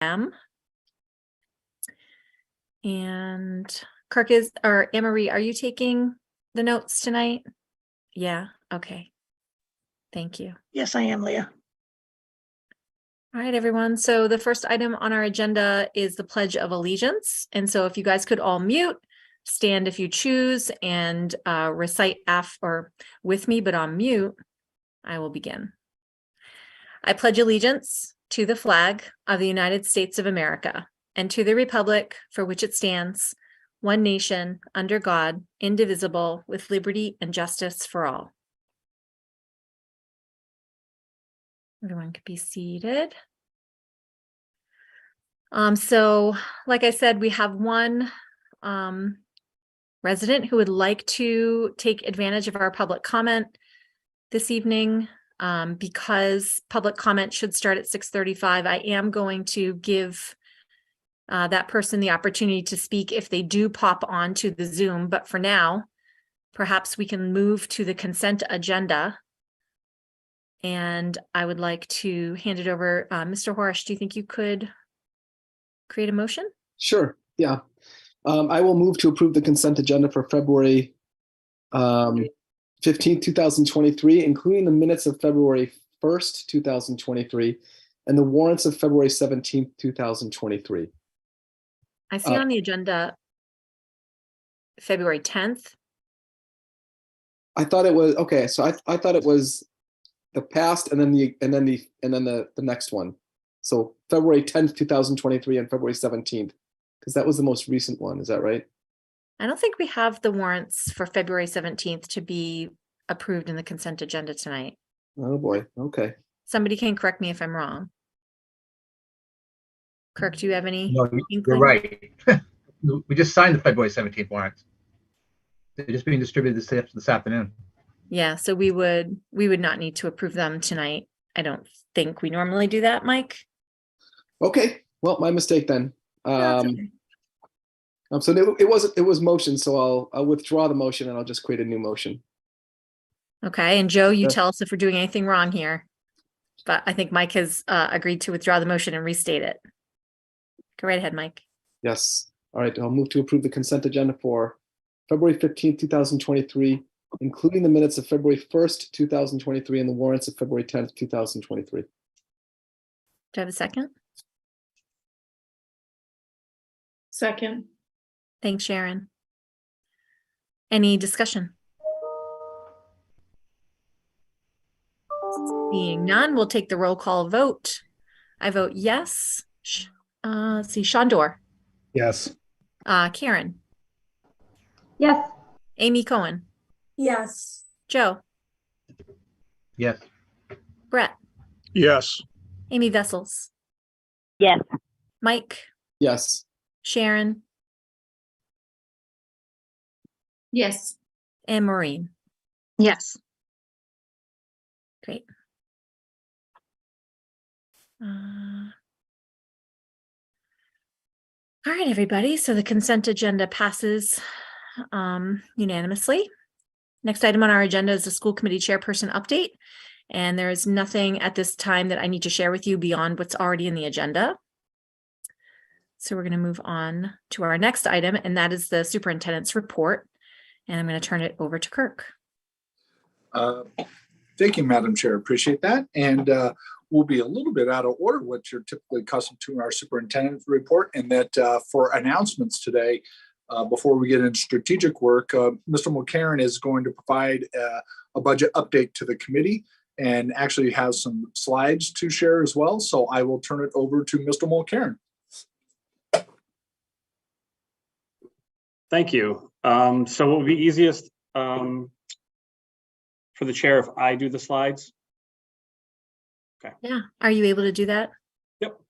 p.m. And Kirk is, or Anne-Marie, are you taking the notes tonight? Yeah, okay. Thank you. Yes, I am, Leah. All right, everyone. So the first item on our agenda is the Pledge of Allegiance. And so if you guys could all mute, stand if you choose, and recite or with me, but on mute, I will begin. I pledge allegiance to the flag of the United States of America and to the republic for which it stands, one nation, under God, indivisible, with liberty and justice for all. Everyone could be seated. So, like I said, we have one resident who would like to take advantage of our public comment this evening. Because public comment should start at 6:35, I am going to give that person the opportunity to speak if they do pop onto the Zoom. But for now, perhaps we can move to the consent agenda. And I would like to hand it over. Mr. Horesh, do you think you could create a motion? Sure, yeah. I will move to approve the consent agenda for February 15th, 2023, including the minutes of February 1st, 2023, and the warrants of February 17th, 2023. I see on the agenda February 10th. I thought it was okay. So I thought it was the past and then the next one. So February 10th, 2023 and February 17th, because that was the most recent one. Is that right? I don't think we have the warrants for February 17th to be approved in the consent agenda tonight. Oh boy. Okay. Somebody can correct me if I'm wrong. Kirk, do you have any? No, you're right. We just signed the February 17th warrants. They're just being distributed this afternoon. Yeah, so we would not need to approve them tonight. I don't think we normally do that, Mike. Okay. Well, my mistake then. Okay. So it was motion. So I'll withdraw the motion and I'll just create a new motion. Okay, and Joe, you tell us if we're doing anything wrong here. But I think Mike has agreed to withdraw the motion and restate it. Go right ahead, Mike. Yes. All right. I'll move to approve the consent agenda for February 15th, 2023, including the minutes of February 1st, 2023, and the warrants of February 10th, 2023. Do I have a second? Second. Thanks, Sharon. Any discussion? Seeing none, we'll take the roll call vote. I vote yes. Let's see, Shondor. Yes. Karen. Yes. Amy Cohen. Yes. Joe. Yes. Brett. Yes. Amy Vessels. Yes. Mike. Yes. Sharon. Yes. And Maureen. Yes. Great. All right, everybody. So the consent agenda passes unanimously. Next item on our agenda is the school committee chairperson update. And there is nothing at this time that I need to share with you beyond what's already in the agenda. So we're going to move on to our next item, and that is the superintendent's report. And I'm going to turn it over to Kirk. Thank you, Madam Chair. Appreciate that. And we'll be a little bit out of order, what you're typically accustomed to in our superintendent report, and that for announcements today, before we get into strategic work, Mr. Mulcairn is going to provide a budget update to the committee and actually has some slides to share as well. So I will turn it over to Mr. Mulcairn. Thank you. So what would be easiest for the chair if I do the slides? Okay. Yeah. Are you able to do that? Yep.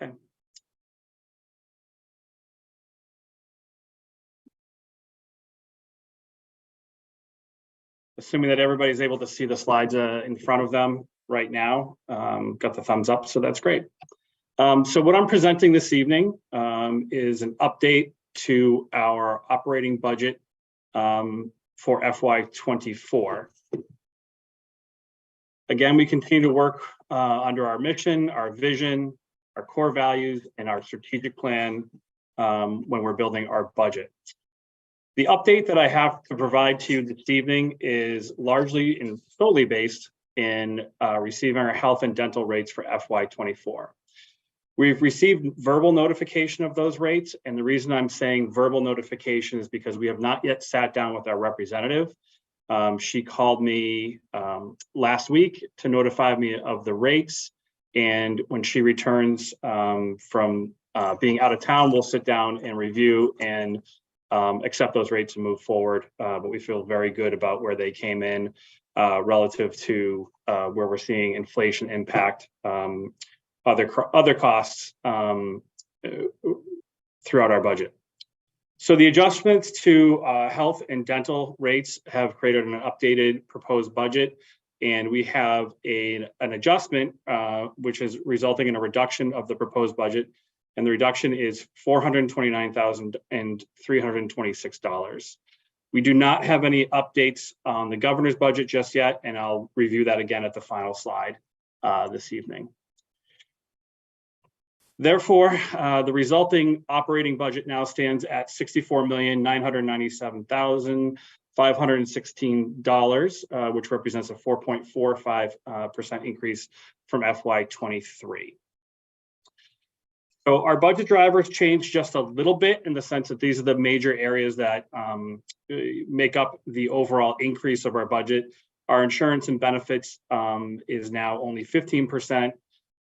Okay. Assuming that everybody's able to see the slides in front of them right now, got the thumbs up, so that's great. So what I'm presenting this evening is an update to our operating budget for FY24. Again, we continue to work under our mission, our vision, our core values, and our strategic plan when we're building our budget. The update that I have to provide to you this evening is largely and solely based in receiving our health and dental rates for FY24. We've received verbal notification of those rates, and the reason I'm saying verbal notification is because we have not yet sat down with our representative. She called me last week to notify me of the rates, and when she returns from being out of town, we'll sit down and review and accept those rates and move forward. But we feel very good about where they came in relative to where we're seeing inflation impact other costs throughout our budget. So the adjustments to health and dental rates have created an updated proposed budget, and we have an adjustment which is resulting in a reduction of the proposed budget, and the reduction is $429,326. We do not have any updates on the governor's budget just yet, and I'll review that again at the final slide this evening. Therefore, the resulting operating budget now stands at $64,997,516, which represents a 4.45% increase from FY23. So our budget drivers changed just a little bit in the sense that these are the major areas that make up the overall increase of our budget. Our insurance and benefits is now only 15%.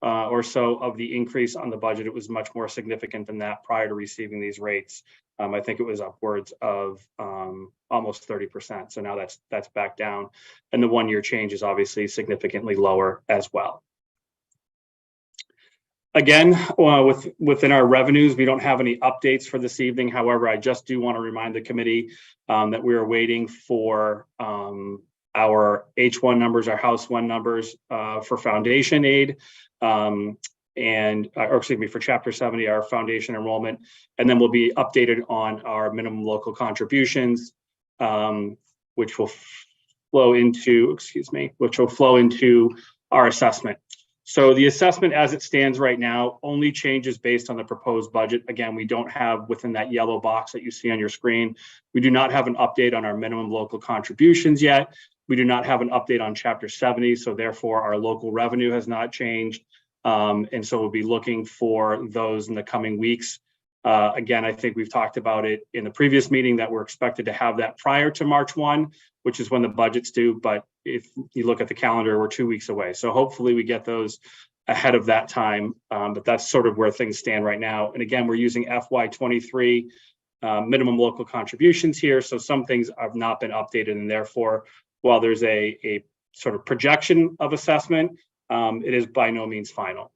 Or so of the increase on the budget. It was much more significant than that prior to receiving these rates. I think it was upwards of almost 30%. So now that's back down. And the 1-year change is obviously significantly lower as well. Again, within our revenues, we don't have any updates for this evening. However, I just do want to remind the committee that we are waiting for our H1 numbers, our House 1 numbers for foundation aid. For Chapter 70, our foundation enrollment, and then we'll be updated on our minimum local contributions, which will flow into, our assessment. So the assessment as it stands right now only changes based on the proposed budget. Again, we don't have within that yellow box that you see on your screen, we do not have an update on our minimum local contributions yet. We do not have an update on Chapter 70, so therefore our local revenue has not changed. And so we'll be looking for those in the coming weeks. Again, I think we've talked about it in the previous meeting that we're expected to have that prior to March 1, which is when the budget's due. But if you look at the calendar, we're 2 weeks away. So hopefully we get those ahead of that time. But that's sort of where things stand right now. And again, we're using FY23 minimum local contributions here. So some things have not been updated, and therefore, while there's a sort of projection of assessment, it is by no means final.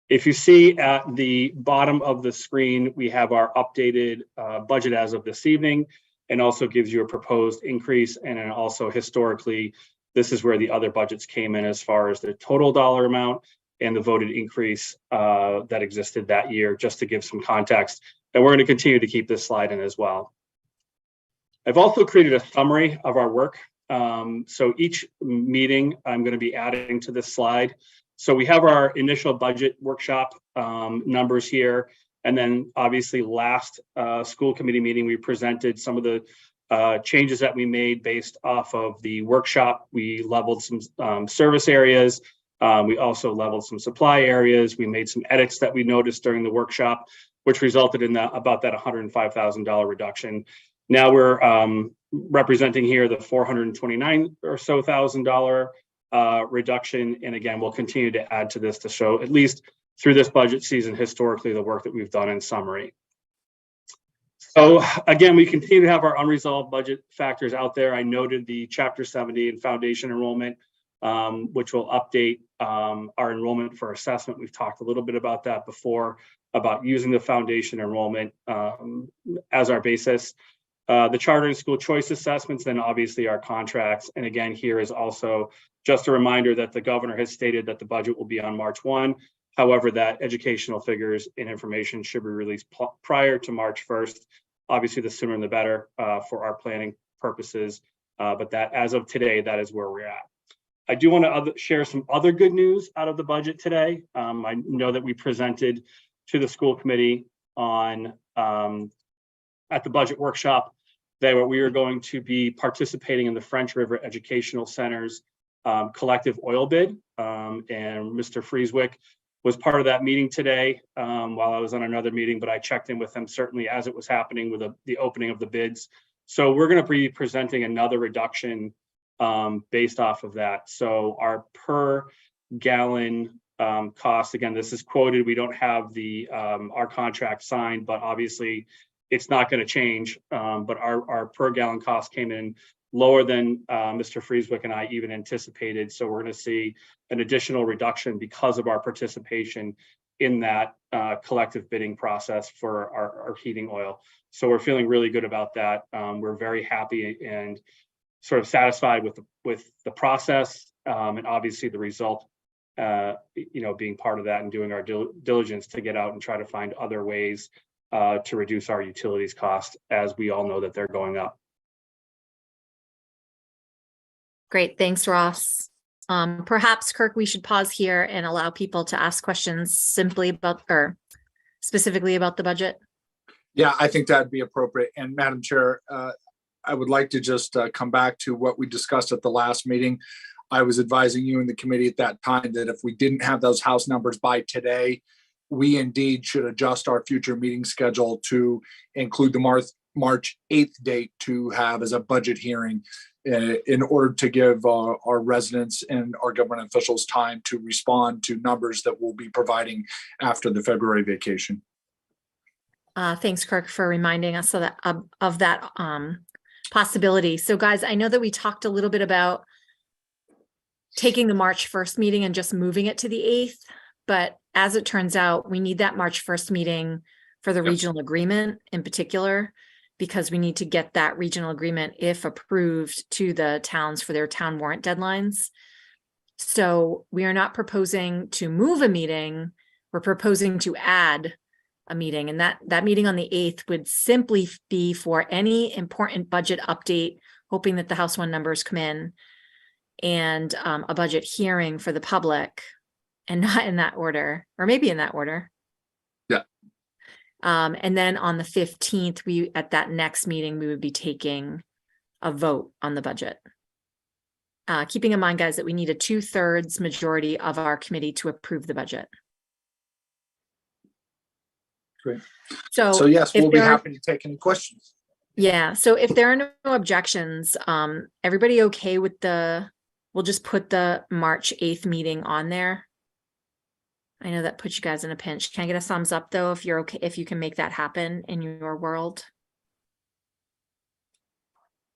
If you see at the bottom of the screen, we have our updated budget as of this evening, and also gives you a proposed increase. And then also historically, this is where the other budgets came in as far as the total dollar amount and the voted increase that existed that year, just to give some context. And we're going to continue to keep this slide in as well. I've also created a summary of our work. So each meeting, I'm going to be adding to this slide. So we have our initial budget workshop numbers here. And then obviously last school committee meeting, we presented some of the changes that we made based off of the workshop. We leveled some service areas. We also leveled some supply areas. We made some edits that we noticed during the workshop, which resulted in about that $105,000 reduction. Now we're representing here the $429,000 or so reduction. And again, we'll continue to add to this to show, at least through this budget season, historically, the work that we've done in summary. So again, we continue to have our unresolved budget factors out there. I noted the Chapter 70 and foundation enrollment, which will update our enrollment for assessment. We've talked a little bit about that before, about using the foundation enrollment as our basis. The charter and school choice assessments, then obviously our contracts. And again, here is also just a reminder that the governor has stated that the budget will be on March 1. However, that educational figures and information should be released prior to March 1st. Obviously, the sooner the better for our planning purposes. But that, as of today, that is where we're at. I do want to share some other good news out of the budget today. I know that we presented to the school committee on at the budget workshop that we are going to be participating in the French River Educational Center's collective oil bid. And Mr. Frieswick was part of that meeting today while I was on another meeting, but I checked in with him certainly as it was happening with the opening of the bids. So we're going to be presenting another reduction based off of that. So our per gallon cost, again, this is quoted. We don't have the our contract signed, but obviously it's not going to change. But our per gallon cost came in lower than Mr. Frieswick and I even anticipated. So we're going to see an additional reduction because of our participation in that collective bidding process for our heating oil. So we're feeling really good about that. We're very happy and sort of satisfied with the process and obviously the result, being part of that and doing our diligence to get out and try to find other ways to reduce our utilities cost, as we all know that they're going up. Great, thanks, Ross. Perhaps, Kirk, we should pause here and allow people to ask questions simply about or specifically about the budget. Yeah, I think that'd be appropriate. And Madam Chair, I would like to just come back to what we discussed at the last meeting. I was advising you and the committee at that time that if we didn't have those House numbers by today, we indeed should adjust our future meeting schedule to include the March 8th date to have as a budget hearing in order to give our residents and our government officials time to respond to numbers that we'll be providing after the February vacation. Thanks, Kirk, for reminding us of that possibility. So guys, I know that we talked a little bit about taking the March 1st meeting and just moving it to the 8th, but as it turns out, we need that March 1st meeting for the regional agreement in particular, because we need to get that regional agreement, if approved, to the towns for their town warrant deadlines. So we are not proposing to move a meeting, we're proposing to add a meeting, and that meeting on the 8th would simply be for any important budget update, hoping that the House 1 numbers come in, and a budget hearing for the public, and not in that order, or maybe in that order. Yeah. And then on the 15th, at that next meeting, we would be taking a vote on the budget. Keeping in mind, guys, that we need a 2/3 majority of our committee to approve the budget. Great. So yes, we'll be happy to take any questions. Yeah. So if there are no objections, everybody okay with we'll just put the March 8th meeting on there. I know that puts you guys in a pinch. Can I get a thumbs up though, if you're okay, if you can make that happen in your world?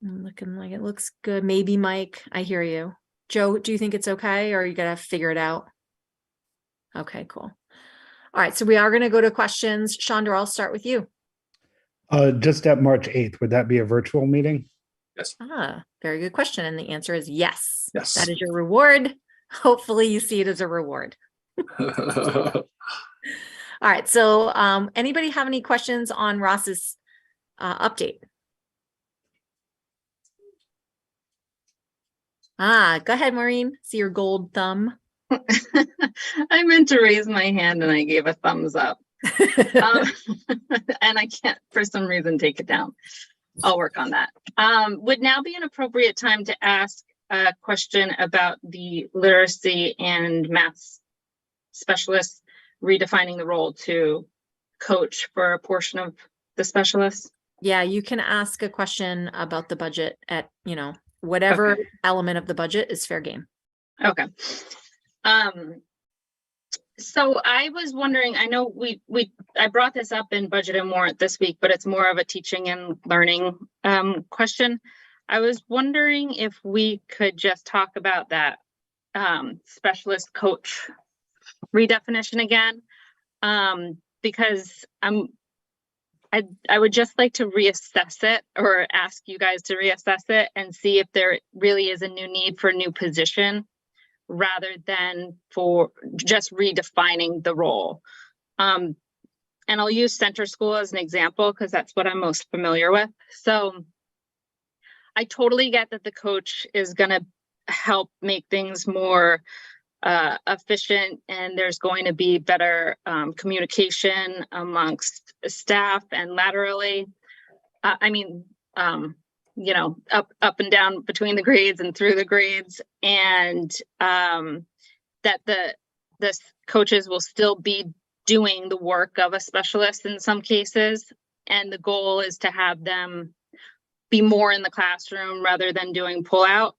Looking like it looks good. Maybe Mike, I hear you. Joe, do you think it's okay, or you gotta figure it out? Okay, cool. All right, so we are going to go to questions. Chandra, I'll start with you. Just at March 8th, would that be a virtual meeting? Yes. Very good question. And the answer is yes. Yes. That is your reward. Hopefully you see it as a reward. All right, so anybody have any questions on Ross's update? Go ahead, Maureen. See your gold thumb. I meant to raise my hand and I gave a thumbs up. And I can't, for some reason, take it down. I'll work on that. Would now be an appropriate time to ask a question about the literacy and maths specialists redefining the role to coach for a portion of the specialists? Yeah, you can ask a question about the budget at, whatever element of the budget is fair game. Okay. So I was wondering, I know I brought this up in budget and warrant this week, but it's more of a teaching and learning question. I was wondering if we could just talk about that specialist coach redefinition again, because I would just like to reassess it, or ask you guys to reassess it and see if there really is a new need for a new position rather than for just redefining the role. And I'll use center school as an example because that's what I'm most familiar with. So I totally get that the coach is going to help make things more efficient, and there's going to be better communication amongst staff and laterally. You know, up and down between the grades and through the grades, and that the coaches will still be doing the work of a specialist in some cases, and the goal is to have them be more in the classroom rather than doing pull out.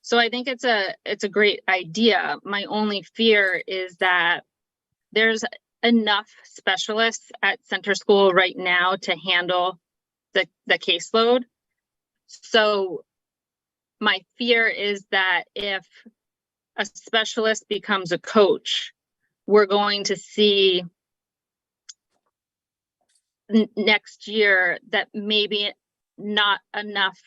So I think it's a great idea. My only fear is that there's enough specialists at center school right now to handle the caseload. So my fear is that if a specialist becomes a coach, we're going to see next year that maybe not enough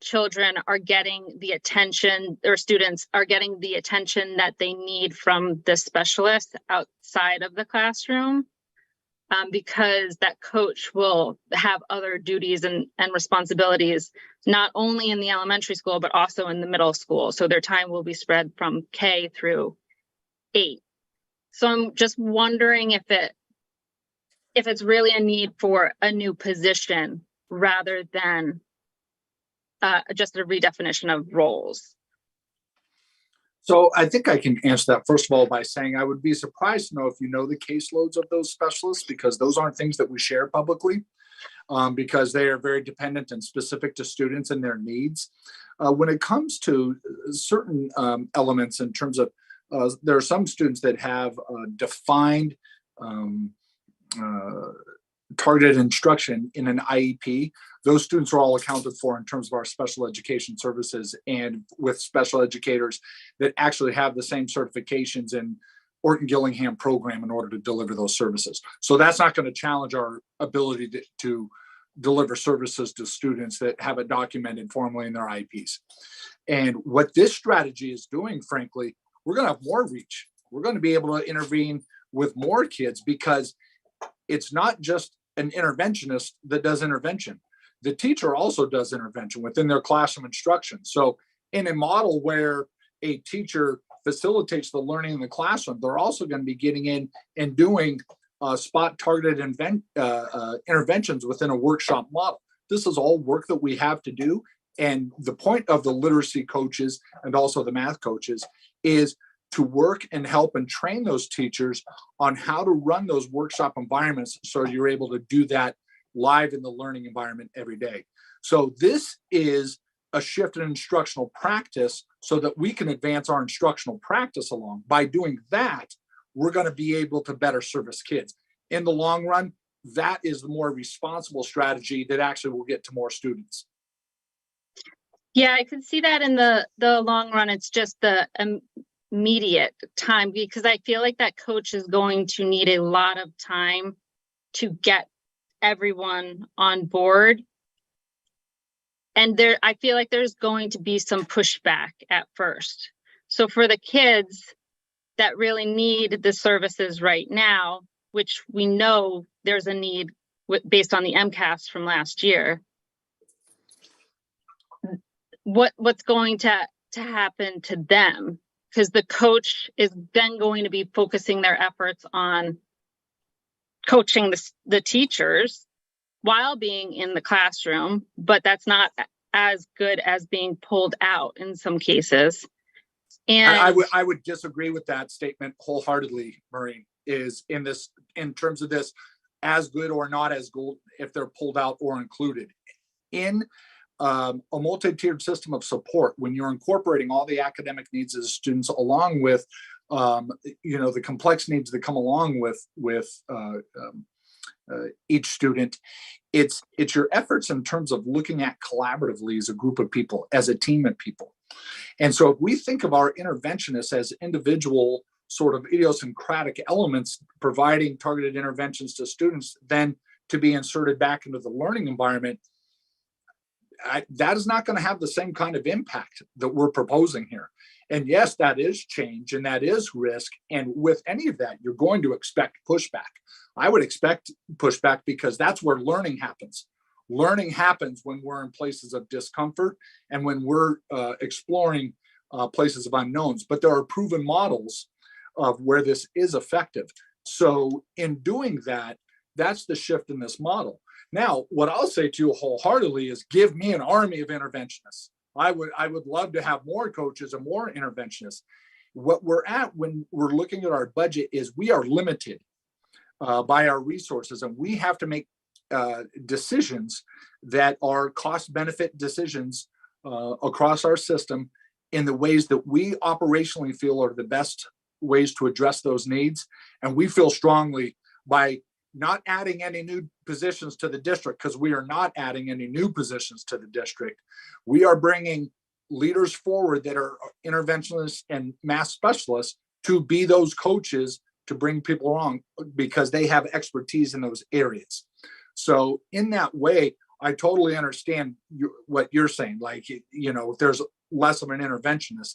children are getting the attention, or students are getting the attention that they need from the specialist outside of the classroom, because that coach will have other duties and responsibilities, not only in the elementary school, but also in the middle school. So their time will be spread from K through 8. So I'm just wondering if it's really a need for a new position rather than just a redefinition of roles. So I think I can answer that first of all by saying I would be surprised to know if you know the caseloads of those specialists, because those aren't things that we share publicly, because they are very dependent and specific to students and their needs. When it comes to certain elements in terms of, there are some students that have defined targeted instruction in an IEP. Those students are all accounted for in terms of our special education services, and with special educators that actually have the same certifications in Orton-Gillingham program in order to deliver those services. So that's not going to challenge our ability to deliver services to students that have it documented formally in their IEPs. And what this strategy is doing, frankly, we're going to have more reach. We're going to be able to intervene with more kids, because it's not just an interventionist that does intervention. The teacher also does intervention within their classroom instruction. So in a model where a teacher facilitates the learning in the classroom, they're also going to be getting in and doing spot targeted interventions within a workshop model. This is all work that we have to do. And the point of the literacy coaches and also the math coaches is to work and help and train those teachers on how to run those workshop environments, so you're able to do that live in the learning environment every day. So this is a shift in instructional practice so that we can advance our instructional practice along. By doing that, we're going to be able to better service kids. In the long run, that is the more responsible strategy that actually will get to more students. Yeah, I could see that in the long run. It's just the immediate time, because I feel like that coach is going to need a lot of time to get everyone on board. And I feel like there's going to be some pushback at first. So for the kids that really need the services right now, which we know there's a need based on the MCAS from last year, what's going to happen to them? Because the coach is then going to be focusing their efforts on coaching the teachers while being in the classroom, but that's not as good as being pulled out in some cases. And I would disagree with that statement wholeheartedly, Maureen, is in terms of this, as good or not as good if they're pulled out or included. In a multi-tiered system of support, when you're incorporating all the academic needs of the students along with the complex needs that come along with each student, it's your efforts in terms of looking at collaboratively as a group of people, as a team of people. And so if we think of our interventionists as individual sort of idiosyncratic elements providing targeted interventions to students, then to be inserted back into the learning environment, that is not going to have the same kind of impact that we're proposing here. And yes, that is change and that is risk. And with any of that, you're going to expect pushback. I would expect pushback because that's where learning happens. Learning happens when we're in places of discomfort and when we're exploring places of unknowns. But there are proven models of where this is effective. So in doing that, that's the shift in this model. Now, what I'll say to you wholeheartedly is give me an army of interventionists. I would love to have more coaches and more interventionists. What we're at when we're looking at our budget is we are limited by our resources, and we have to make decisions that are cost benefit decisions across our system in the ways that we operationally feel are the best ways to address those needs. And we feel strongly by not adding any new positions to the district, because we are not adding any new positions to the district. We are bringing leaders forward that are interventionists and math specialists to be those coaches to bring people along because they have expertise in those areas. So in that way, I totally understand what you're saying. Like, you know, there's less of an interventionist,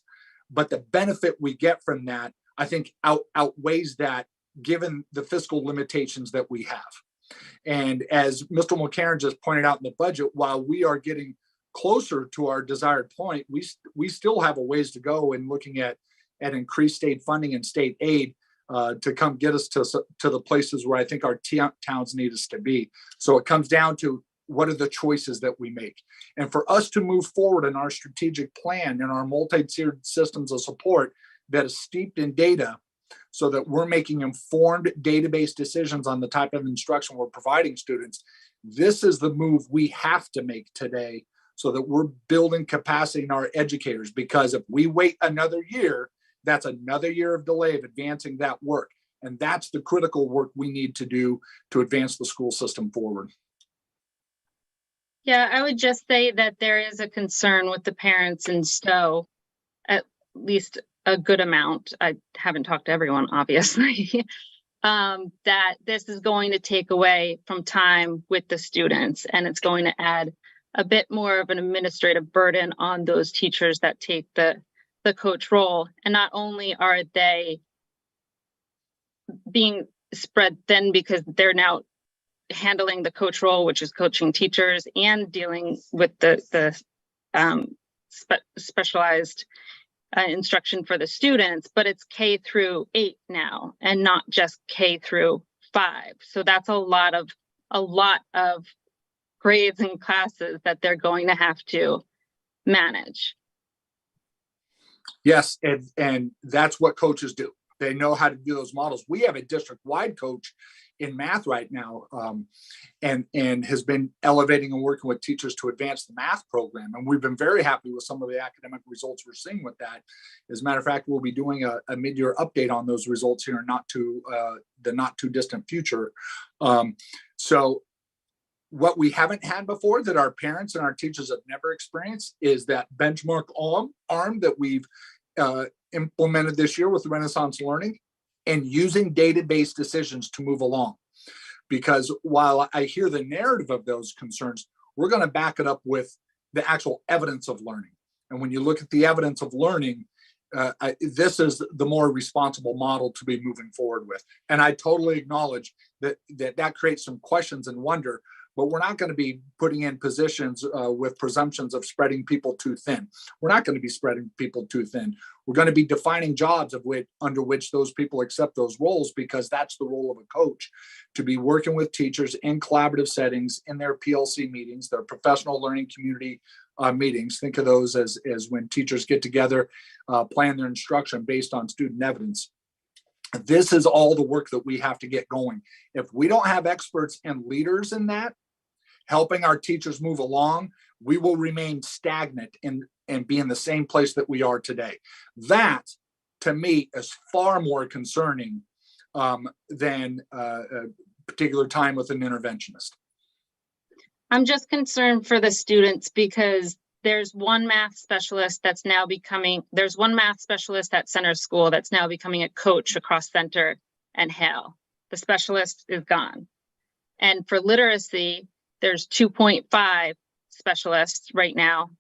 but the benefit we get from that, I think outweighs that given the fiscal limitations that we have. And as Mr. McCarron just pointed out in the budget, while we are getting closer to our desired point, we still have a ways to go in looking at increased state funding and state aid to come get us to the places where I think our towns need us to be. So it comes down to what are the choices that we make. And for us to move forward in our strategic plan and our multi-tiered systems of support that is steeped in data, so that we're making informed database decisions on the type of instruction we're providing students. This is the move we have to make today so that we're building capacity in our educators, because if we wait another year, that's another year of delay of advancing that work. And that's the critical work we need to do to advance the school system forward. Yeah, I would just say that there is a concern with the parents in Stowe, at least a good amount. I haven't talked to everyone, obviously, that this is going to take away from time with the students, and it's going to add a bit more of an administrative burden on those teachers that take the coach role. And not only are they being spread thin because they're now handling the coach role, which is coaching teachers, and dealing with the specialized instruction for the students, but it's K through 8 now, and not just K through 5. So that's a lot of grades and classes that they're going to have to manage. Yes, and that's what coaches do. They know how to do those models. We have a district-wide coach in math right now, and has been elevating and working with teachers to advance the math program. And we've been very happy with some of the academic results we're seeing with that. As a matter of fact, we'll be doing a mid-year update on those results here in the not too distant future. So what we haven't had before that our parents and our teachers have never experienced is that benchmark arm that we've implemented this year with Renaissance Learning, and using data-based decisions to move along. Because while I hear the narrative of those concerns, we're going to back it up with the actual evidence of learning. And when you look at the evidence of learning, this is the more responsible model to be moving forward with. And I totally acknowledge that creates some questions and wonder, but we're not going to be putting in positions with presumptions of spreading people too thin. We're not going to be spreading people too thin. We're going to be defining jobs under which those people accept those roles, because that's the role of a coach, to be working with teachers in collaborative settings, in their PLC meetings, their professional learning community meetings. Think of those as when teachers get together, plan their instruction based on student evidence. This is all the work that we have to get going. If we don't have experts and leaders in that, helping our teachers move along, we will remain stagnant and be in the same place that we are today. That, to me, is far more concerning than a particular time with an interventionist. I'm just concerned for the students because there's one math specialist at Center School that's now becoming a coach across Center and Hale. The specialist is gone. And for literacy, there's 2.5 specialists right now.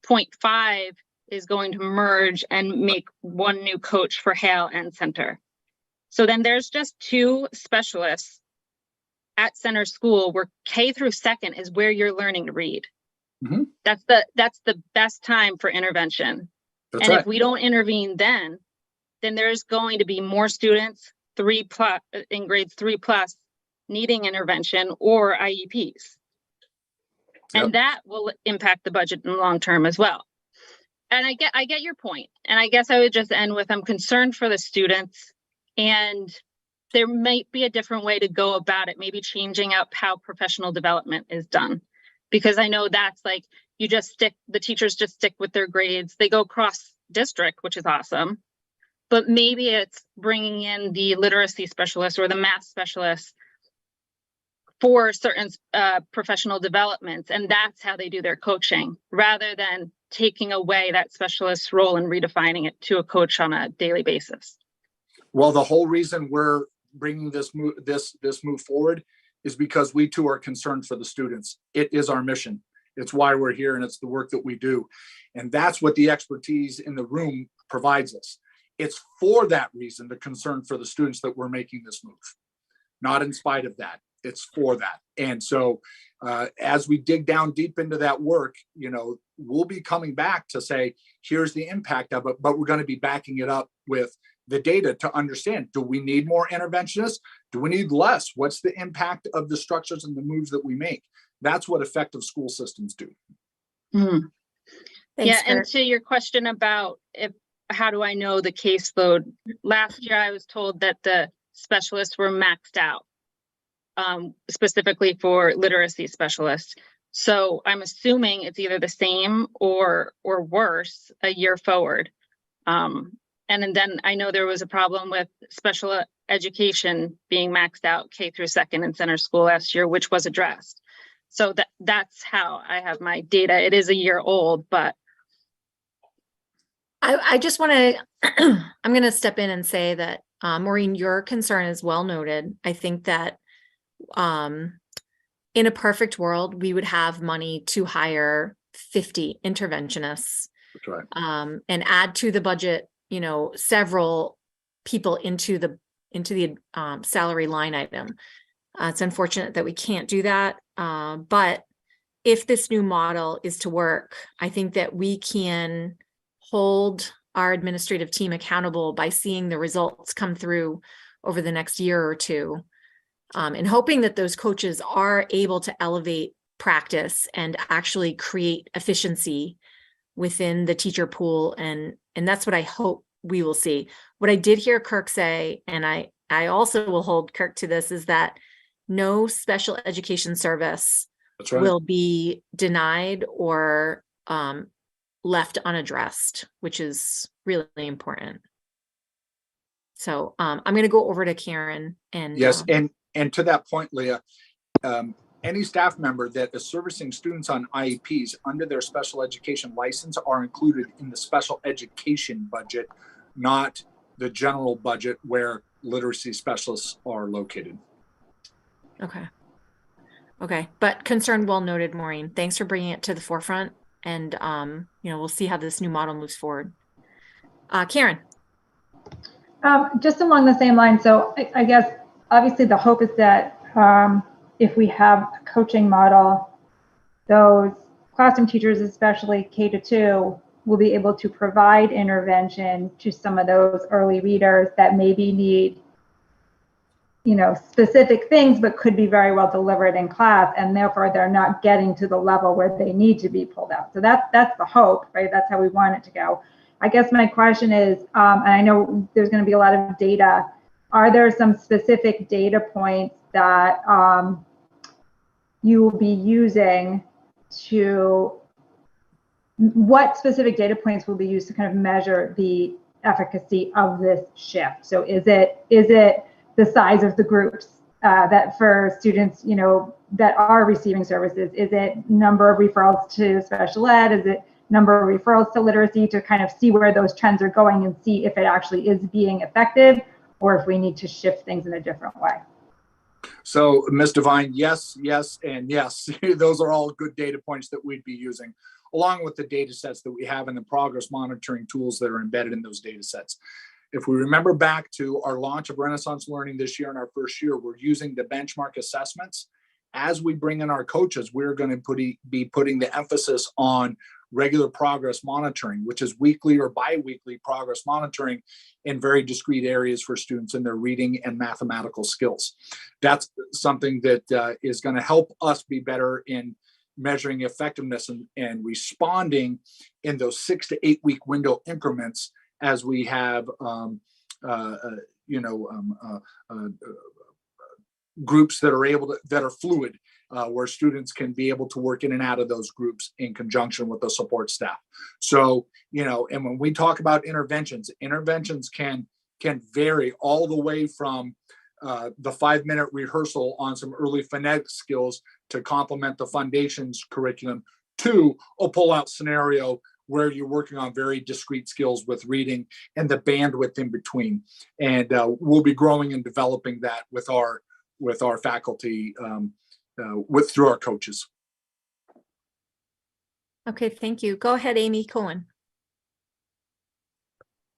0.5 is going to merge and make one new coach for Hale and Center. So then there's just 2 specialists at Center School where K through 2nd is where you're learning to read. Mhm. That's the best time for intervention. That's And right. if we don't intervene then there's going to be more students 3+ in grades 3+ needing intervention or IEPs. Yep. And that will impact the budget in the long term as well. And I get your point. And I guess I would just end with, I'm concerned for the students, and there might be a different way to go about it, maybe changing up how professional development is done. Because I know that's like, the teachers just stick with their grades. They go cross district, which is awesome. But maybe it's bringing in the literacy specialist or the math specialist for certain professional developments, and that's how they do their coaching, rather than taking away that specialist role and redefining it to a coach on a daily basis. Well, the whole reason we're bringing this move forward is because we too are concerned for the students. It is our mission. It's why we're here, and it's the work that we do. And that's what the expertise in the room provides us. It's for that reason, the concern for the students, that we're making this move. Not in spite of that. It's for that. And so as we dig down deep into that work, we'll be coming back to say, here's the impact of it, but we're going to be backing it up with the data to understand, do we need more interventionists? Do we need less? What's the impact of the structures and the moves that we make? That's what effective school systems do. Mm. Thanks, Yeah, and Kurt. to your question about how do I know the caseload? Last year, I was told that the specialists were maxed out, specifically for literacy specialists. So I'm assuming it's either the same or worse a year forward. And then I know there was a problem with special education being maxed out K through 2nd in Center School last year, which was addressed. So that's how I have my data. It is a year old, but I just want to, I'm going to step in and say that, Maureen, your concern is well noted. I think that in a perfect world, we would have money to hire 50 interventionists. That's right. And add to the budget, several people into the salary line item. It's unfortunate that we can't do that. But if this new model is to work, I think that we can hold our administrative team accountable by seeing the results come through over the next year or two, and hoping that those coaches are able to elevate practice and actually create efficiency within the teacher pool. And that's what I hope we will see. What I did hear Kirk say, and I also will hold Kirk to this, is that no special education service That's right. will be denied or left unaddressed, which is really important. So I'm going to go over to Karen and Yes, and to that point, Leah, any staff member that is servicing students on IEPs under their special education license are included in the special education budget, not the general budget where literacy specialists are located. Okay. But concern well noted, Maureen. Thanks for bringing it to the forefront. And, we'll see how this new model moves forward. Karen. Just along the same line. So I guess, obviously the hope is that if we have a coaching model, those classroom teachers, especially K-2, will be able to provide intervention to some of those early readers that maybe need, specific things, but could be very well delivered in class, and therefore they're not getting to the level where they need to be pulled out. So that's the hope, right? That's how we want it to go. I guess my question is, and I know there's going to be a lot of data, are there some specific data points that you will be using what specific data points will be used to kind of measure the efficacy of this shift? So is it the size of the groups that for students, that are receiving services? Is it number of referrals to special ed? Is it number of referrals to literacy, to kind of see where those trends are going and see if it actually is being effective or if we need to shift things in a different way? So, Ms. Devine, yes, yes, and yes. Those are all good data points that we'd be using, along with the data sets that we have and the progress monitoring tools that are embedded in those data sets. If we remember back to our launch of Renaissance Learning this year in our first year, we're using the benchmark assessments. As we bring in our coaches, we're going to be putting the emphasis on regular progress monitoring, which is weekly or bi-weekly progress monitoring in very discrete areas for students in their reading and mathematical skills. That's something that is going to help us be better in measuring effectiveness and responding in those 6 to 8 week window increments as we have groups that are that are fluid, where students can be able to work in and out of those groups in conjunction with the support staff. So, and when we talk about interventions can vary all the way from the 5-minute rehearsal on some early phonetic skills to complement the foundations curriculum to a pull-out scenario where you're working on very discrete skills with reading and the bandwidth in between. And we'll be growing and developing that with our faculty, through our coaches. Okay, thank you. Go ahead, Amy Cohen.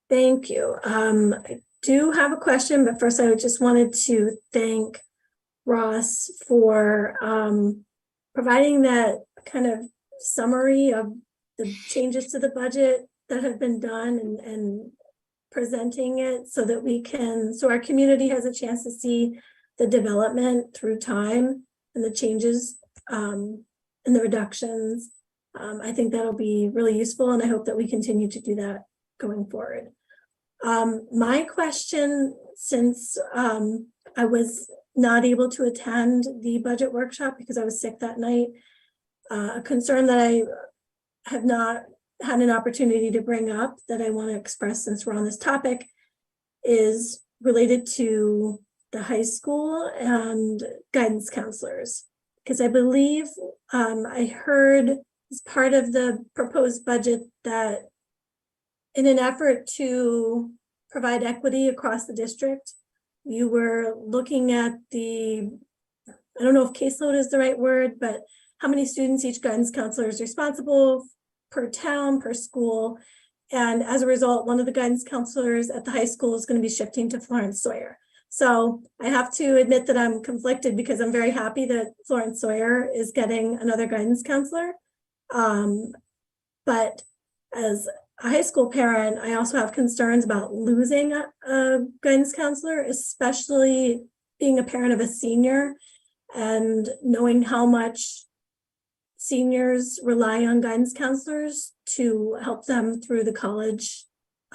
Thank you. I do have a question, but first I just wanted to thank Ross for providing that kind of summary of the changes to the budget that have been done and presenting it so that so our community has a chance to see the development through time and the changes and the reductions. I think that'll be really useful, and I hope that we continue to do that going forward. My question, since I was not able to attend the budget workshop because I was sick that night, a concern that I have not had an opportunity to bring up that I want to express since we're on this topic is related to the high school and guidance counselors. Because I believe I heard as part of the proposed budget that in an effort to provide equity across the district, you were looking at I don't know if caseload is the right word, but how many students each guidance counselor is responsible per town, per school. And as a result, one of the guidance counselors at the high school is going to be shifting to Florence Sawyer. So I have to admit that I'm conflicted because I'm very happy that Florence Sawyer is getting another guidance counselor. But as a high school parent, I also have concerns about losing a guidance counselor, especially being a parent of a senior and knowing how much seniors rely on guidance counselors to help them through the college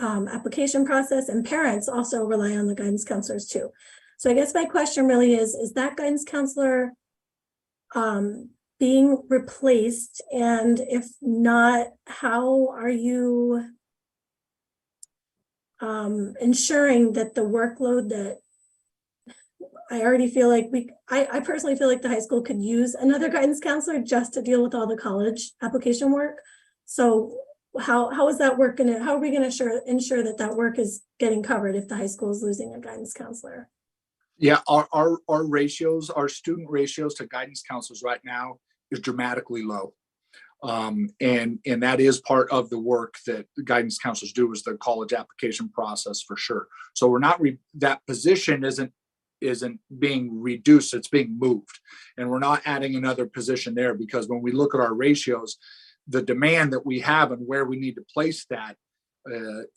application process, and parents also rely on the guidance counselors too. So I guess my question really is that guidance counselor being replaced? And if not, how are you ensuring that the workload that I already feel like I personally feel like the high school could use another guidance counselor just to deal with all the college application work. So how is that work going to, how are we going to ensure that work is getting covered if the high school is losing a guidance counselor? Yeah, our ratios, our student ratios to guidance counselors right now is dramatically low. And that is part of the work that the guidance counselors do, is the college application process for sure. So we're not, that position isn't being reduced, it's being moved. And we're not adding another position there, because when we look at our ratios, the demand that we have and where we need to place that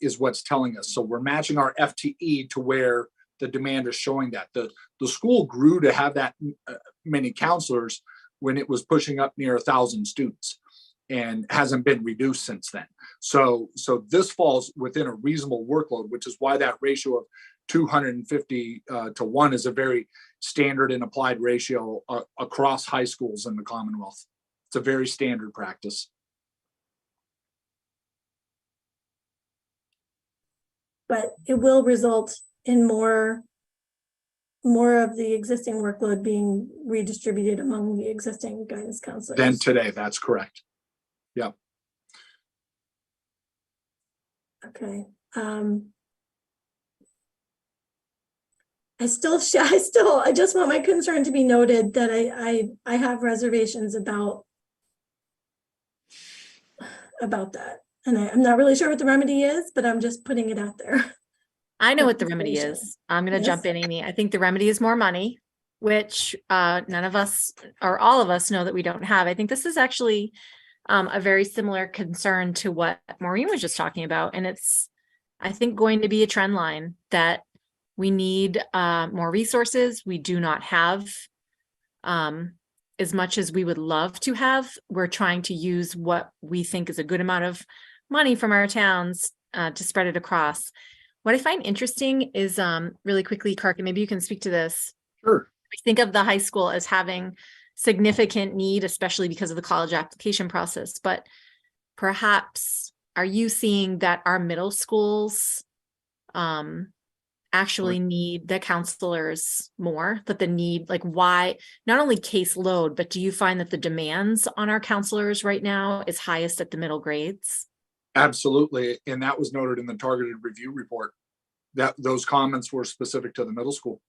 is what's telling us. So we're matching our FTE to where the demand is showing that. The school grew to have that many counselors when it was pushing up near 1,000 students, and hasn't been reduced since then. So this falls within a reasonable workload, which is why that ratio of 250 to 1 is a very standard and applied ratio across high schools in the Commonwealth. It's a very standard practice. But it will result in more of the existing workload being redistributed among the existing guidance counselors. Than today, that's correct. Yeah. Okay. I just want my concern to be noted that I have reservations about that. And I'm not really sure what the remedy is, but I'm just putting it out there. I know what the remedy is. I'm going to Yes. jump in, Amy. I think the remedy is more money, which none of us or all of us know that we don't have. I think this is actually a very similar concern to what Maureen was just talking about. And it's, I think, going to be a trend line that we need more resources. We do not have as much as we would love to have. We're trying to use what we think is a good amount of money from our towns to spread it across. What I find interesting is really quickly, Kirk, and maybe you can speak to this. Sure. I think of the high school as having significant need, especially because of the college application process. But perhaps, are you seeing that our middle schools actually need the counselors more? That the need, like, why, not only caseload, but do you find that the demands on our counselors right now is highest at the middle grades? Absolutely. And that was noted in the targeted review report, that those comments were specific to the middle school.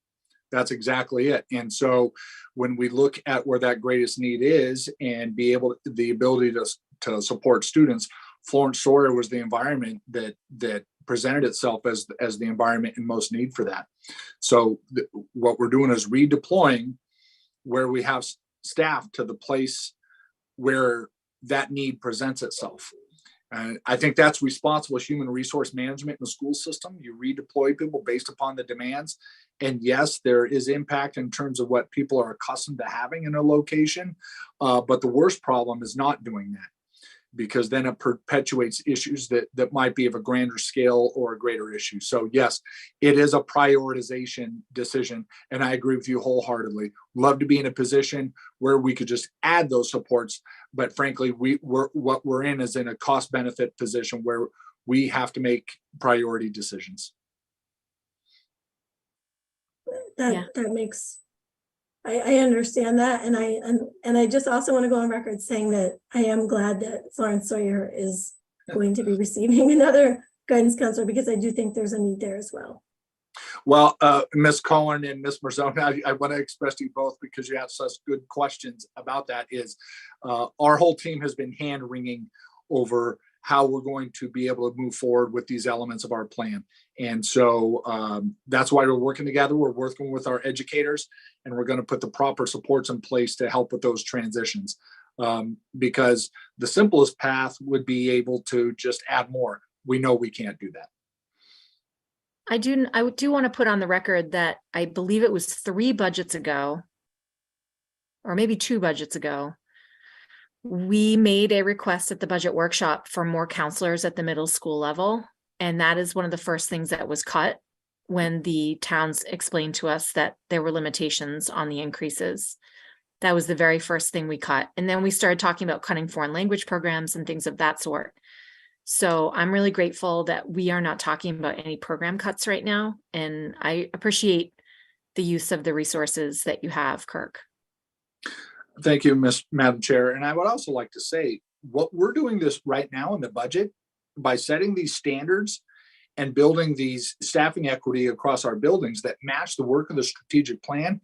That's exactly it. And so when we look at where that greatest need is and the ability to support students, Florence Sawyer was the environment that presented itself as the environment in most need for that. So what we're doing is redeploying where we have staff to the place where that need presents itself. And I think that's responsible human resource management in the school system. You redeploy people based upon the demands. And yes, there is impact in terms of what people are accustomed to having in a location. But the worst problem is not doing that, because then it perpetuates issues that might be of a grander scale or a greater issue. So yes, it is a prioritization decision. And I agree with you wholeheartedly. Love to be in a position where we could just add those supports. But frankly, what we're in is in a cost benefit position where we have to make priority decisions. That makes, I understand that. And I just also want to go on record saying that I am glad that Florence Sawyer is going to be receiving another guidance counselor, because I do think there's a need there as well. Well, Ms. Cohen and Ms. Marzone, I want to express to you both, because you have such good questions about that, is our whole team has been hand-wringing over how we're going to be able to move forward with these elements of our plan. And so that's why we're working together. We're working with our educators, and we're going to put the proper supports in place to help with those transitions. Because the simplest path would be able to just add more. We know we can't do that. I do want to put on the record that I believe it was 3 budgets ago, or maybe 2 budgets ago, we made a request at the budget workshop for more counselors at the middle school level. And that is one of the first things that was cut when the towns explained to us that there were limitations on the increases. That was the very first thing we cut. And then we started talking about cutting foreign language programs and things of that sort. So I'm really grateful that we are not talking about any program cuts right now. And I appreciate the use of the resources that you have, Kirk. Thank you, Madam Chair. And I would also like to say, what we're doing this right now in the budget, by setting these standards and building these staffing equity across our buildings that match the work of the strategic plan,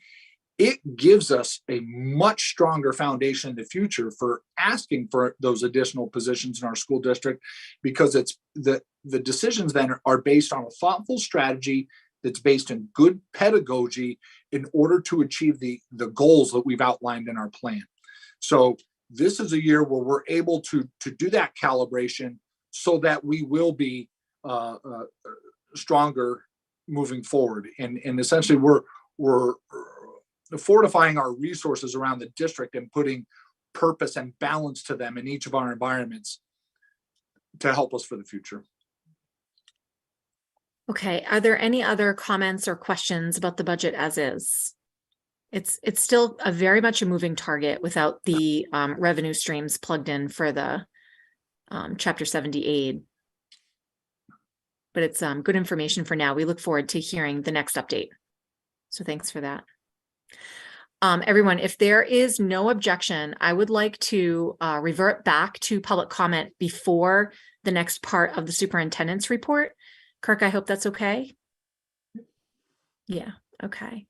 it gives us a much stronger foundation in the future for asking for those additional positions in our school district, because it's the decisions then are based on a thoughtful strategy that's based in good pedagogy in order to achieve the goals that we've outlined in our plan. So this is a year where we're able to do that calibration so that we will be stronger moving forward. And essentially we're fortifying our resources around the district and putting purpose and balance to them in each of our environments to help us for the future. Okay, are there any other comments or questions about the budget as is? It's still a very much a moving target without the revenue streams plugged in for the Chapter 70 aid. But it's good information for now. We look forward to hearing the next update. So thanks for that. Everyone, if there is no objection, I would like to revert back to public comment before the next part of the superintendent's report. Kirk, I hope that's okay. Yeah. Okay.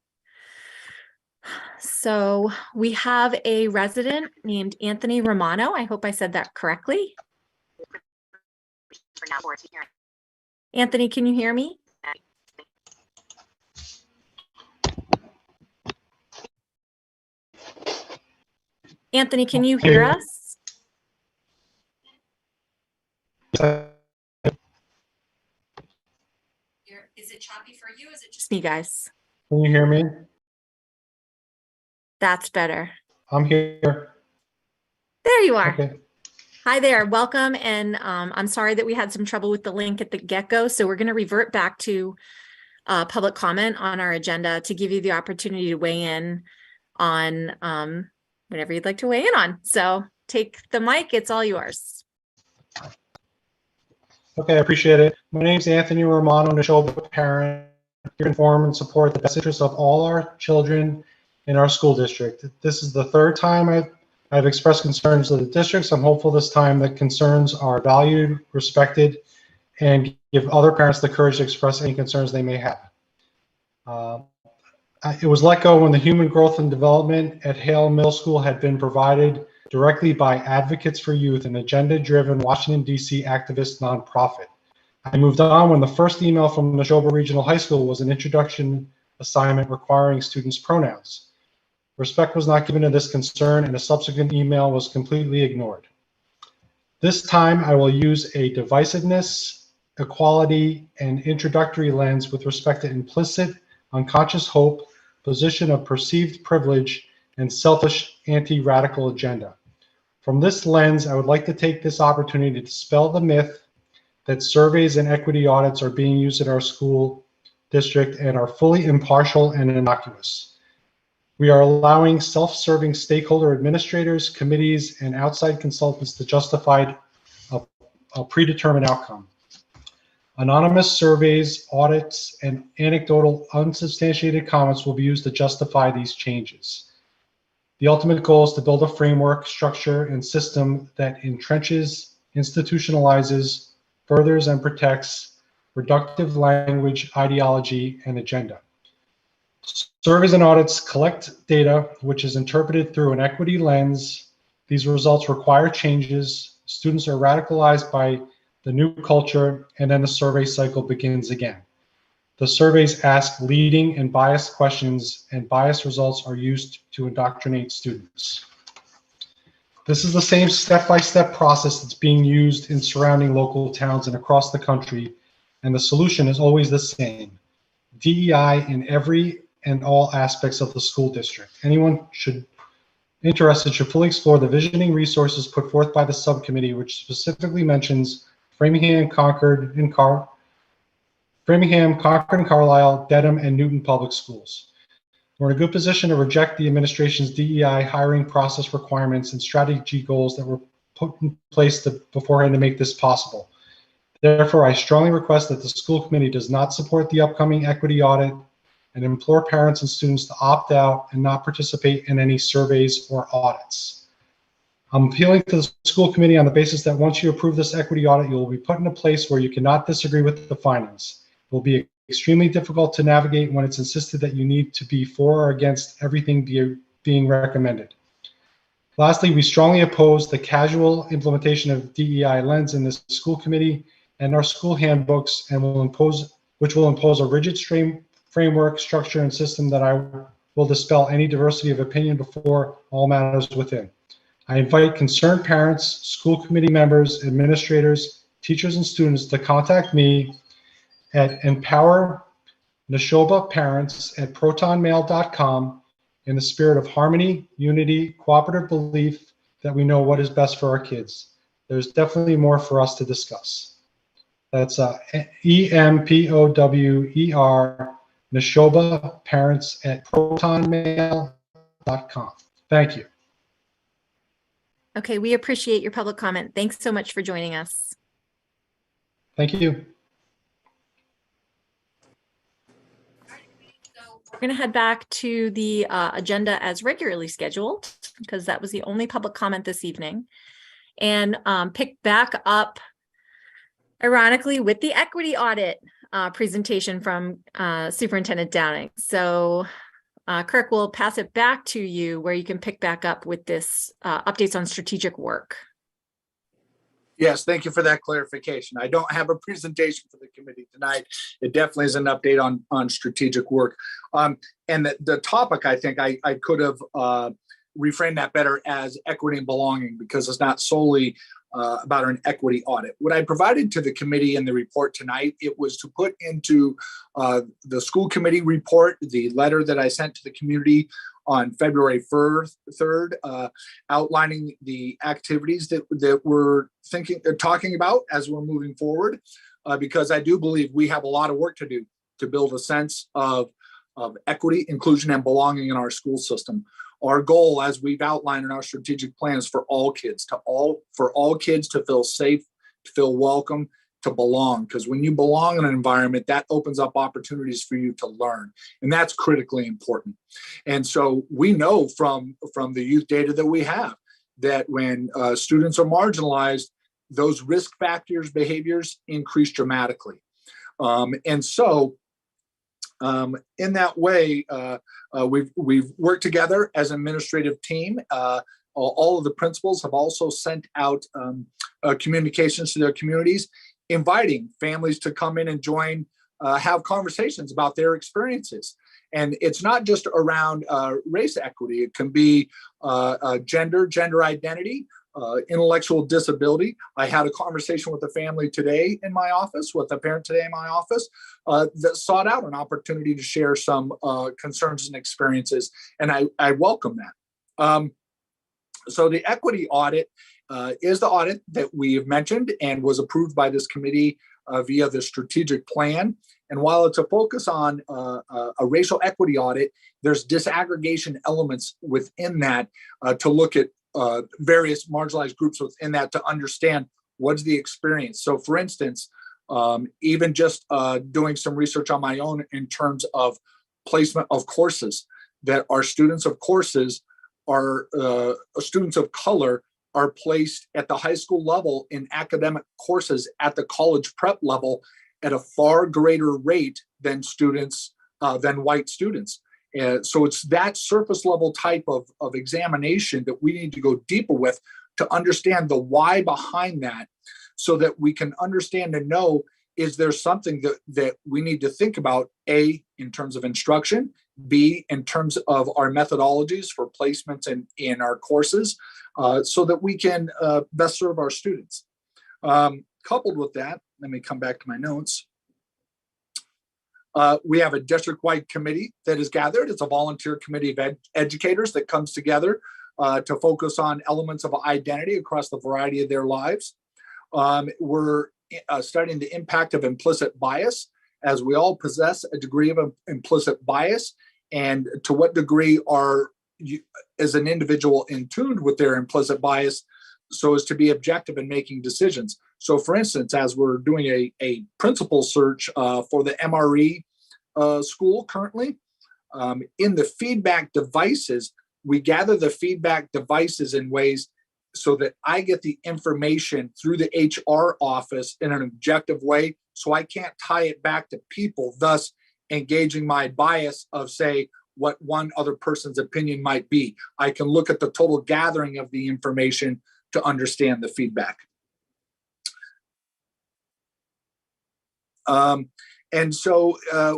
So we have a resident named Anthony Romano. I hope I said that correctly. Anthony, can you hear me? Anthony, can you hear us? Is it choppy for you? Is it just me, guys? Can you hear me? That's better. I'm here. There you are. Okay. Hi there, welcome. And I'm sorry that we had some trouble with the link at the get-go. So we're going to revert back to public comment on our agenda to give you the opportunity to weigh in on whatever you'd like to weigh in on. So take the mic, it's all yours. Okay, I appreciate it. My name is Anthony Romano, Nashoba parent, here to inform and support the best interests of all our children in our school district. This is the third time I've expressed concerns of the districts. I'm hopeful this time that concerns are valued, respected, and give other parents the courage to express any concerns they may have. It was let go when the human growth and development at Hale Middle School had been provided directly by Advocates for Youth, an agenda-driven Washington, D.C. activist nonprofit. I moved on when the first email from Nashoba Regional High School was an introduction assignment requiring students' pronouns. Respect was not given to this concern, and a subsequent email was completely ignored. This time, I will use a divisiveness, equality, and introductory lens with respect to implicit, unconscious hope, position of perceived privilege, and selfish anti-radical agenda. From this lens, I would like to take this opportunity to dispel the myth that surveys and equity audits are being used at our school district and are fully impartial and innocuous. We are allowing self-serving stakeholder administrators, committees, and outside consultants to justify a predetermined outcome. Anonymous surveys, audits, and anecdotal unsubstantiated comments will be used to justify these changes. The ultimate goal is to build a framework, structure, and system that entrenches, institutionalizes, furthers, and protects reductive language, ideology, and agenda. Surveys and audits collect data, which is interpreted through an equity lens. These results require changes. Students are radicalized by the new culture, and then the survey cycle begins again. The surveys ask leading and biased questions, and biased results are used to indoctrinate students. This is the same step-by-step process that's being used in surrounding local towns and across the country, and the solution is always the same: DEI in every and all aspects of the school district. Anyone interested should fully explore the visioning resources put forth by the subcommittee, which specifically mentions Framingham, Concord, and Carlisle, Dedham, and Newton public schools. We're in a good position to reject the administration's DEI hiring process requirements and strategy goals that were put in place beforehand to make this possible. Therefore, I strongly request that the school committee does not support the upcoming equity audit and implore parents and students to opt out and not participate in any surveys or audits. I'm appealing to the school committee on the basis that once you approve this equity audit, you will be put in a place where you cannot disagree with the findings. It will be extremely difficult to navigate when it's insisted that you need to be for or against everything being recommended. Lastly, we strongly oppose the casual implementation of DEI lens in this school committee and our school handbooks, and which will impose a rigid framework, structure, and system that will dispel any diversity of opinion before all matters within. I invite concerned parents, school committee members, administrators, teachers, and students to contact me at empower_nashobaparents@protonmail.com in the spirit of harmony, unity, cooperative belief that we know what is best for our kids. There's definitely more for us to discuss. That's EMPOWER nashobaparents@protonmail.com. Thank you. Okay, we appreciate your public comment. Thanks so much for joining us. Thank you. So we're going to head back to the agenda as regularly scheduled, because that was the only public comment this evening, and pick back up, ironically, with the equity audit. presentation from Superintendent Downing. So Kirk, will pass it back to you where you can pick back up with this updates on strategic work. Yes, thank you for that clarification. I don't have a presentation for the committee tonight. It definitely is an update on strategic work. And the topic, I think I could have reframed that better as equity and belonging, because it's not solely about an equity audit. What I provided to the committee in the report tonight, it was to put into the school committee report, the letter that I sent to the community on February 3rd, outlining the activities that we're talking about as we're moving forward, because I do believe we have a lot of work to do to build a sense of equity, inclusion, and belonging in our school system. Our goal, as we've outlined in our strategic plan, is for all kids to feel safe, to feel welcome, to belong. Because when you belong in an environment, that opens up opportunities for you to learn, and that's critically important. And so we know from the youth data that we have that when students are marginalized, those risk factors, behaviors increase dramatically. And so in that way, we've worked together as an administrative team. All of the principals have also sent out communications to their communities, inviting families to come in and join, have conversations about their experiences. And it's not just around race equity. It can be gender identity, intellectual disability. I had a conversation with a family today in my office, with a parent today in my office, that sought out an opportunity to share some concerns and experiences, and I welcome that. So the equity audit is the audit that we have mentioned and was approved by this committee via the strategic plan. And while it's a focus on a racial equity audit, there's disaggregation elements within that to look at various marginalized groups within that to understand what's the experience. So for instance, even just doing some research on my own in terms of placement of courses, that our students of courses are students of color are placed at the high school level in academic courses at the college prep level at a far greater rate than students, than white students. So it's that surface level type of examination that we need to go deeper with to understand the why behind that, so that we can understand and know, is there something that we need to think about, A, in terms of instruction, B, in terms of our methodologies for placements in our courses, so that we can best serve our students. Coupled with that, let me come back to my notes. We have a district-wide committee that is gathered. It's a volunteer committee of educators that comes together to focus on elements of identity across the variety of their lives. We're studying the impact of implicit bias, as we all possess a degree of implicit bias, and to what degree are you, as an individual, in tune with their implicit bias so as to be objective in making decisions. So for instance, as we're doing a principal search for the MRE school currently, in the feedback devices, we gather the feedback devices in ways so that I get the information through the HR office in an objective way, so I can't tie it back to people, thus engaging my bias of, say, what one other person's opinion might be. I can look at the total gathering of the information to understand the feedback. And so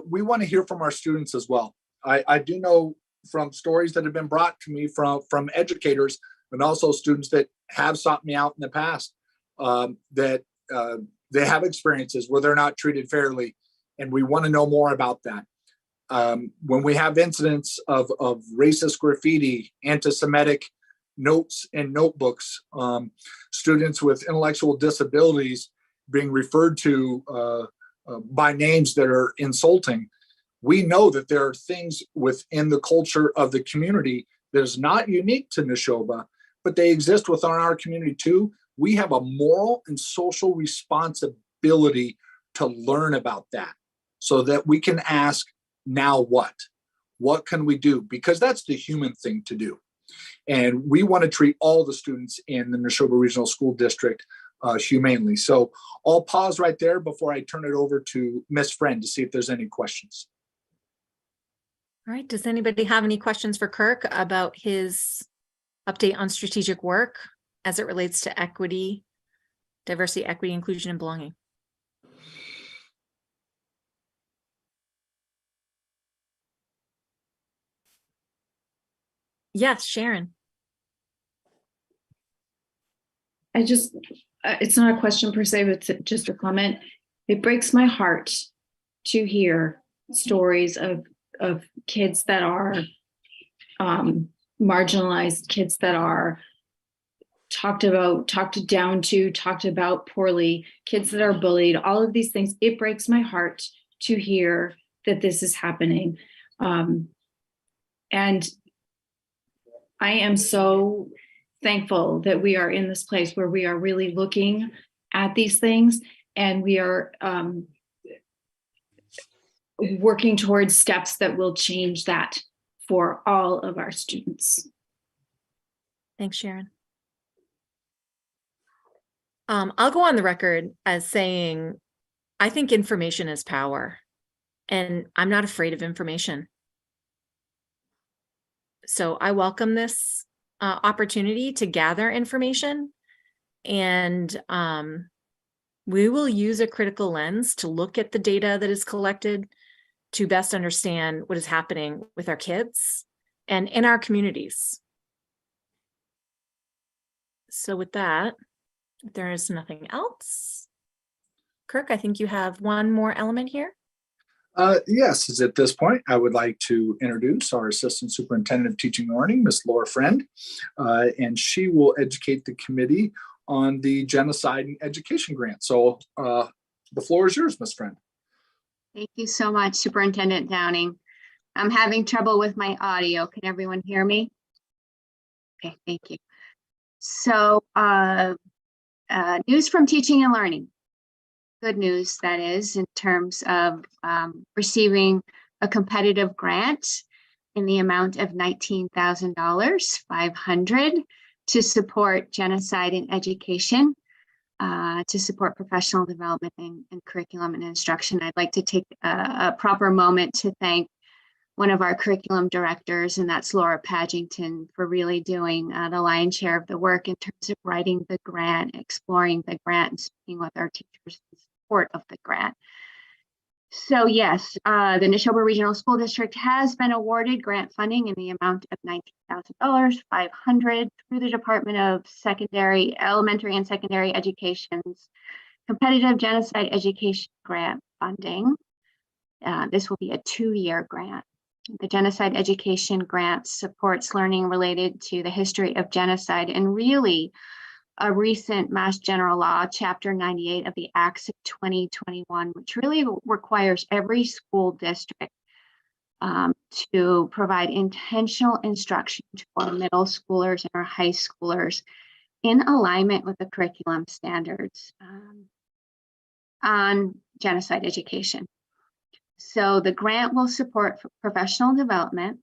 we want to hear from our students as well. I do know from stories that have been brought to me from educators and also students that have sought me out in the past, that they have experiences where they're not treated fairly, and we want to know more about that. When we have incidents of racist graffiti, anti-Semitic notes and notebooks, students with intellectual disabilities being referred to by names that are insulting, we know that there are things within the culture of the community that is not unique to Nashoba, but they exist within our community too. We have a moral and social responsibility to learn about that so that we can ask, now what? What can we do? Because that's the human thing to do. And we want to treat all the students in the Nashoba Regional School District humanely. So I'll pause right there before I turn it over to Ms. Friend to see if there's any questions. All right, does anybody have any questions for Kirk about his update on strategic work as it relates to equity, diversity, equity, inclusion, and belonging? Yes, Sharon. It's not a question per se, but it's just a comment. It breaks my heart to hear stories of kids that are marginalized, kids that are talked down to, talked about poorly, kids that are bullied, all of these things. It breaks my heart to hear that this is happening. And I am so thankful that we are in this place where we are really looking at these things, and we are working towards steps that will change that for all of our students. Thanks, Sharon. I'll go on the record as saying, I think information is power, and I'm not afraid of information. So I welcome this opportunity to gather information, and we will use a critical lens to look at the data that is collected to best understand what is happening with our kids and in our communities. So with that, if there is nothing else, Kirk, I think you have one more element here. Yes, at this point, I would like to introduce our Assistant Superintendent of Teaching and Learning, Ms. Laura Friend, and she will educate the committee on the Genocide and Education Grant. So the floor is yours, Ms. Friend. Thank you so much, Superintendent Downing. I'm having trouble with my audio. Can everyone hear me? Okay, thank you. So news from Teaching and Learning. Good news, that is, in terms of receiving a competitive grant in the amount of $19,000, $500, to support genocide in education, to support professional development and curriculum and instruction. I'd like to take a proper moment to thank one of our curriculum directors, and that's Laura Padgington, for really doing the lion's share of the work in terms of writing the grant, exploring the grant, and speaking with our teachers in support of the grant. So yes, the Nashoba Regional School District has been awarded grant funding in the amount of $19,000, $500 through the Department of Elementary and Secondary Education's Competitive Genocide Education Grant funding. This will be a 2-year grant. The Genocide Education Grant supports learning related to the history of genocide and really a recent Mass General Law, Chapter 98 of the Acts of 2021, which really requires every school district to provide intentional instruction to our middle schoolers and our high schoolers in alignment with the curriculum standards on genocide education. So the grant will support professional development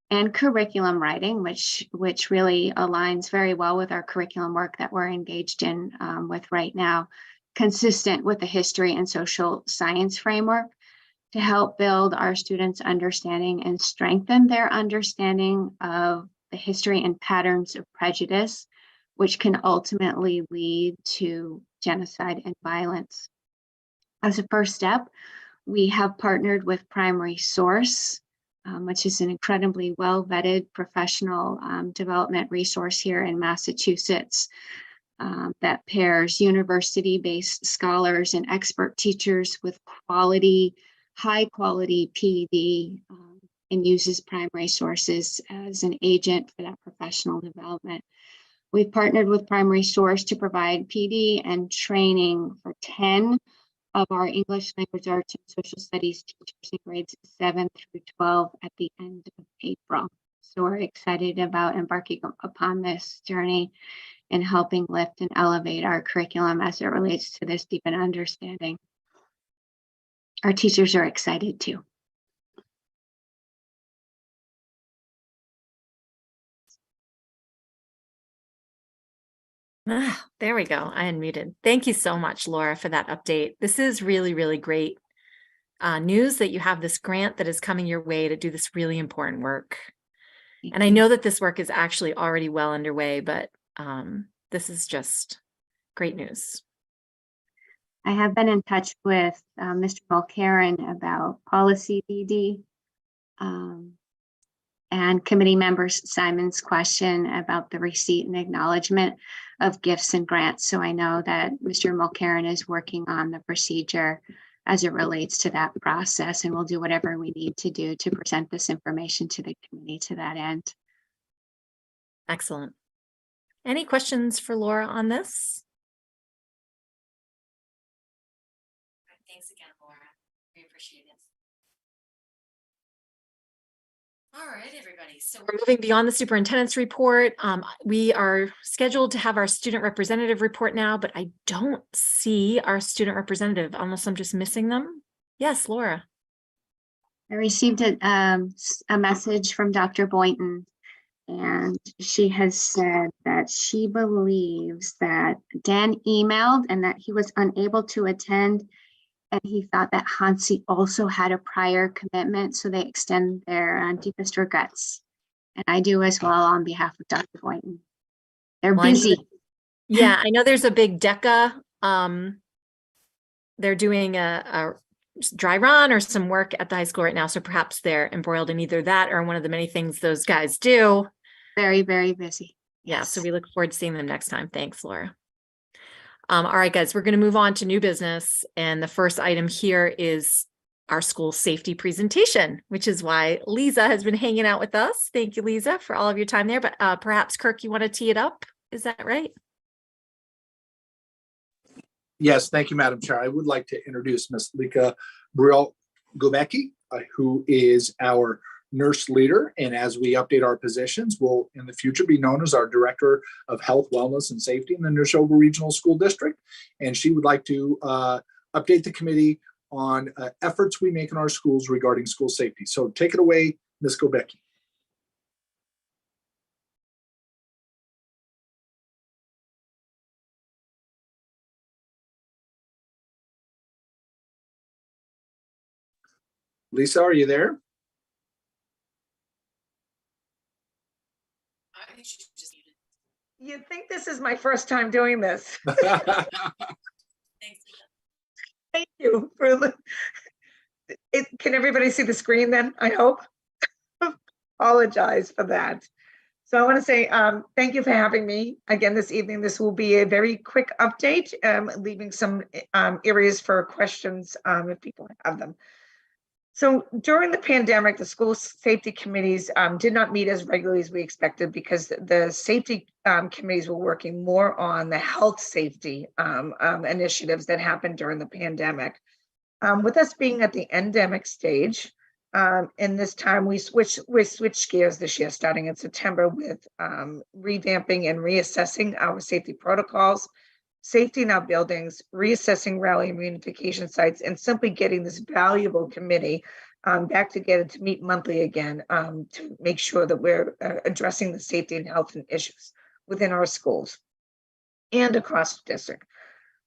and curriculum writing, which really aligns very well with our curriculum work that we're engaged in with right now, consistent with the history and social science framework, to help build our students' understanding and strengthen their understanding of the history and patterns of prejudice, which can ultimately lead to genocide and violence. As a first step, we have partnered with Primary Source, which is an incredibly well-vetted professional development resource here in Massachusetts that pairs university-based scholars and expert teachers with high-quality PD, and uses Primary Sources as an agent for that professional development. We've partnered with Primary Source to provide PD and training for 10 of our English language arts and social studies teachers in grades 7 through 12 at the end of April. So we're excited about embarking upon this journey and helping lift and elevate our curriculum as it relates to this deepened understanding. Our teachers are excited too. There we go. I unmuted. Thank you so much, Laura, for that update. This is really, really great news that you have this grant that is coming your way to do this really important work. And I know that this work is actually already well underway, but this is just great news. I have been in touch with Mr. Mulcairn about policy BD and committee members Simon's question about the receipt and acknowledgement of gifts and grants. So I know that Mr. Mulcairn is working on the procedure as it relates to that process, and we'll do whatever we need to do to present this information to the committee to that end. Excellent. Any questions for Laura on this? Thanks again, Laura. We appreciate it. All right, everybody. So we're moving beyond the superintendent's report. We are scheduled to have our student representative report now, but I don't see our student representative unless I'm just missing them. Yes, Laura. I received a message from Dr. Boynton, and she has said that she believes that Dan emailed and that he was unable to attend. And he thought that Hansi also had a prior commitment, so they extend their deepest regrets. And I do as well on behalf of Dr. Boynton. They're busy. Yeah, I know there's a big DECA. They're doing a dry run or some work at the high school right now, so perhaps they're embroiled in either that or one of the many things those guys do. Very, very busy. Yeah, so we look forward to seeing them next time. Thanks, Laura. All right, guys, we're going to move on to new business. And the first item here is our school safety presentation, which is why Lisa has been hanging out with us. Thank you, Lisa, for all of your time there. But perhaps, Kirk, you want to tee it up? Is that right? Yes, thank you, Madam Chair. I would like to introduce Ms. Lika Briel-Gobecki, who is our nurse leader. And as we update our positions, will in the future be known as our Director of Health, Wellness, and Safety in the Nashoba Regional School District. And she would like to update the committee on efforts we make in our schools regarding school safety. So take it away, Ms. Gobecki. Lisa, are you there? You'd think this is my first time doing this. Thank you. Can everybody see the screen then, I hope? Apologize for that. So I want to say thank you for having me again this evening. This will be a very quick update, leaving some areas for questions if people have them. So during the pandemic, the school safety committees did not meet as regularly as we expected because the safety committees were working more on the health safety initiatives that happened during the pandemic. With us being at the endemic stage, in this time we switched gears this year, starting in September with revamping and reassessing our safety protocols, safety in our buildings, reassessing rally and reunification sites, and simply getting this valuable committee back together to meet monthly again to make sure that we're addressing the safety and health and issues within our schools and across the district.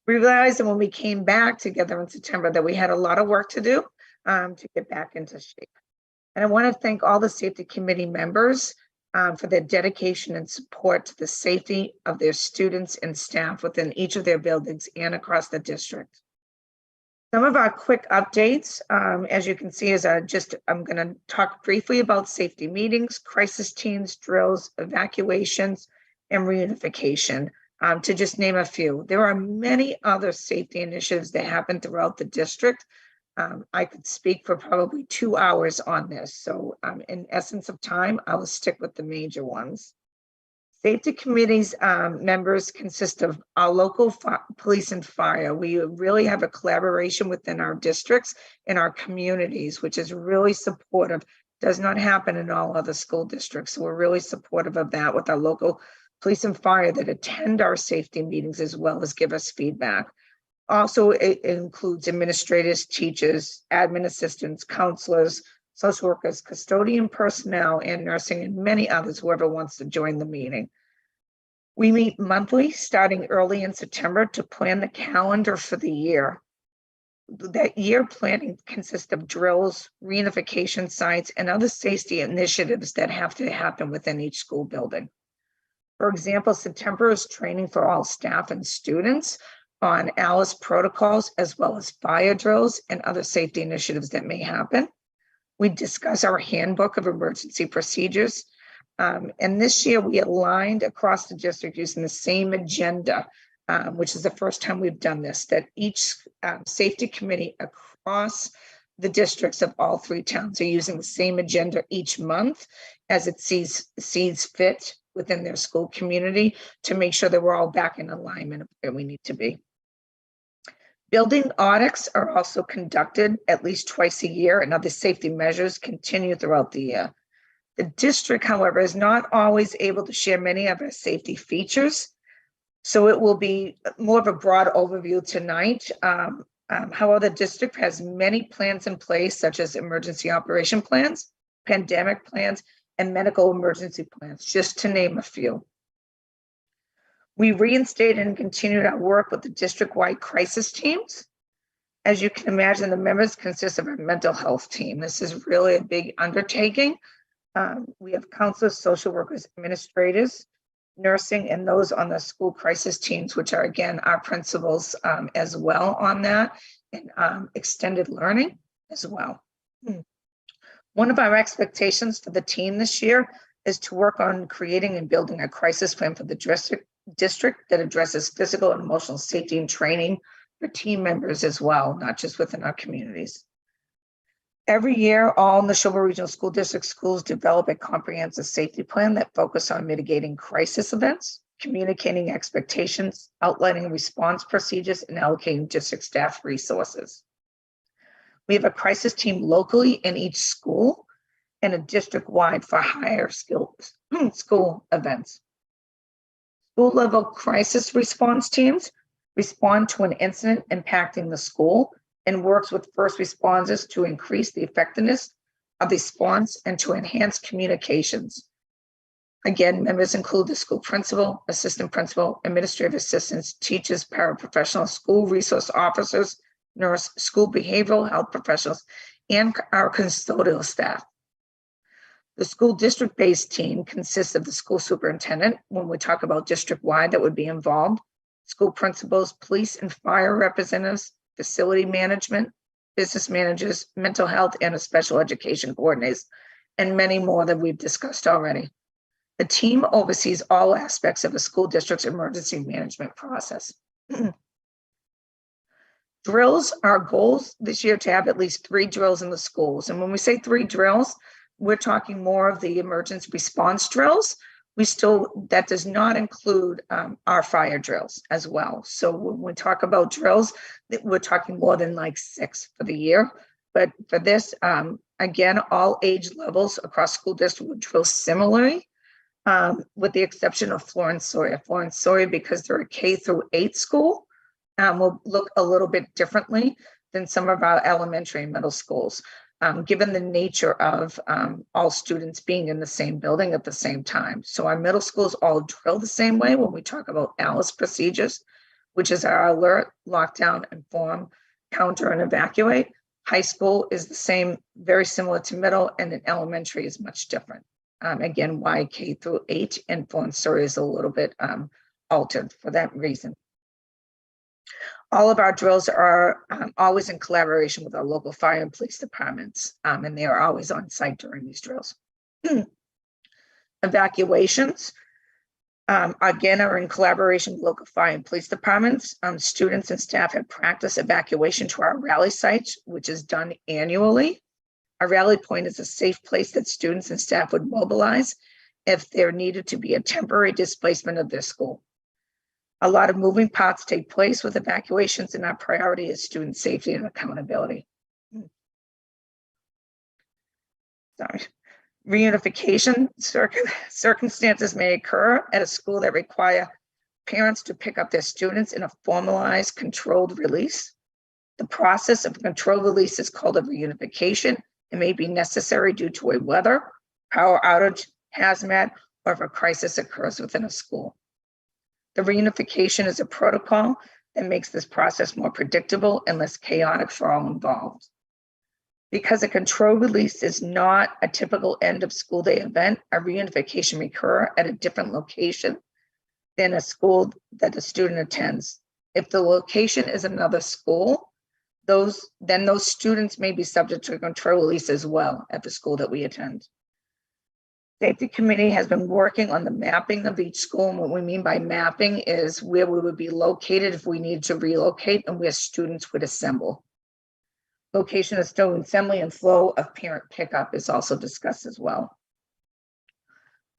We realized that when we came back together in September that we had a lot of work to do to get back into shape. And I want to thank all the safety committee members for their dedication and support to the safety of their students and staff within each of their buildings and across the district. Some of our quick updates, as you can see, is I'm going to talk briefly about safety meetings, crisis teams, drills, evacuations, and reunification, to just name a few. There are many other safety initiatives that happen throughout the district. I could speak for probably 2 hours on this. So in essence of time, I will stick with the major ones. Safety committees members consist of our local police and fire. We really have a collaboration within our districts and our communities, which is really supportive. Does not happen in all other school districts. So we're really supportive of that with our local police and fire that attend our safety meetings as well as give us feedback. Also, it includes administrators, teachers, admin assistants, counselors, social workers, custodian personnel, and nursing, and many others, whoever wants to join the meeting. We meet monthly, starting early in September, to plan the calendar for the year. That year planning consists of drills, reunification sites, and other safety initiatives that have to happen within each school building. For example, September is training for all staff and students on ALICE protocols, as well as fire drills and other safety initiatives that may happen. We discuss our handbook of emergency procedures. And this year we aligned across the district using the same agenda, which is the first time we've done this, that each safety committee across the districts of all 3 towns are using the same agenda each month as it sees fit within their school community to make sure that we're all back in alignment where we need to be. Building audits are also conducted at least twice a year, and other safety measures continue throughout the year. The district, however, is not always able to share many of our safety features, so it will be more of a broad overview tonight. However, the district has many plans in place, such as emergency operation plans, pandemic plans, and medical emergency plans, just to name a few. We reinstated and continued our work with the district-wide crisis teams. As you can imagine, the members consist of a mental health team. This is really a big undertaking. We have counselors, social workers, administrators, nursing, and those on the school crisis teams, which are, again, our principals as well on that, and extended learning as well. One of our expectations for the team this year is to work on creating and building a crisis plan for the district that addresses physical and emotional safety and training for team members as well, not just within our communities. Every year, all Nashoba Regional School District schools develop a comprehensive safety plan that focuses on mitigating crisis events, communicating expectations, outlining response procedures, and allocating district staff resources. We have a crisis team locally in each school and a district-wide for higher skills school events. School-level crisis response teams respond to an incident impacting the school and works with first responders to increase the effectiveness of the response and to enhance communications. Again, members include the school principal, assistant principal, administrative assistants, teachers, paraprofessionals, school resource officers, nurse, school behavioral health professionals, and our custodial staff. The school district-based team consists of the school superintendent. When we talk about district-wide, that would be involved, school principals, police and fire representatives, facility management, business managers, mental health, and a special education coordinators, and many more that we've discussed already. The team oversees all aspects of a school district's emergency management process. Drills, our goals this year to have at least 3 drills in the schools. And when we say 3 drills, we're talking more of the emergency response drills. That does not include our fire drills as well. So when we talk about drills, we're talking more than like 6 for the year. But for this, again, all age levels across school district would drill similarly, with the exception of Florence Sawyer. Florence Sawyer, because they're a K-8 school, will look a little bit differently than some of our elementary and middle schools. Given the nature of all students being in the same building at the same time. So our middle schools all drill the same way when we talk about ALICE procedures, which is our alert, lockdown, inform, counter, and evacuate. High school is the same, very similar to middle, and then elementary is much different. Again, why K-8 and Florence Sawyer is a little bit altered for that reason. All of our drills are always in collaboration with our local fire and police departments, and they are always on site during these drills. Evacuations, again, are in collaboration with local fire and police departments. Students and staff have practiced evacuation to our rally sites, which is done annually. A rally point is a safe place that students and staff would mobilize if there needed to be a temporary displacement of their school. A lot of moving parts take place with evacuations, and our priority is student safety and accountability. Sorry. Reunification circumstances may occur at a school that require parents to pick up their students in a formalized controlled release. The process of controlled release is called a reunification. It may be necessary due to a weather, power outage, hazmat, or if a crisis occurs within a school. The reunification is a protocol that makes this process more predictable and less chaotic for all involved. Because a control release is not a typical end of school day event, a reunification may occur at a different location than a school that the student attends. If the location is another school, then those students may be subject to a control release as well at the school that we attend. Safety Committee has been working on the mapping of each school. And what we mean by mapping is where we would be located if we needed to relocate and where students would assemble. Location of student assembly and flow of parent pickup is also discussed as well.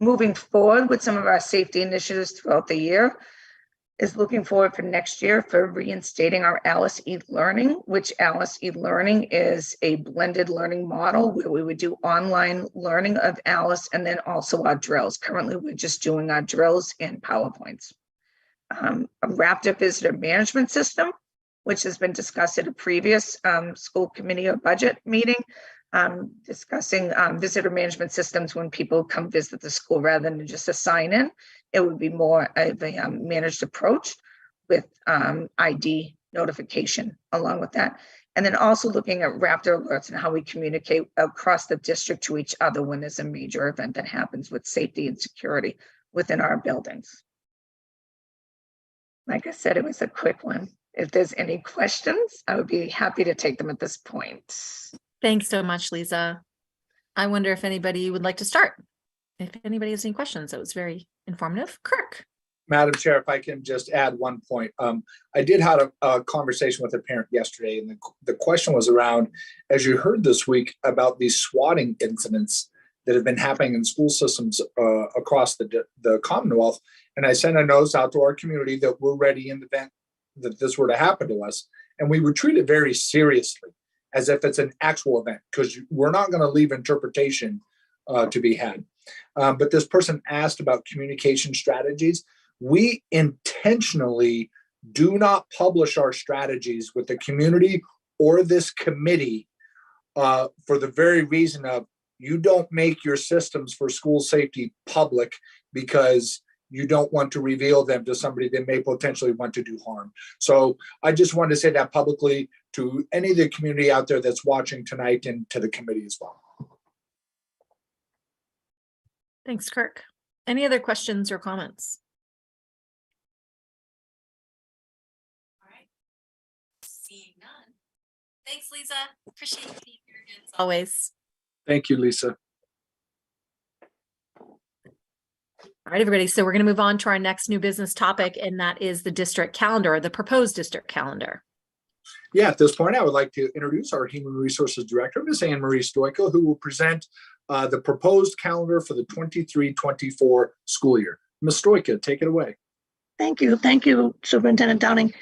Moving forward with some of our safety initiatives throughout the year is looking forward for next year for reinstating our Alice e-learning, which Alice e-learning is a blended learning model where we would do online learning of Alice and then also our drills. Currently, we're just doing our drills in PowerPoints. A Raptor visitor management system, which has been discussed at a previous school committee or budget meeting, discussing visitor management systems when people come visit the school rather than just a sign in. It would be more of a managed approach with ID notification along with that. And then also looking at Raptor alerts and how we communicate across the district to each other when there's a major event that happens with safety and security within our buildings. Like I said, it was a quick one. If there's any questions, I would be happy to take them at this point. Thanks so much, Lisa. I wonder if anybody would like to start. If anybody has any questions, that was very informative. Kirk. Madam Chair, if I can just add one point. I did have a conversation with a parent yesterday, and the question was around, as you heard this week, about these swatting incidents that have been happening in school systems across the Commonwealth. And I sent a notice out to our community that we're ready in the event that this were to happen to us. And we would treat it very seriously, as if it's an actual event, because we're not going to leave interpretation to be had. But this person asked about communication strategies. We intentionally do not publish our strategies with the community or this committee for the very reason of you don't make your systems for school safety public because you don't want to reveal them to somebody that may potentially want to do harm. So I just wanted to say that publicly to any of the community out there that's watching tonight and to the committee as well. Thanks, Kirk. Any other questions or comments? All right. Seeing none. Thanks, Lisa. Appreciate you being here again as always. Thank you, Lisa. All right, everybody. So we're going to move on to our next new business topic, and that is the district calendar, the proposed district calendar. Yeah, at this point, I would like to introduce our Human Resources Director, Ms. Anne Marie Stoico, who will present the proposed calendar for the 23-24 school year. Ms. Stoico, take it away. Thank you. Thank you, Superintendent Downing.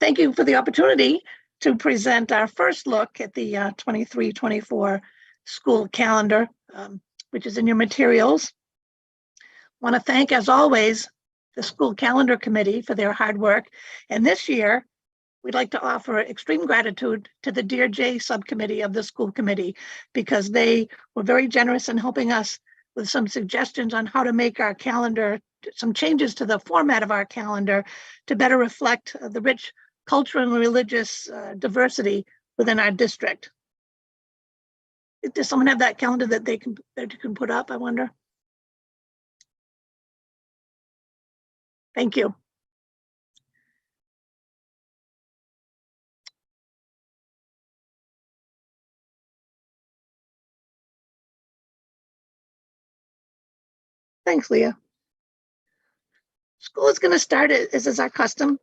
Thank you for the opportunity to present our first look at the 23-24 school calendar, which is in your materials. I want to thank, as always, the school calendar committee for their hard work. And this year, we'd like to offer extreme gratitude to the Dear Jay subcommittee of the school committee, because they were very generous in helping us with some suggestions on how to make our calendar, some changes to the format of our calendar to better reflect the rich cultural and religious diversity within our district. Does someone have that calendar that they can put up, I wonder? Thank you. Thanks, Leah. School is going to start, as is our custom,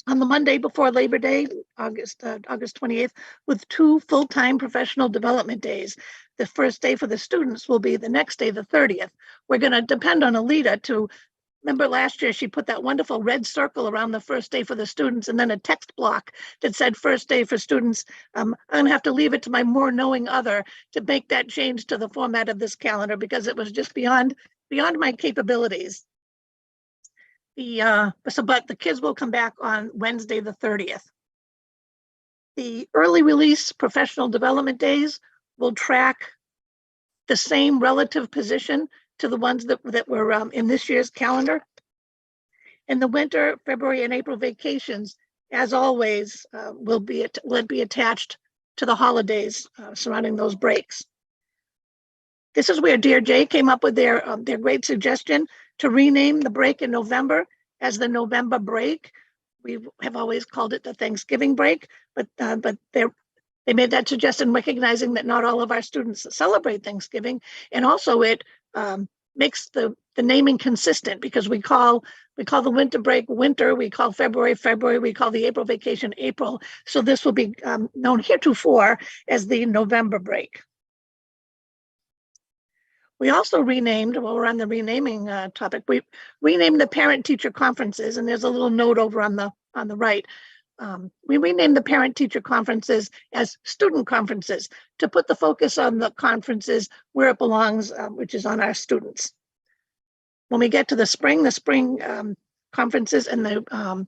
on the Monday before Labor Day, August 28th, with 2 full-time professional development days. The first day for the students will be the next day, the 30th. We're going to depend on Alita to, remember last year, she put that wonderful red circle around the first day for the students and then a text block that said first day for students. I'm going to have to leave it to my more knowing other to make that change to the format of this calendar, because it was just beyond my capabilities. But the kids will come back on Wednesday, the 30th. The early release professional development days will track the same relative position to the ones that were in this year's calendar. And the winter, February and April vacations, as always, will be attached to the holidays surrounding those breaks. This is where DRJ came up with their great suggestion to rename the break in November as the November break. We have always called it the Thanksgiving break, but they made that suggestion recognizing that not all of our students celebrate Thanksgiving, and also it makes the naming consistent, because we call the winter break winter, we call February, we call the April vacation April. So this will be known heretofore as the November break. We also renamed, while we're on the renaming topic, we renamed the parent-teacher conferences, and there's a little note over on the right. We renamed the parent-teacher conferences as student conferences to put the focus on the conferences where it belongs, which is on our students. When we get to the spring conferences and the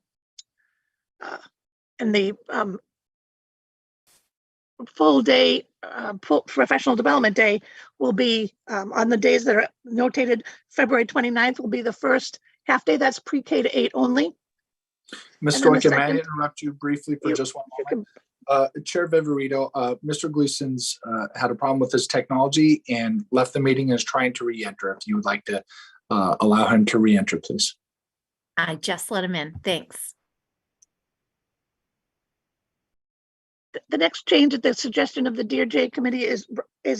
full day professional development day will be on the days that are notated. February 29th will be the first half day. That's pre-K to 8 only. Ms. Stoica, may I interrupt you briefly for just one moment? Chair Viverito, Mr. Gleason's had a problem with his technology and left the meeting and is trying to re-enter. If you would like to allow him to re-enter, please. I just let him in. Thanks. The next change at the suggestion of the DRJ committee is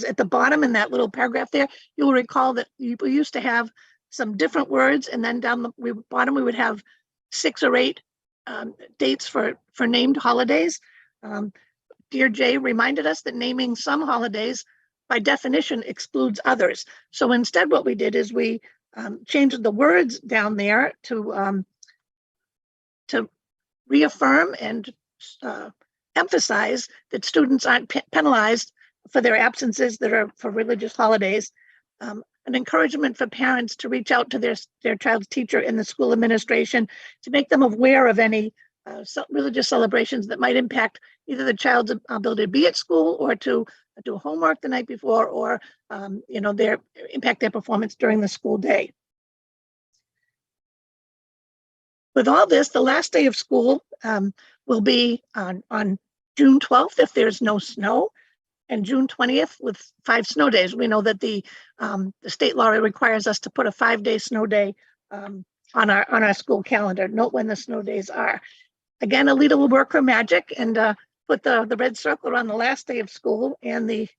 at the bottom in that little paragraph there. You'll recall that we used to have some different words, and then down the bottom we would have 6 or 8 dates for named holidays. DRJ reminded us that naming some holidays by definition excludes others. So instead what we did is we changed the words down there to reaffirm and emphasize that students aren't penalized for their absences that are for religious holidays. An encouragement for parents to reach out to their child's teacher in the school administration to make them aware of any religious celebrations that might impact either the child's ability to be at school or to do homework the night before, or impact their performance during the school day. With all this, the last day of school will be on June 12th if there's no snow, and June 20th with 5 snow days. We know that the state law requires us to put a 5-day snow day on our school calendar. Note when the snow days are. Again, Alita will work her magic and put the red circle around the last day of school and the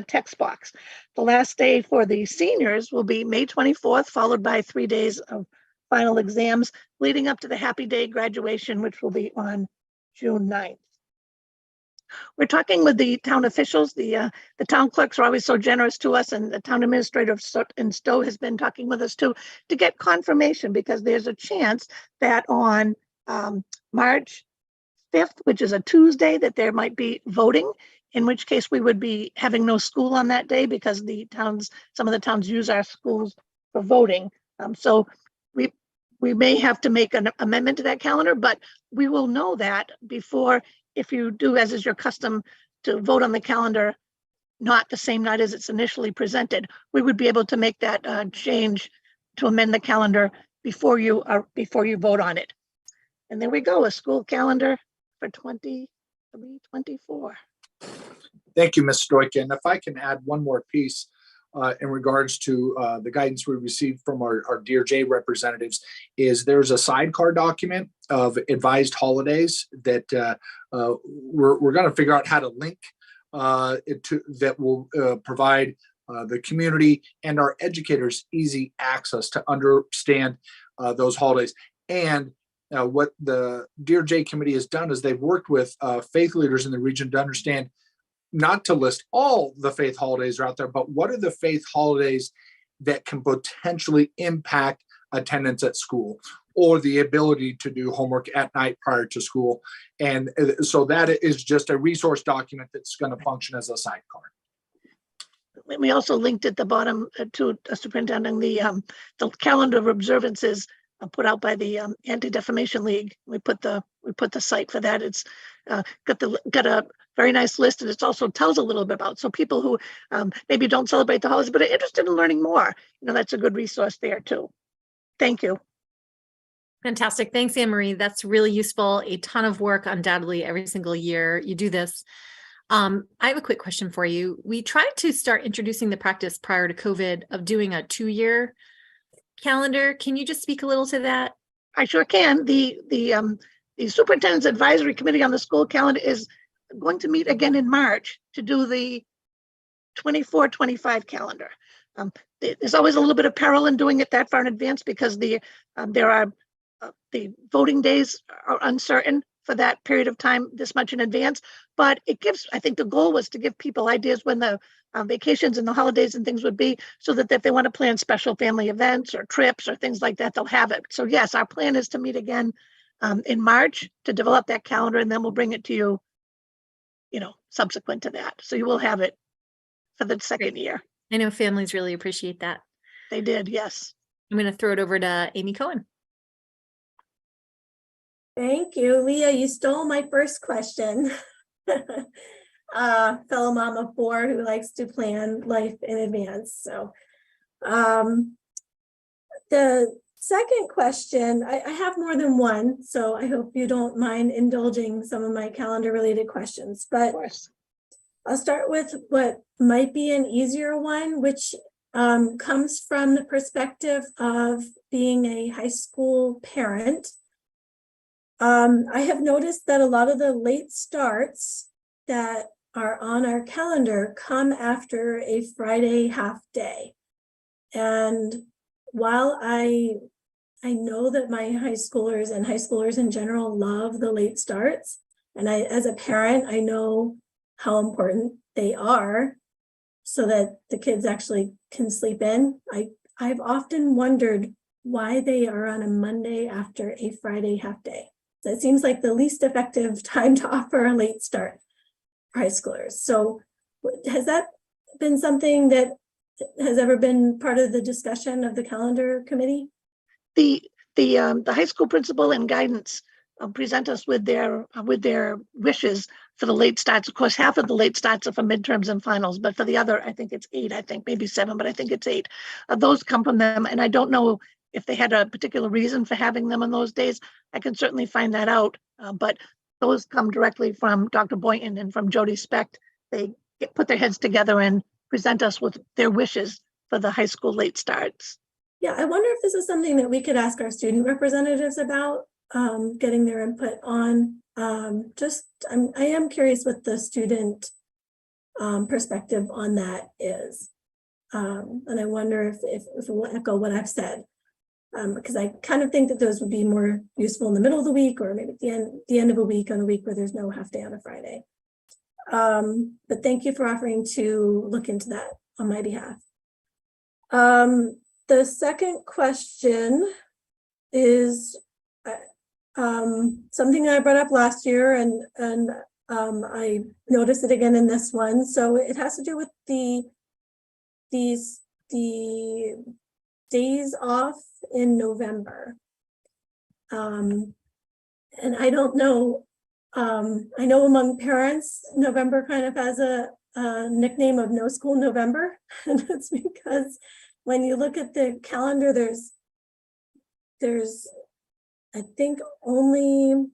text box. The last day for the seniors will be May 24th, followed by 3 days of final exams, leading up to the happy day graduation, which will be on June 9th. We're talking with the town officials. The town clerks are always so generous to us, and the town administrator in Stowe has been talking with us too, to get confirmation, because there's a chance that on March 5th, which is a Tuesday, that there might be voting, in which case we would be having no school on that day because some of the towns use our schools for voting. So we may have to make an amendment to that calendar, but we will know that before. If you do, as is your custom, to vote on the calendar not the same night as it's initially presented, we would be able to make that change to amend the calendar before you vote on it. And there we go, a school calendar for 23-24. Thank you, Ms. Stoica. And if I can add one more piece in regards to the guidance we received from our DRJ representatives, is there's a sidecar document of advised holidays that we're going to figure out how to link that will provide the community and our educators easy access to understand those holidays. And what the DRJ committee has done is they've worked with faith leaders in the region to understand not to list all the faith holidays are out there, but what are the faith holidays that can potentially impact attendance at school or the ability to do homework at night prior to school. And so that is just a resource document that's going to function as a sidecar. We also linked at the bottom to Superintendent the calendar of observances put out by the Anti-Defamation League. We put the site for that. It's got a very nice list, and it also tells a little bit about, so people who maybe don't celebrate the holidays but are interested in learning more, that's a good resource there too. Thank you. Fantastic. Thanks, Anne Marie. That's really useful. A ton of work undoubtedly every single year you do this. I have a quick question for you. We tried to start introducing the practice prior to COVID of doing a 2-year calendar. Can you just speak a little to that? I sure can. The Superintendent's Advisory Committee on the school calendar is going to meet again in March to do the 24-25 calendar. There's always a little bit of peril in doing it that far in advance because the voting days are uncertain for that period of time this much in advance. But it gives, I think the goal was to give people ideas when the vacations and the holidays and things would be, so that if they want to plan special family events or trips or things like that, they'll have it. So yes, our plan is to meet again in March to develop that calendar, and then we'll bring it to you, subsequent to that. So you will have it for the second year. I know families really appreciate that. They did, yes. I'm going to throw it over to Amy Cohen. Thank you, Leah. You stole my first question. Fellow mom of 4 who likes to plan life in advance. So the second question, I have more than one, so I hope you don't mind indulging some of my calendar related questions, but I'll start with what might be an easier one, which comes from the perspective of being a high school parent. I have noticed that a lot of the late starts that are on our calendar come after a Friday half day. And while I know that my high schoolers and high schoolers in general love the late starts, and as a parent, I know how important they are so that the kids actually can sleep in. I've often wondered why they are on a Monday after a Friday half day. That seems like the least effective time to offer a late start for high schoolers. So has that been something that has ever been part of the discussion of the calendar committee? The high school principal and guidance present us with their wishes for the late starts. Of course, half of the late starts are for midterms and finals, but for the other, I think it's 8, I think maybe 7, but I think it's 8. Those come from them, and I don't know if they had a particular reason for having them on those days. I can certainly find that out, but those come directly from Dr. Boynton and from Jody Specht. They put their heads together and present us with their wishes for the high school late starts. Yeah, I wonder if this is something that we could ask our student representatives about, getting their input on. I am curious what the student perspective on that is. And I wonder if it will echo what I've said. Because I kind of think that those would be more useful in the middle of the week, or maybe at the end of a week, on a week where there's no half day on a Friday. But thank you for offering to look into that on my behalf. The second question is something I brought up last year, and I noticed it again in this one. So it has to do with the days off in November. And I don't know, I know among parents, November kind of has a nickname of No School November. And that's because when you look at the calendar, there's I think only,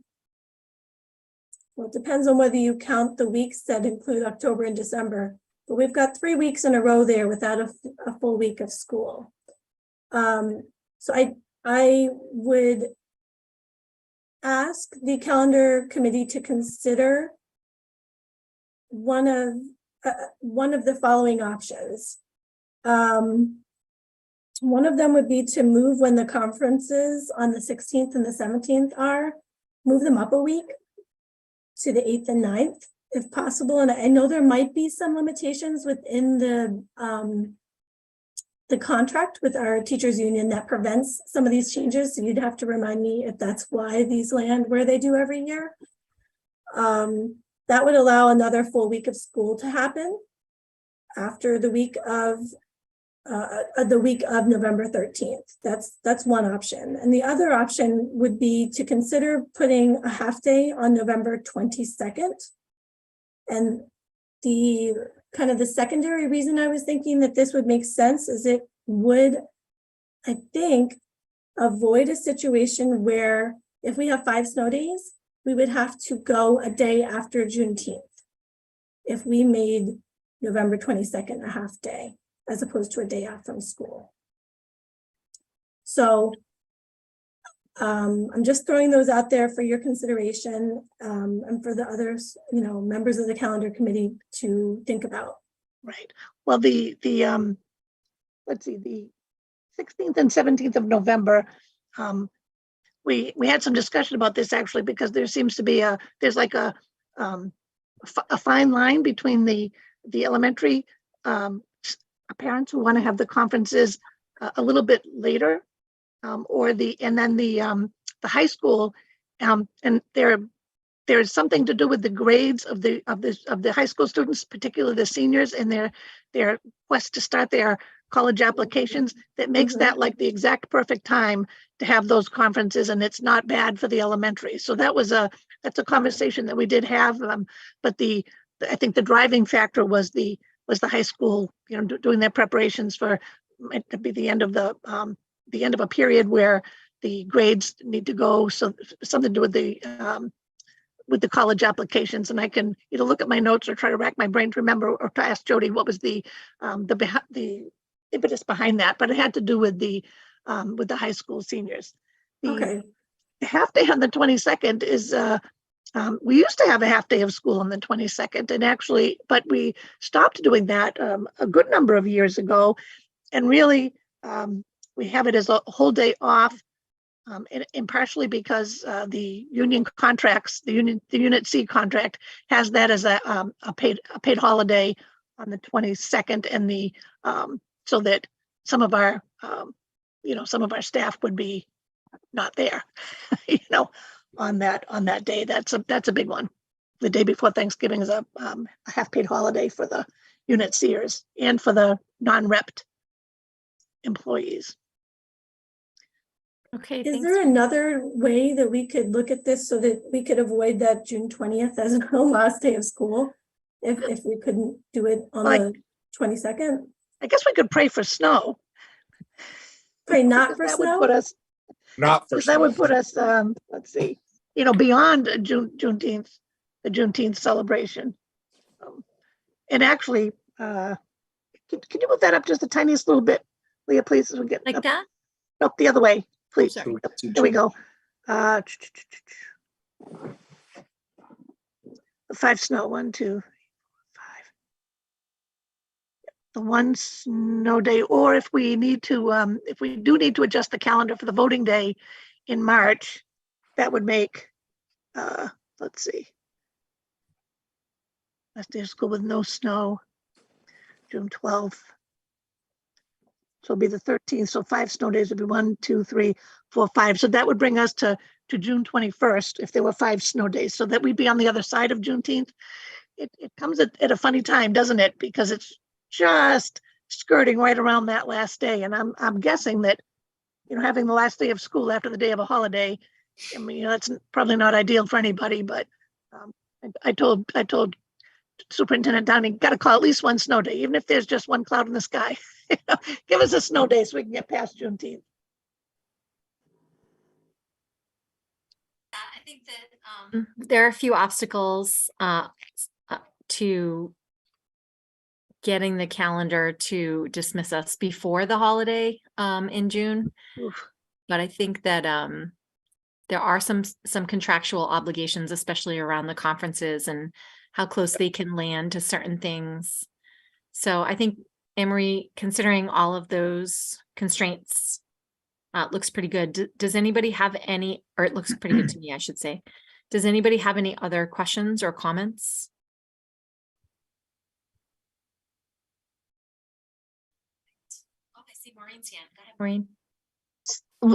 well, it depends on whether you count the weeks that include October and December, but we've got 3 weeks in a row there without a full week of school. So I would ask the calendar committee to consider one of the following options. One of them would be to move when the conferences on the 16th and the 17th are, move them up a week to the 8th and 9th, if possible. And I know there might be some limitations within the contract with our teachers union that prevents some of these changes. So you'd have to remind me if that's why these land where they do every year. That would allow another full week of school to happen after the week of November 13th. That's one option. And the other option would be to consider putting a half day on November 22nd. And the kind of the secondary reason I was thinking that this would make sense is it would, I think, avoid a situation where if we have 5 snow days, we would have to go a day after Juneteenth if we made November 22nd a half day, as opposed to a day off from school. So I'm just throwing those out there for your consideration, and for the others, members of the calendar committee to think about. Right. Well, the let's see, the 16th and 17th of November, we had some discussion about this actually, because there seems to be there's like a fine line between the elementary parents who want to have the conferences a little bit later, and then the high school, and there's something to do with the grades of the high school students, particularly the seniors, and their quest to start their college applications, that makes that like the exact perfect time to have those conferences, and it's not bad for the elementary. So that's a conversation that we did have, but I think the driving factor was the high school, doing their preparations for it to be the end of a period where the grades need to go. So something to do with the college applications. And I can either look at my notes or try to rack my brain to remember, or to ask Jody what was the impetus behind that. But it had to do with the high school seniors. The half day on the 22nd is we used to have a half day of school on the 22nd, and actually, but we stopped doing that a good number of years ago, and really we have it as a whole day off, and partially because the union contracts, the Unit C contract has that as a paid holiday on the 22nd, and so that some of our staff would be not there, on that day. That's a big one. The day before Thanksgiving is a half paid holiday for the Unit Cers and for the non-repped employees. Okay. Is thanks. there another way that we could look at this so that we could avoid that June 20th as the last day of school, if we couldn't do it on the 22nd? I guess we could pray for snow. Pray not for that snow? Would put us, Not for that would put us, let's see, beyond Juneteenth, the Juneteenth celebration. And actually, can you move that up just the tiniest little bit, Leah, please? As we get Like up. that? Nope, the other way, please. sorry. There we go. The 5 snow, 1, 2, 3, 4, 5. The 1 snow day, or if we need to, if we do need to adjust the calendar for the voting day in March, that would make, let's see. Last day of school with no snow, June 12th. So it'll be the 13th. So 5 snow days would be 1, 2, 3, 4, 5. So that would bring us to June 21st if there were 5 snow days. So that we'd be on the other side of Juneteenth. It comes at a funny time, doesn't it? Because it's just skirting right around that last day. And I'm guessing that, having the last day of school after the day of a holiday, I mean, that's probably not ideal for anybody. But I told Superintendent Downing, got to call at least 1 snow day, even if there's just 1 cloud in the sky. Give us a snow day so we can get past Juneteenth. I think that there are a few obstacles to getting the calendar to dismiss us before the holiday in June. Oof. But I think that there are some contractual obligations, especially around the conferences and how close they can land to certain things. So I think, Emery, considering all of those constraints, looks pretty good. Does anybody have any, or it looks pretty good to me, I should say. Does anybody have any other questions or comments? Oh, I see Maureen's hand. Go ahead, Maureen.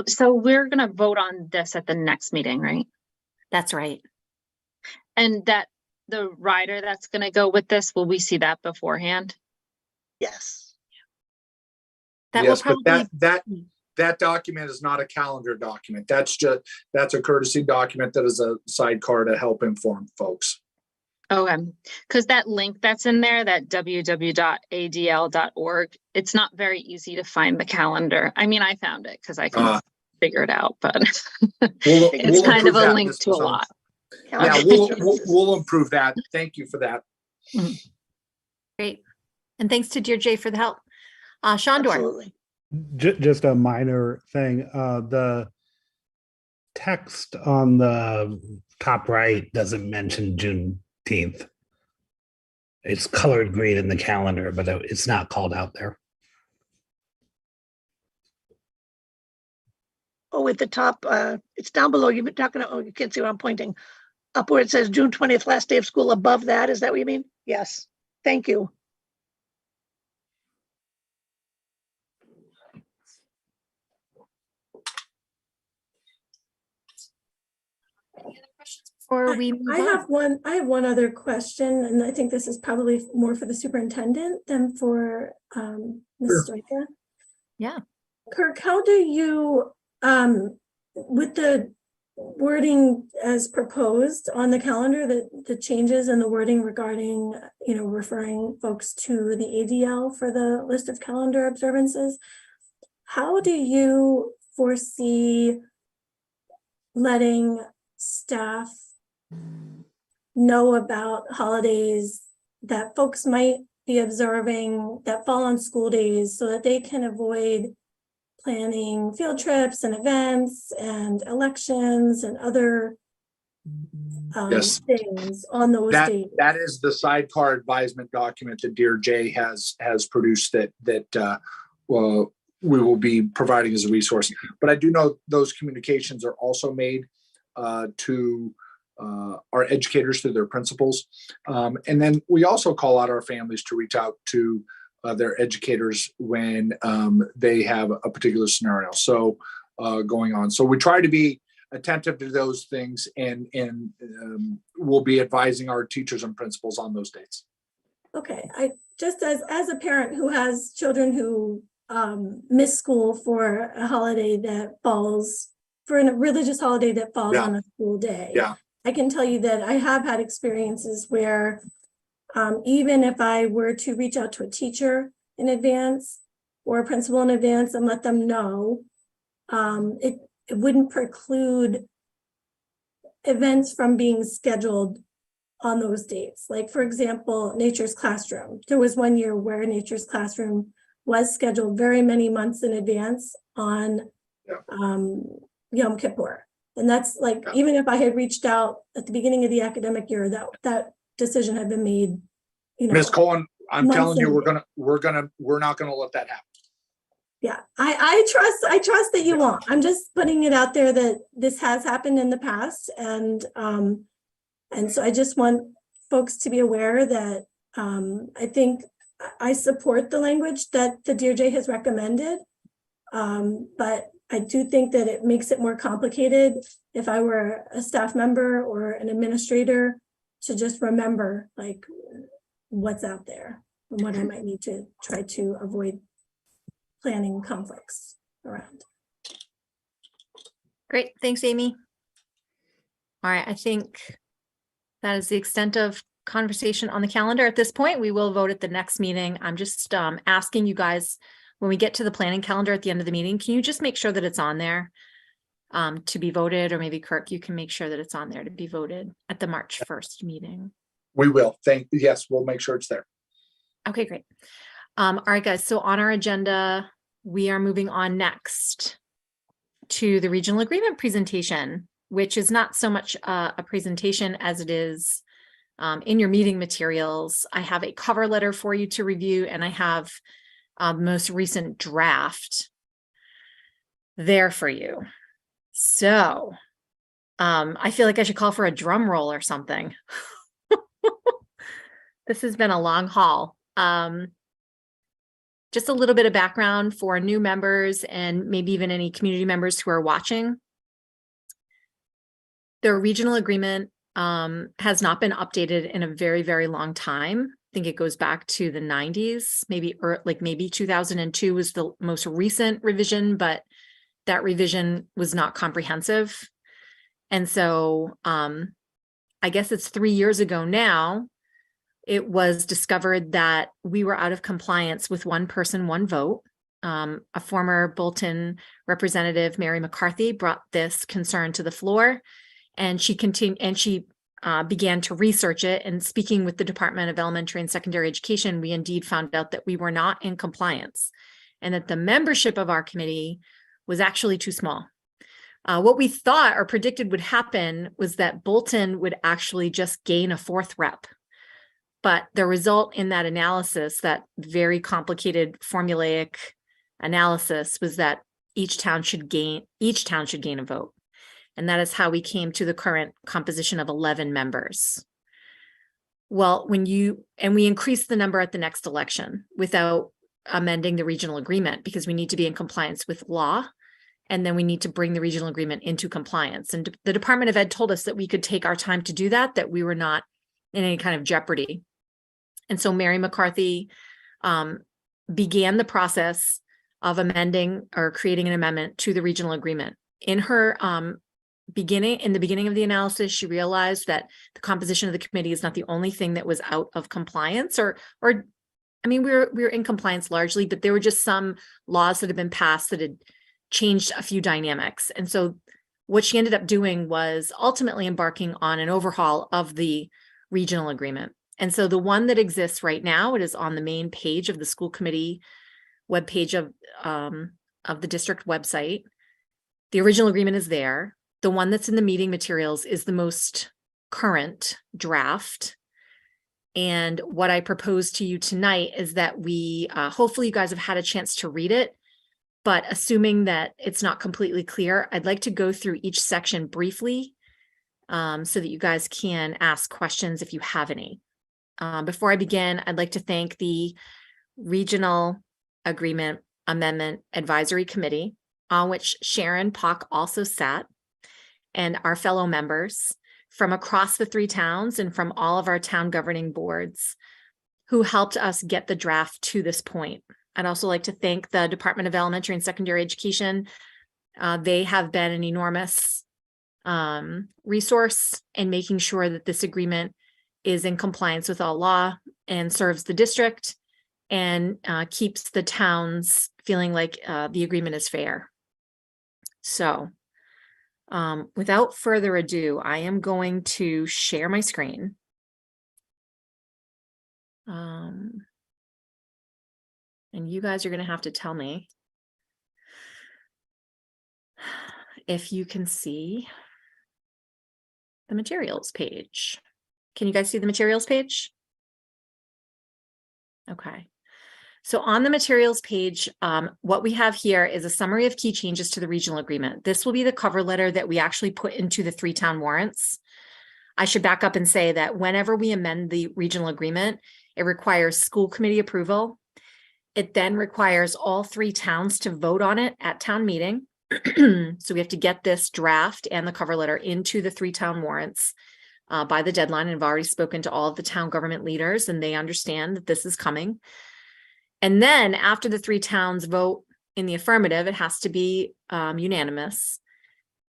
So we're going to vote on this at the next meeting, right? That's right. And that the rider that's going to go with this, will we see that beforehand? Yes. That Yes, will but probably that document is not a calendar document. That's a courtesy document that is a sidecar to help inform folks. Okay, because that link that's in there, that www.adl.org, it's not very easy to find the calendar. I mean, I found it because I can figure it out, but We'll it's kind improve of a that, link Ms. to a Mazzone. lot. Yeah, we'll improve that. Thank you for that. Great. And thanks to Dear Jay for the help. Shondor. Absolutely. Just a minor thing. The text on the top right doesn't mention Juneteenth. It's colored green in the calendar, but it's not called out there. Oh, at the top, it's down below. You're not gonna, oh, you can't see where I'm pointing. Up where it says June 20th, last day of school, above that, is that what you mean? Yes, thank you. Before we move I on? have one other question, and I think this is probably more for the superintendent than for Ms. Stoika. Yeah. Kirk, how do you, with the wording as proposed on the calendar, the changes in the wording regarding, referring folks to the ADL for the list of calendar observances, how do you foresee letting staff know about holidays that folks might be observing that fall on school days so that they can avoid planning field trips and events and elections and other Yes. things on those days? That is the sidecar advisement document that Dear Jay has produced that we will be providing as a resource. But I do know those communications are also made to our educators, to their principals. And then we also call out our families to reach out to their educators when they have a particular scenario going on. So we try to be attentive to those things, and we'll be advising our teachers and principals on those dates. Okay, I just as a parent who has children who miss school for a holiday that falls, for a religious holiday that falls on a school day. Yeah. I can tell you that I have had experiences where even if I were to reach out to a teacher in advance or a principal in advance and let them know, it wouldn't preclude events from being scheduled on those dates. Like, for example, Nature's Classroom. There was one year where Nature's Classroom was scheduled very many months in advance on Yom Kippur. And that's like, even if I had reached out at the beginning of the academic year, that decision had been made, Ms. Cohen, I'm telling you, months we're not gonna let that happen. Yeah, I trust that you won't. I'm just putting it out there that this has happened in the past, and so I just want folks to be aware that I think I support the language that the DOJ has recommended, but I do think that it makes it more complicated if I were a staff member or an administrator to just remember like what's out there and what I might need to try to avoid planning conflicts around. Great, thanks, Amy. All right, I think that is the extent of conversation on the calendar at this point. We will vote at the next meeting. I'm just asking you guys, when we get to the planning calendar at the end of the meeting, can you just make sure that it's on there to be voted? Or maybe Kirk, you can make sure that it's on there to be voted at the March 1st meeting. We will. Yes, we'll make sure it's there. Okay, great. All right, guys. So on our agenda, we are moving on next to the regional agreement presentation, which is not so much a presentation as it is in your meeting materials. I have a cover letter for you to review, and I have the most recent draft there for you. So I feel like I should call for a drum roll or something. This has been a long haul. Just a little bit of background for new members and maybe even any community members who are watching. The regional agreement has not been updated in a very, very long time. I think it goes back to the 90s, maybe 2002 was the most recent revision, but that revision was not comprehensive. And so I guess it's 3 years ago now, it was discovered that we were out of compliance with one person, one vote. a former Bolton representative, Mary McCarthy, brought this concern to the floor, and she began to research it. And speaking with the Department of Elementary and Secondary Education, we indeed found out that we were not in compliance and that the membership of our committee was actually too small. What we thought or predicted would happen was that Bolton would actually just gain a 4th rep. But the result in that analysis, that very complicated formulaic analysis, was that each town should gain a vote. And that is how we came to the current composition of 11 members. Well, we increased the number at the next election without amending the regional agreement, because we need to be in compliance with law. And then we need to bring the regional agreement into compliance. And the Department of Ed told us that we could take our time to do that, that we were not in any kind of jeopardy. And so Mary McCarthy began the process of amending or creating an amendment to the regional agreement. In her in the beginning of the analysis, she realized that the composition of the committee is not the only thing that was out of compliance, or I mean, we were in compliance largely, but there were just some laws that had been passed that had changed a few dynamics. And so what she ended up doing was ultimately embarking on an overhaul of the regional agreement. And so the one that exists right now, it is on the main page of the school committee webpage of the district website. The original agreement is there. The one that's in the meeting materials is the most current draft. And what I propose to you tonight is that we, hopefully you guys have had a chance to read it, but assuming that it's not completely clear, I'd like to go through each section briefly so that you guys can ask questions if you have any. Before I begin, I'd like to thank the Regional Agreement Amendment Advisory Committee, on which Sharon Poch also sat, and our fellow members from across the 3 towns and from all of our town governing boards who helped us get the draft to this point. I'd also like to thank the Department of Elementary and Secondary Education. They have been an enormous resource in making sure that this agreement is in compliance with all law and serves the district and keeps the towns feeling like the agreement is fair. So without further ado, I am going to share my screen. And you guys are going to have to tell me if you can see the materials page. Can you guys see the materials page? Okay. So on the materials page, what we have here is a summary of key changes to the regional agreement. This will be the cover letter that we actually put into the 3 town warrants. I should back up and say that whenever we amend the regional agreement, it requires school committee approval. It then requires all 3 towns to vote on it at town meeting. So we have to get this draft and the cover letter into the 3 town warrants by the deadline. And I've already spoken to all of the town government leaders, and they understand that this is coming. And then after the 3 towns vote in the affirmative, it has to be unanimous.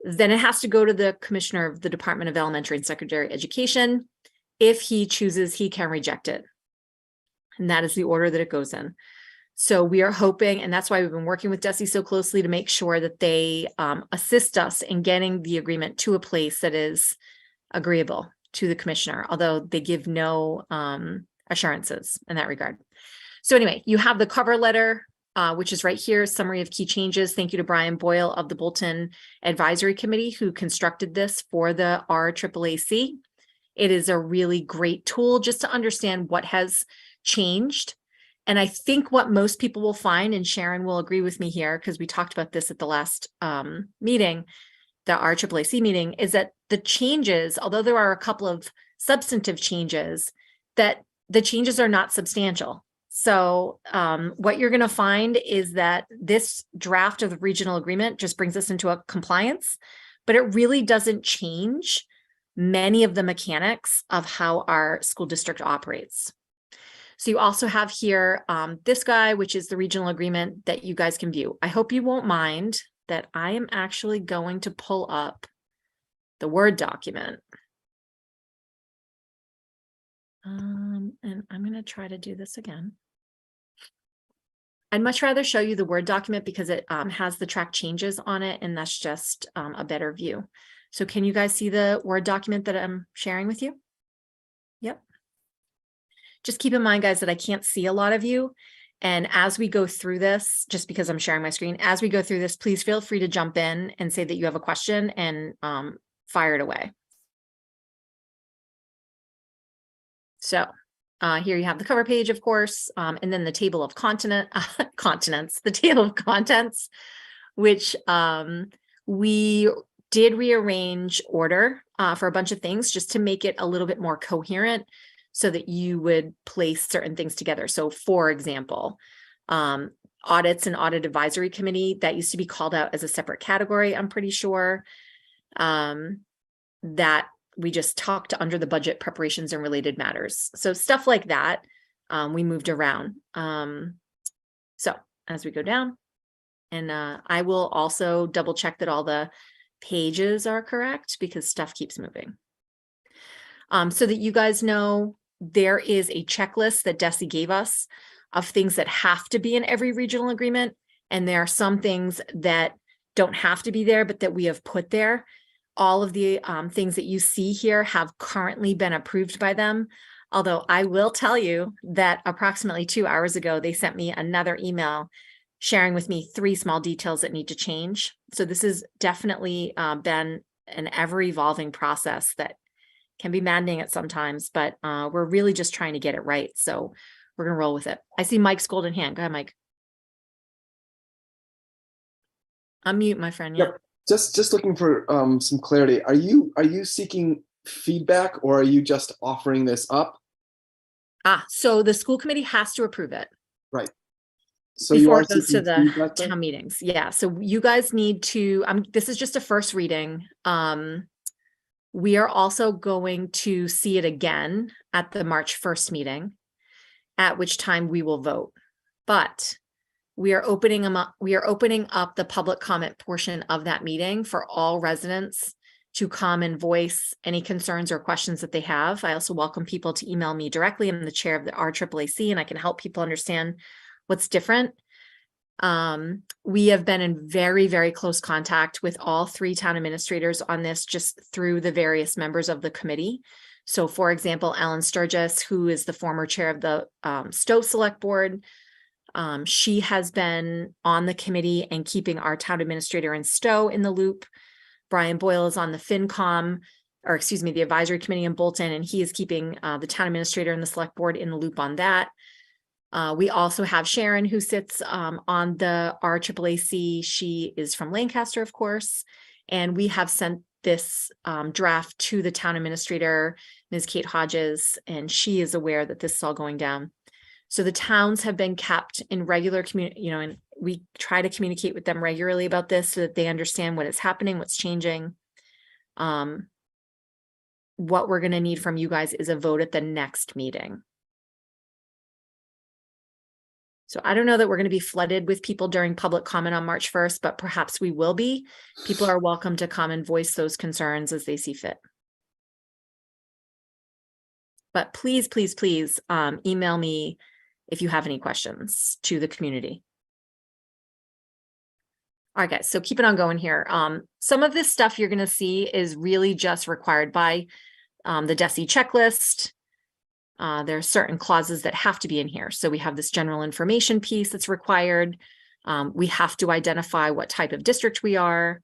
Then it has to go to the commissioner of the Department of Elementary and Secondary Education. If he chooses, he can reject it. And that is the order that it goes in. So we are hoping, and that's why we've been working with DESE so closely, to make sure that they assist us in getting the agreement to a place that is agreeable to the commissioner, although they give no assurances in that regard. So anyway, you have the cover letter, which is right here, summary of key changes. Thank you to Brian Boyle of the Bolton Advisory Committee who constructed this for the RAAAC. It is a really great tool just to understand what has changed. And I think what most people will find, and Sharon will agree with me here, because we talked about this at the last meeting, the RAAAC meeting, is that the changes, although there are a couple of substantive changes, that the changes are not substantial. So what you're going to find is that this draft of the regional agreement just brings us into a compliance, but it really doesn't change many of the mechanics of how our school district operates. So you also have here this guy, which is the regional agreement that you guys can view. I hope you won't mind that I am actually going to pull up the Word document. And I'm going to try to do this again. I'd much rather show you the Word document because it has the track changes on it, and that's just a better view. So can you guys see the Word document that I'm sharing with you? Yep. Just keep in mind, guys, that I can't see a lot of you. And as we go through this, just because I'm sharing my screen, as we go through this, please feel free to jump in and say that you have a question and fire it away. So here you have the cover page, of course, and then the table of the table of contents, which we did rearrange order for a bunch of things just to make it a little bit more coherent so that you would place certain things together. So for example, audits and audit advisory committee, that used to be called out as a separate category, I'm pretty sure, that we just talked under the budget preparations and related matters. So stuff like that, we moved around. So as we go down, and I will also double check that all the pages are correct because stuff keeps moving. So that you guys know, there is a checklist that Desi gave us of things that have to be in every regional agreement. And there are some things that don't have to be there, but that we have put there. All of the things that you see here have currently been approved by them. Although I will tell you that approximately 2 hours ago, they sent me another email sharing with me 3 small details that need to change. So this has definitely been an ever evolving process that can be maddening at sometimes, but we're really just trying to get it right. So we're gonna roll with it. I see Mike's golden hand. Go ahead, Mike. Unmute, my friend. Yep. Just looking for some clarity. Are you seeking feedback or are you just offering this up? So the school committee has to approve it. Right. So Before you it goes to the feedback then? town meetings. Yeah. So you guys need to, this is just a first reading. We are also going to see it again at the March 1st meeting, at which time we will vote. But we are opening them up. We are opening up the public comment portion of that meeting for all residents to come and voice any concerns or questions that they have. I also welcome people to email me directly. I'm the chair of the RAAC, and I can help people understand what's different. We have been in very, very close contact with all 3 town administrators on this, just through the various members of the committee. So for example, Ellen Sturgis, who is the former chair of the Stowe Select Board, she has been on the committee and keeping our town administrator in Stowe in the loop. Brian Boyle is on the FinCom, or excuse me, the advisory committee in Bolton, and he is keeping the town administrator and the select board in the loop on that. We also have Sharon, who sits on the RAAC. She is from Lancaster, of course, and we have sent this draft to the town administrator, Ms. Kate Hodges, and she is aware that this is all going down. So the towns have been kept in regular community, and we try to communicate with them regularly about this so that they understand what is happening, what's changing. What we're going to need from you guys is a vote at the next meeting. So I don't know that we're going to be flooded with people during public comment on March 1st, but perhaps we will be. People are welcome to come and voice those concerns as they see fit. But please, please, please email me if you have any questions to the community. All right, guys, so keep it on going here. Some of this stuff you're going to see is really just required by the DESE checklist. There are certain clauses that have to be in here. So we have this general information piece that's required. We have to identify what type of district we are.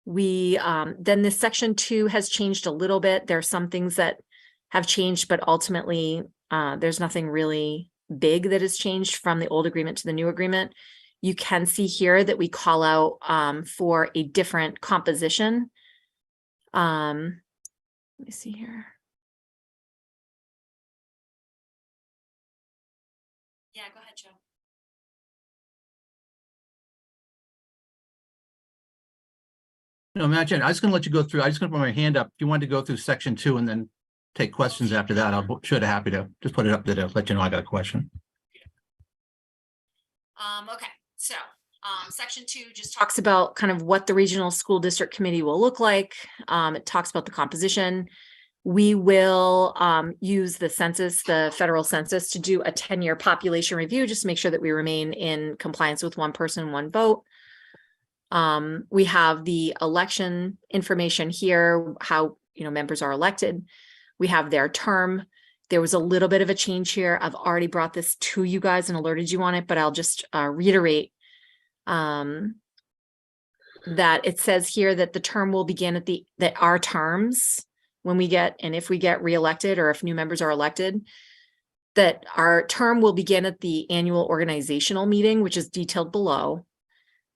Then this section 2 has changed a little bit. There are some things that have changed, but ultimately there's nothing really big that has changed from the old agreement to the new agreement. You can see here that we call out for a different composition. Let me see here. Yeah, go ahead, Joe. No, imagine, I was going to let you go through. I was going to put my hand up. If you wanted to go through section 2 and then take questions after that, I'll sure happy to just put it up there to let you know I got a question. Okay, so section 2 just talks about kind of what the regional school district committee will look like. It talks about the composition. We will use the census, the federal census, to do a 10-year population review, just to make sure that we remain in compliance with one person, one vote. We have the election information here, how members are elected. We have their term. There was a little bit of a change here. I've already brought this to you guys and alerted you on it, but I'll just reiterate that it says here that the term will begin that our terms, when we get, and if we get reelected or if new members are elected, that our term will begin at the annual organizational meeting, which is detailed below,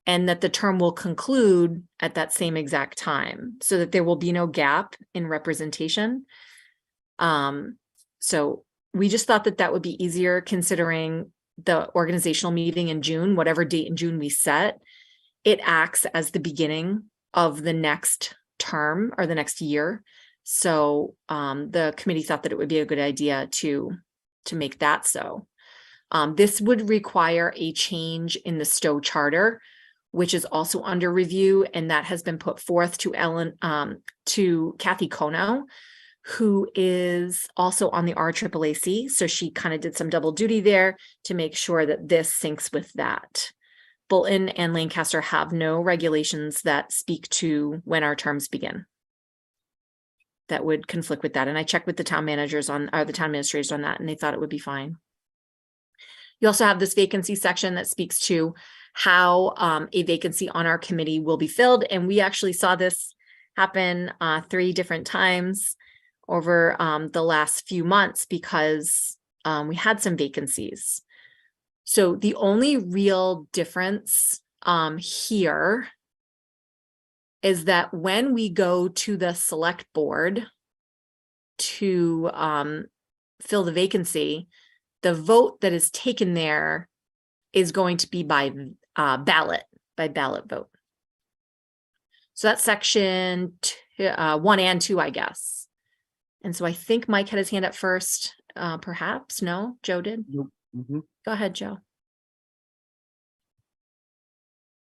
and that the term will conclude at that same exact time, so that there will be no gap in representation. So we just thought that that would be easier, considering the organizational meeting in June, whatever date in June we set, it acts as the beginning of the next term or the next year. So the committee thought that it would be a good idea to make that so. This would require a change in the Stowe charter, which is also under review, and that has been put forth to Kathy Kono, who is also on the RAAAC. So she kind of did some double duty there to make sure that this syncs with that. Bolton and Lancaster have no regulations that speak to when our terms begin. That would conflict with that. And I checked with the town managers the town administrators on that, and they thought it would be fine. You also have this vacancy section that speaks to how a vacancy on our committee will be filled. And we actually saw this happen 3 different times over the last few months, because we had some vacancies. So the only real difference here is that when we go to the select board to fill the vacancy, the vote that is taken there is going to be by ballot vote. So that's section 1 and 2, I guess. And so I think Mike had his hand up first, perhaps. No, Joe did. Mm-hmm. Go ahead, Joe.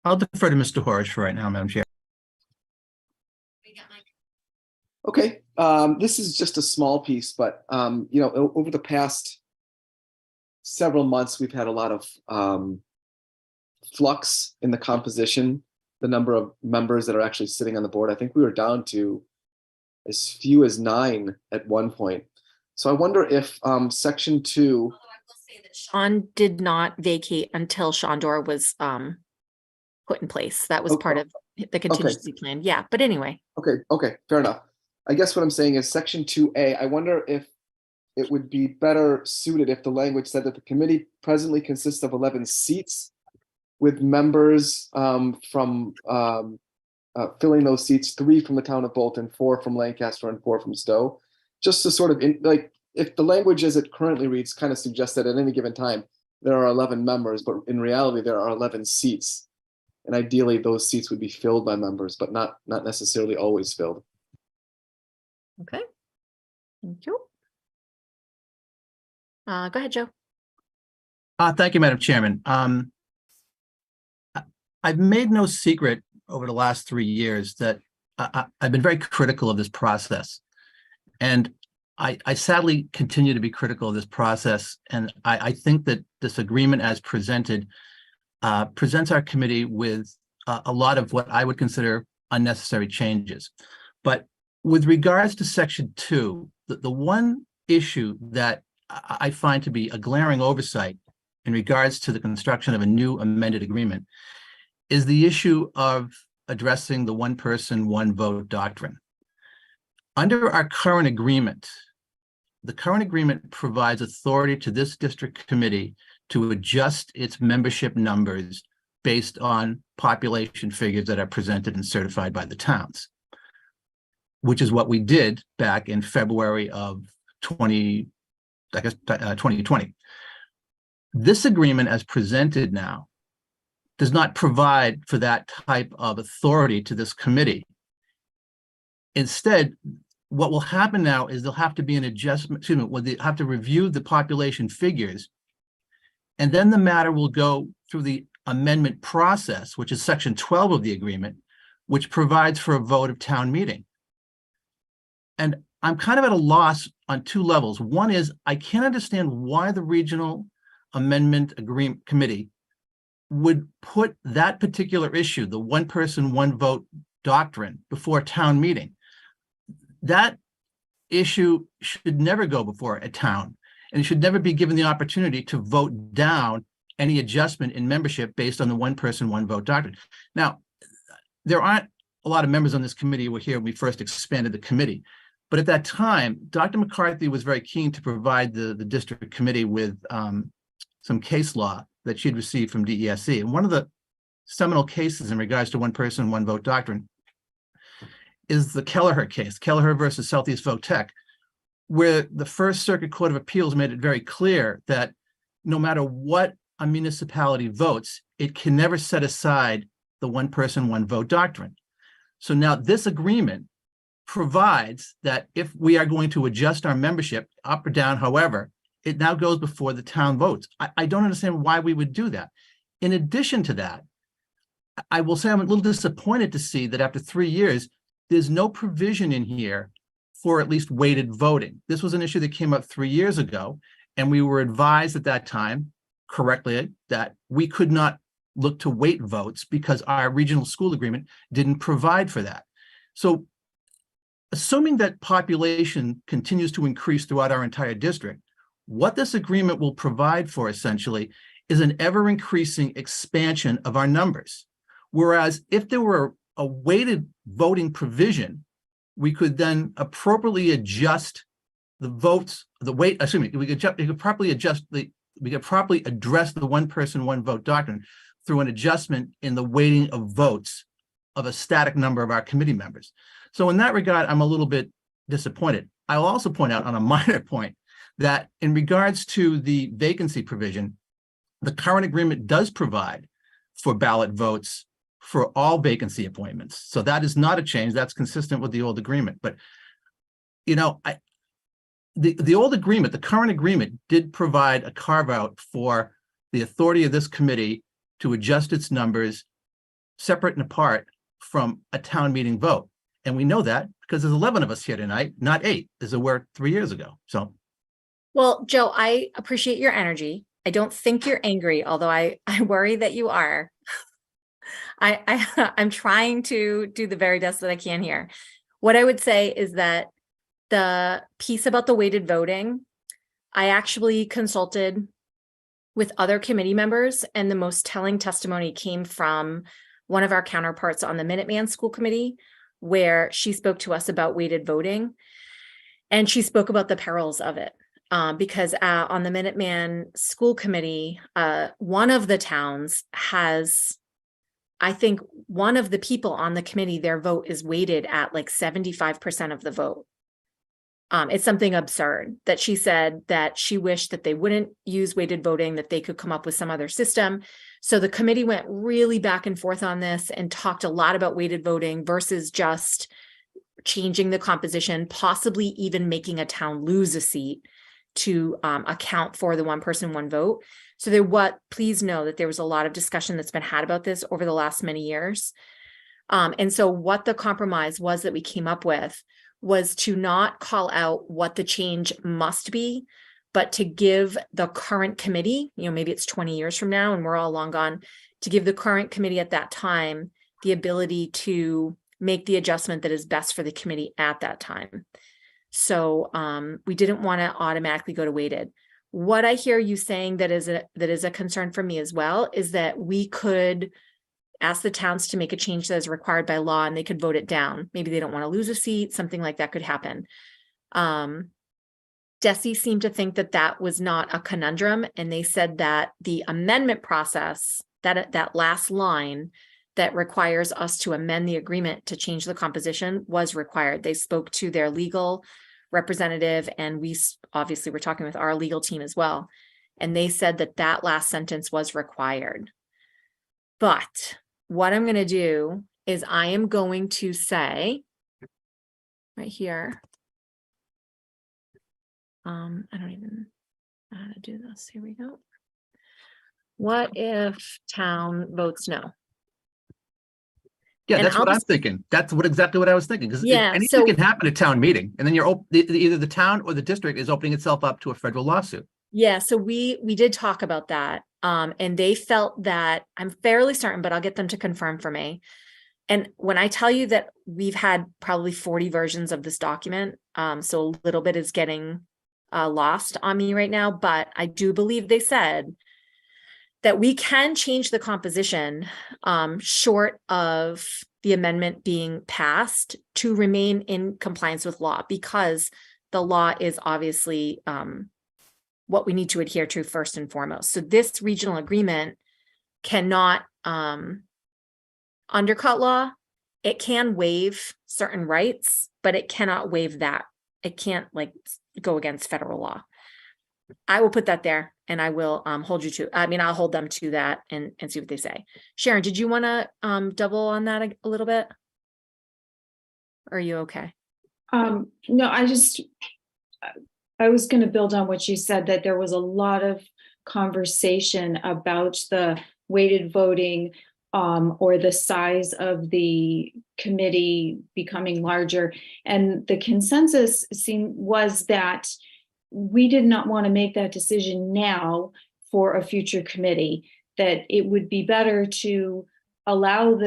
I'll defer to Mr. Horesh for right now, Madam Chair. Okay, this is just a small piece, but over the past several months, we've had a lot of flux in the composition, the number of members that are actually sitting on the board. I think we were down to as few as 9 at one point. So I wonder if section 2. I will say that Sean did not vacate until Shondor was put in place. That was part of the contingency plan. Yeah, but anyway. Okay, fair enough. I guess what I'm saying is section 2A, I wonder if it would be better suited if the language said that the committee presently consists of 11 seats, with members from filling those seats, 3 from the town of Bolton, 4 from Lancaster, and 4 from Stowe. Just to sort of, if the language as it currently reads kind of suggests that at any given time there are 11 members, but in reality there are 11 seats. And ideally those seats would be filled by members, but not necessarily always filled. Okay, thank you. Go ahead, Joe. Thank you, Madam Chairman. I've made no secret over the last 3 years that I've been very critical of this process. And I sadly continue to be critical of this process. And I think that this agreement as presented presents our committee with a lot of what I would consider unnecessary changes. But with regards to section 2, the one issue that I find to be a glaring oversight in regards to the construction of a new amended agreement is the issue of addressing the one person, one vote doctrine. Under our current agreement, the current agreement provides authority to this district committee to adjust its membership numbers based on population figures that are presented and certified by the towns, which is what we did back in February of 2020. This agreement as presented now does not provide for that type of authority to this committee. Instead, what will happen now is there'll have to be an adjustment, they have to review the population figures, and then the matter will go through the amendment process, which is section 12 of the agreement, which provides for a vote of town meeting. And I'm kind of at a loss on two levels. One is I can't understand why the Regional Amendment Agreement Committee would put that particular issue, the one person, one vote doctrine, before a town meeting. That issue should never go before a town, and it should never be given the opportunity to vote down any adjustment in membership based on the one person, one vote doctrine. Now, there aren't a lot of members on this committee who were here when we first expanded the committee. But at that time, Dr. McCarthy was very keen to provide the district committee with some case law that she'd received from DESC. And one of the seminal cases in regards to one person, one vote doctrine is the Kelleher case, Kelleher versus Southeast Vote Tech, where the First Circuit Court of Appeals made it very clear that no matter what a municipality votes, it can never set aside the one person, one vote doctrine. So now this agreement provides that if we are going to adjust our membership up or down, however, it now goes before the town votes. I don't understand why we would do that. In addition to that, I will say I'm a little disappointed to see that after 3 years, there's no provision in here for at least weighted voting. This was an issue that came up 3 years ago, and we were advised at that time correctly that we could not look to weight votes because our regional school agreement didn't provide for that. So assuming that population continues to increase throughout our entire district, what this agreement will provide for essentially is an ever-increasing expansion of our numbers. Whereas if there were a weighted voting provision, we could then appropriately adjust the votes, the weight, we could properly address the one person, one vote doctrine through an adjustment in the weighting of votes of a static number of our committee members. So in that regard, I'm a little bit disappointed. I'll also point out on a minor point that in regards to the vacancy provision, the current agreement does provide for ballot votes for all vacancy appointments. So that is not a change. That's consistent with the old agreement. But, you know, the old agreement, the current agreement did provide a carve out for the authority of this committee to adjust its numbers separate and apart from a town meeting vote. And we know that because there's 11 of us here tonight, not 8, as there were 3 years ago. So, Well, Joe, I appreciate your energy. I don't think you're angry, although I worry that you are. I'm trying to do the very best that I can here. What I would say is that the piece about the weighted voting, I actually consulted with other committee members, and the most telling testimony came from one of our counterparts on the Minuteman School Committee, where she spoke to us about weighted voting, and she spoke about the perils of it. Because on the Minuteman School Committee, one of the towns has, I think one of the people on the committee, their vote is weighted at like 75% of the vote. It's something absurd that she said that she wished that they wouldn't use weighted voting, that they could come up with some other system. So the committee went really back and forth on this and talked a lot about weighted voting versus just changing the composition, possibly even making a town lose a seat to account for the one person, one vote. So please know that there was a lot of discussion that's been had about this over the last many years. And so what the compromise was that we came up with was to not call out what the change must be, but to give the current committee, maybe it's 20 years from now and we're all long gone, to give the current committee at that time the ability to make the adjustment that is best for the committee at that time. So we didn't want to automatically go to weighted. What I hear you saying that is a concern for me as well is that we could ask the towns to make a change that is required by law and they could vote it down. Maybe they don't want to lose a seat, something like that could happen. DESE seemed to think that that was not a conundrum, and they said that the amendment process, that last line that requires us to amend the agreement to change the composition was required. They spoke to their legal representative, and we obviously were talking with our legal team as well. And they said that that last sentence was required. But what I'm going to do is I am going to say right here, I don't even know how to do this. Here we go. What if town votes no? Yeah, And that's I'll what I'm just- thinking. That's exactly what I was thinking. Because Yeah, anything so- can happen at town meeting, and then either the town or the district is opening itself up to a federal lawsuit. Yeah, so we did talk about that. And they felt that, I'm fairly certain, but I'll get them to confirm for me. And when I tell you that we've had probably 40 versions of this document, so a little bit is getting lost on me right now, but I do believe they said that we can change the composition short of the amendment being passed to remain in compliance with law, because the law is obviously what we need to adhere to first and foremost. So this regional agreement cannot undercut law. It can waive certain rights, but it cannot waive that. It can't like go against federal law. I will put that there, and I will hold you to, I'll hold them to that and see what they say. Sharon, did you want to double on that a little bit? Or are you okay? No, I was going to build on what you said, that there was a lot of conversation about the weighted voting or the size of the committee becoming larger. And the consensus was that we did not want to make that decision now for a future committee, that it would be better to allow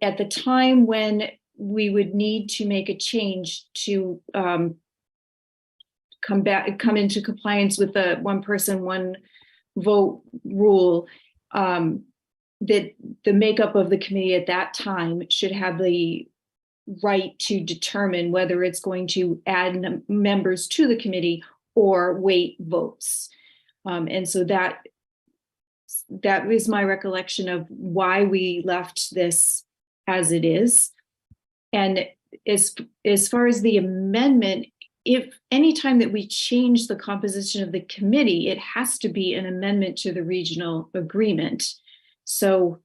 at the time when we would need to make a change to come into compliance with the one person, one vote rule, that the makeup of the committee at that time should have the right to determine whether it's going to add members to the committee or weight votes. And so that is my recollection of why we left this as it is. And as far as the amendment, if any time that we change the composition of the committee, it has to be an amendment to the regional agreement. So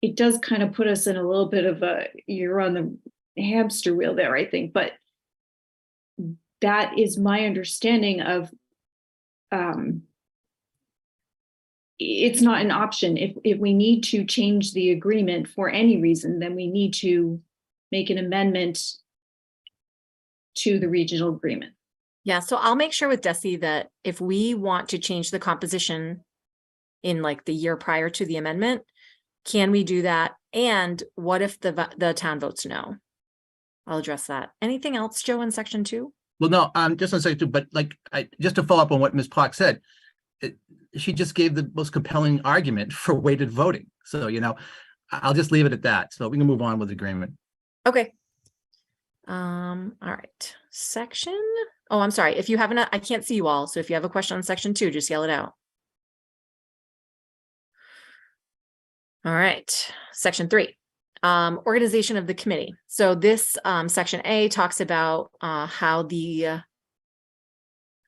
it does kind of put us in a little bit of you're on the hamster wheel there, I think, but that is my understanding of it's not an option. If we need to change the agreement for any reason, then we need to make an amendment to the regional agreement. Yeah, so I'll make sure with Desi that if we want to change the composition in like the year prior to the amendment, can we do that? And what if the town votes no? I'll address that. Anything else, Joe, in section 2? Well, no, just on section 2, but like just to follow up on what Ms. Poch said, she just gave the most compelling argument for weighted voting. So, I'll just leave it at that. So we can move on with the agreement. Okay. All right. Section. Oh, I'm sorry. If you haven't, I can't see you all. So if you have a question on section 2, just yell it out. All right. Section 3. Organization of the committee. So this section A talks about how the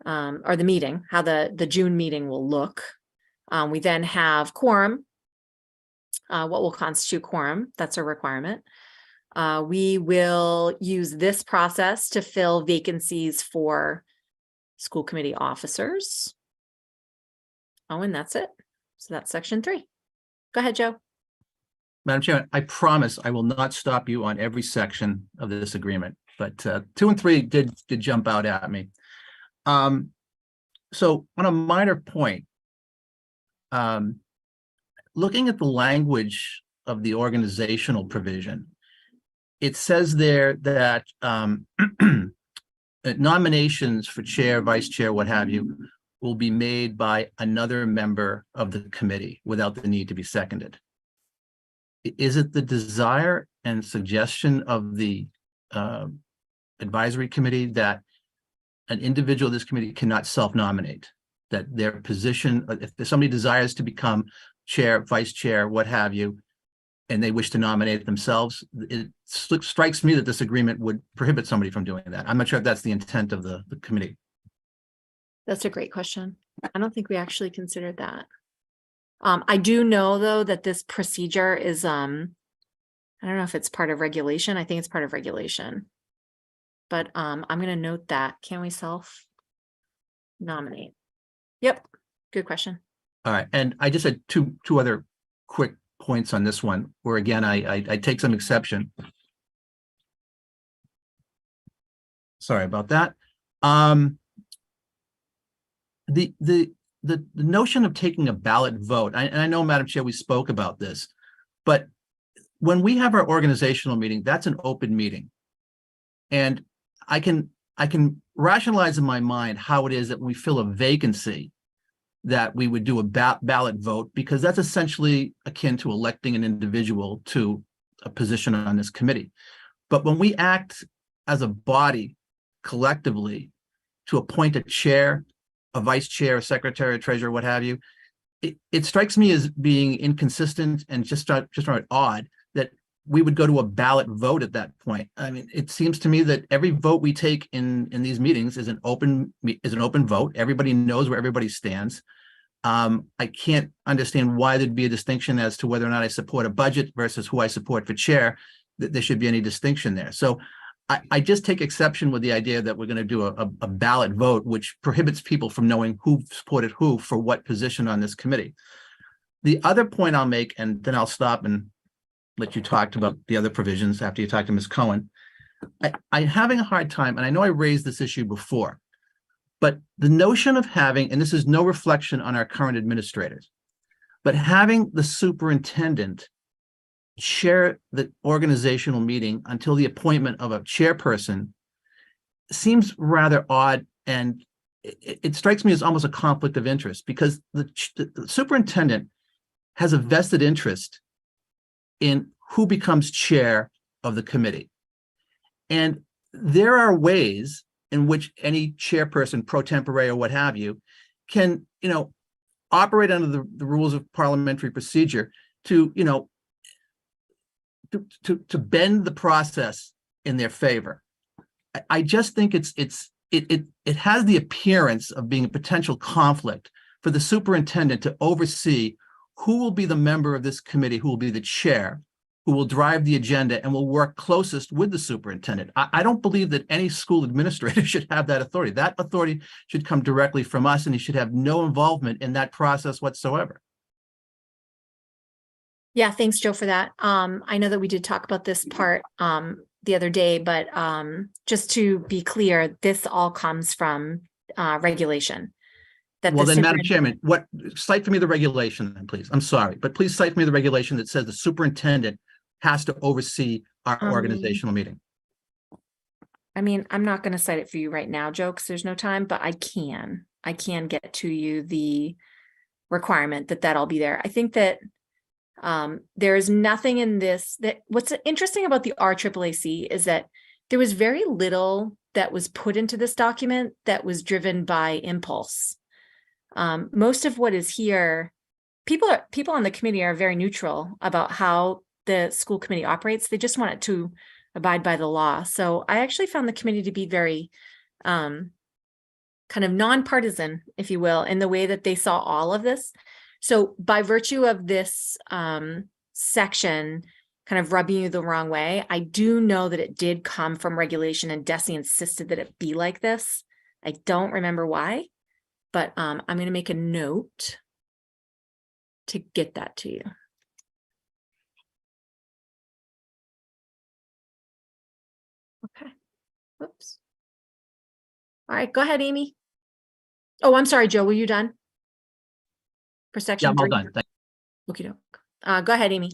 meeting, how the June meeting will look. We then have quorum, what will constitute quorum. That's a requirement. We will use this process to fill vacancies for school committee officers. Oh, and that's it. So that's section 3. Go ahead, Joe. Madam Chairman, I promise I will not stop you on every section of this agreement, but 2 and 3 did jump out at me. So on a minor point, looking at the language of the organizational provision, it says there that nominations for chair, vice chair, what have you, will be made by another member of the committee without the need to be seconded. Is it the desire and suggestion of the advisory committee that an individual of this committee cannot self-nominate, that their position, if somebody desires to become chair, vice chair, what have you, and they wish to nominate themselves, it strikes me that this agreement would prohibit somebody from doing that. I'm not sure if that's the intent of the committee. That's a great question. I don't think we actually considered that. I do know, though, that this procedure is, I don't know if it's part of regulation. I think it's part of regulation. But I'm going to note that. Can we self-nominate? Yep. Good question. All right. And I just had two other quick points on this one, where again, I take some exception. Sorry about that. The notion of taking a ballot vote, and I know, Madam Chair, we spoke about this, but when we have our organizational meeting, that's an open meeting. And I can rationalize in my mind how it is that when we fill a vacancy, that we would do a ballot vote, because that's essentially akin to electing an individual to a position on this committee. But when we act as a body collectively to appoint a chair, a vice chair, a secretary, a treasurer, what have you, it strikes me as being inconsistent and just odd that we would go to a ballot vote at that point. I mean, it seems to me that every vote we take in these meetings is an open vote. Everybody knows where everybody stands. I can't understand why there'd be a distinction as to whether or not I support a budget versus who I support for chair, that there should be any distinction there. So I just take exception with the idea that we're going to do a ballot vote, which prohibits people from knowing who supported who for what position on this committee. The other point I'll make, and then I'll stop and let you talk about the other provisions after you talk to Ms. Cohen. I'm having a hard time, and I know I raised this issue before, but the notion of having, and this is no reflection on our current administrators, but having the superintendent chair the organizational meeting until the appointment of a chairperson seems rather odd, and it strikes me as almost a conflict of interest, because the superintendent has a vested interest in who becomes chair of the committee. And there are ways in which any chairperson, pro tempore or what have you, can, operate under the rules of parliamentary procedure to, to bend the process in their favor. I just think it has the appearance of being a potential conflict for the superintendent to oversee who will be the member of this committee, who will be the chair, who will drive the agenda and will work closest with the superintendent. I don't believe that any school administrator should have that authority. That authority should come directly from us, and he should have no involvement in that process whatsoever. Yeah, thanks, Joe, for that. I know that we did talk about this part the other day, but just to be clear, this all comes from regulation. Well, then, Madam Chairman, cite for me the regulation then, please. I'm sorry, but please cite for me the regulation that says the superintendent has to oversee our organizational meeting. I mean, I'm not going to cite it for you right now, Joe, because there's no time, but I can get to you the requirement that all be there. I think that there is nothing in this what's interesting about the RAAC is that there was very little that was put into this document that was driven by impulse. Most of what is here, people on the committee are very neutral about how the school committee operates. They just want it to abide by the law. So I actually found the committee to be very kind of nonpartisan, if you will, in the way that they saw all of this. So by virtue of this section kind of rubbing you the wrong way, I do know that it did come from regulation, and Desi insisted that it be like this. I don't remember why. But I'm going to make a note to get that to you. Okay. Whoops. All right, go ahead, Amy. Oh, I'm sorry, Joe. Were you done? For section 3? Yeah, I'm all done. Okay. Go ahead, Amy.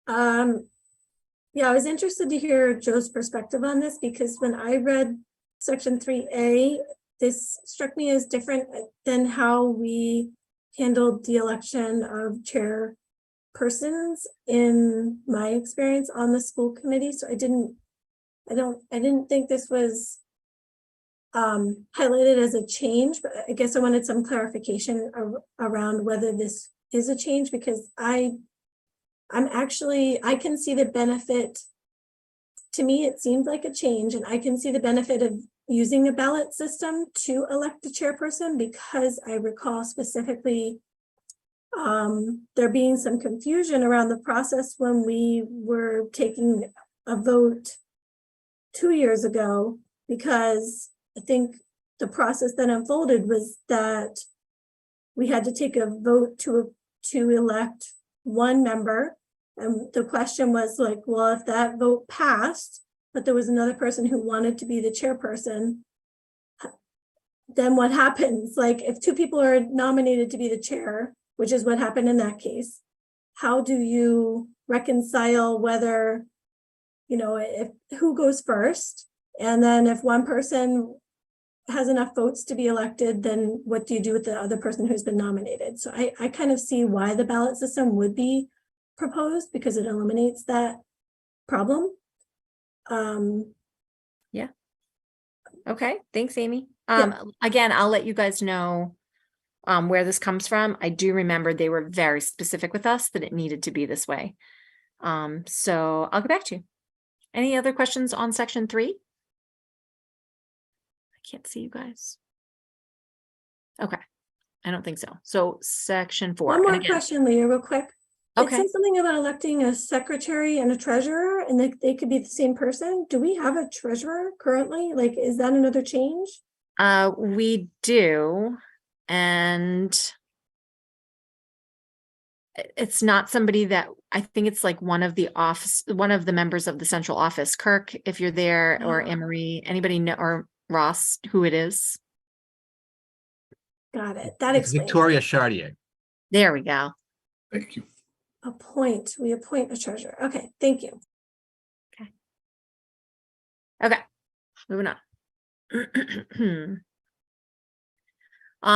Yeah, I was interested to hear Joe's perspective on this, because when I read section 3A, this struck me as different than how we handled the election of chairpersons in my experience on the school committee. So I didn't think this was highlighted as a change, but I guess I wanted some clarification around whether this is a change, because I can see the benefit. To me, it seemed like a change, and I can see the benefit of using a ballot system to elect a chairperson, because I recall specifically there being some confusion around the process when we were taking a vote 2 years ago, because I think the process that unfolded was that we had to take a vote to elect one member. And the question was like, well, if that vote passed, but there was another person who wanted to be the chairperson, then what happens? Like if two people are nominated to be the chair, which is what happened in that case, how do you reconcile whether, you know, if who goes first? And then if one person has enough votes to be elected, then what do you do with the other person who's been nominated? So I kind of see why the ballot system would be proposed, because it eliminates that problem. Yeah. Okay, thanks, Amy. Yeah. Again, I'll let you guys know where this comes from. I do remember they were very specific with us that it needed to be this way. So I'll get back to you. Any other questions on section 3? I can't see you guys. Okay, I don't think so. So section 4. One and more again- question, Leah, real quick. It Okay. says something about electing a secretary and a treasurer, and they could be the same person. Do we have a treasurer currently? Like, is that another change? We do, and it's not somebody that I think it's like one of the members of the central office. Kirk, if you're there, or Ah. Emery, anybody know, or Ross, who it is. Got it. That It's explains. Victoria Chartier. There we go. Thank you. We appoint a treasurer. Okay, thank you. Okay, moving on.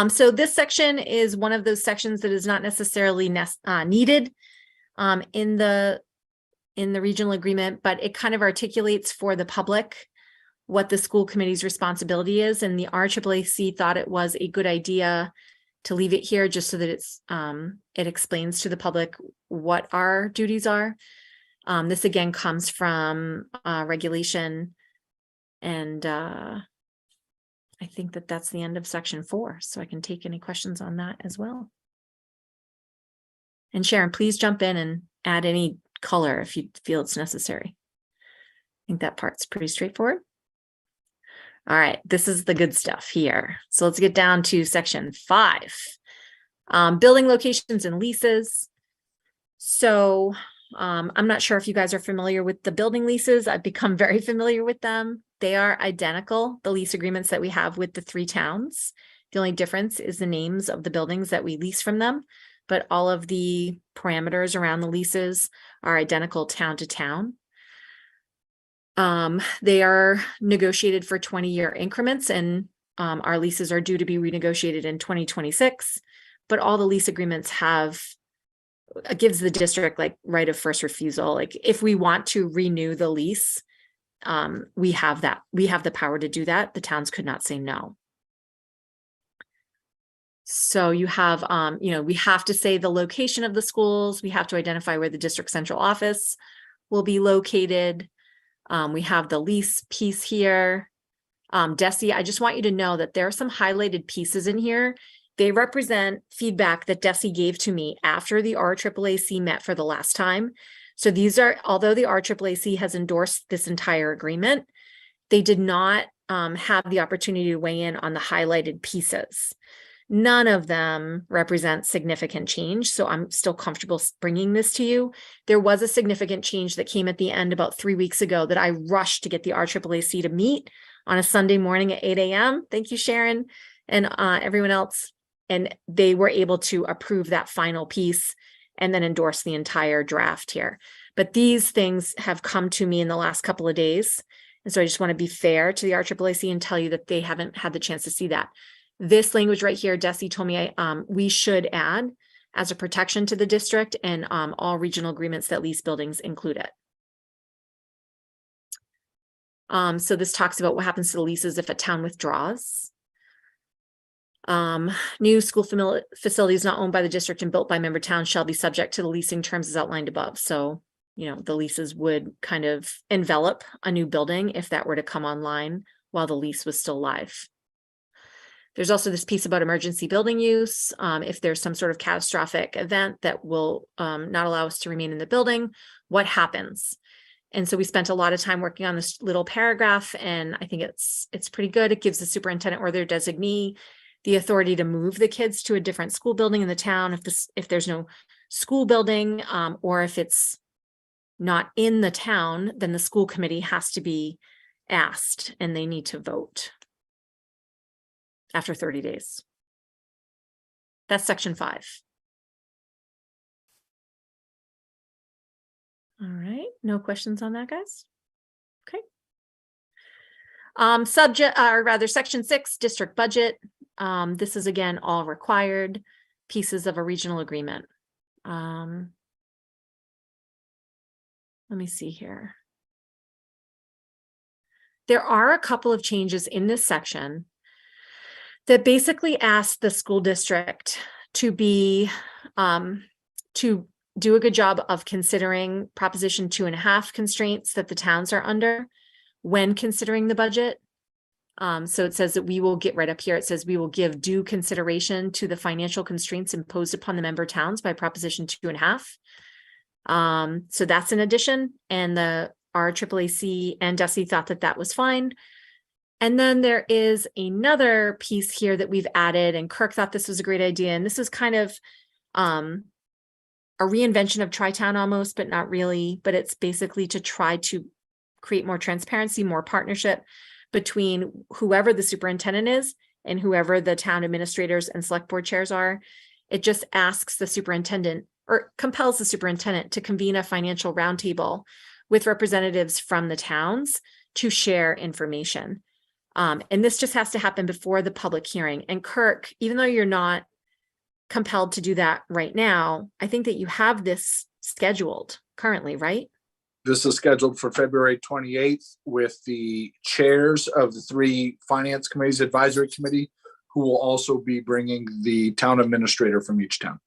So this section is one of those sections that is not necessarily needed in the regional agreement, but it kind of articulates for the public what the school committee's responsibility is. And the RAAC thought it was a good idea to leave it here just so that it explains to the public what our duties are. This again comes from regulation, and I think that that's the end of section 4, so I can take any questions on that as well. And Sharon, please jump in and add any color if you feel it's necessary. I think that part's pretty straightforward. All right, this is the good stuff here. So let's get down to section 5. Building locations and leases. So I'm not sure if you guys are familiar with the building leases. I've become very familiar with them. They are identical, the lease agreements that we have with the 3 towns. The only difference is the names of the buildings that we lease from them, but all of the parameters around the leases are identical town to town. They are negotiated for 20-year increments, and our leases are due to be renegotiated in 2026, but all the lease agreements gives the district like right of first refusal. Like if we want to renew the lease, we have the power to do that. The towns could not say no. So you have, we have to say the location of the schools. We have to identify where the district central office will be located. We have the lease piece here. Desi, I just want you to know that there are some highlighted pieces in here. They represent feedback that Desi gave to me after the RAAC met for the last time. So these are, although the RAAC has endorsed this entire agreement, they did not have the opportunity to weigh in on the highlighted pieces. None of them represent significant change, so I'm still comfortable bringing this to you. There was a significant change that came at the end about 3 weeks ago that I rushed to get the RAAC to meet on a Sunday morning at 8 a.m. Thank you, Sharon, and everyone else. And they were able to approve that final piece and then endorse the entire draft here. But these things have come to me in the last couple of days. And so I just want to be fair to the RAAC and tell you that they haven't had the chance to see that. This language right here, Desi told me we should add as a protection to the district, and all regional agreements that lease buildings include it. So this talks about what happens to the leases if a town withdraws. New school facilities not owned by the district and built by member towns shall be subject to the leasing terms as outlined above. So, the leases would kind of envelop a new building if that were to come online while the lease was still live. There's also this piece about emergency building use. If there's some sort of catastrophic event that will not allow us to remain in the building, what happens? And so we spent a lot of time working on this little paragraph, and I think it's pretty good. It gives the superintendent or their designee the authority to move the kids to a different school building in the town if there's no school building, or if it's not in the town, then the school committee has to be asked and they need to vote after 30 days. That's section 5. All right, no questions on that, guys? Okay. Section 6, district budget. This is again, all required pieces of a regional agreement. Let me see here. There are a couple of changes in this section that basically ask the school district to be, to do a good job of considering Proposition 2.5 constraints that the towns are under when considering the budget. So it says that we will get right up here. It says we will give due consideration to the financial constraints imposed upon the member towns by Proposition 2.5. So that's an addition, and the RAAAC and DESE thought that that was fine. And then there is another piece here that we've added, and Kirk thought this was a great idea. And this is kind of a reinvention of Tri-Town almost, but not really. But it's basically to try to create more transparency, more partnership between whoever the superintendent is and whoever the town administrators and select board chairs are. It just asks the superintendent, or compels the superintendent, to convene a financial roundtable with representatives from the towns to share information. And this just has to happen before the public hearing. And Kirk, even though you're not compelled to do that right now, I think that you have this scheduled currently, right? This is scheduled for February 28th with the chairs of the 3 finance committees, advisory committee, who will also be bringing the town administrator from each town.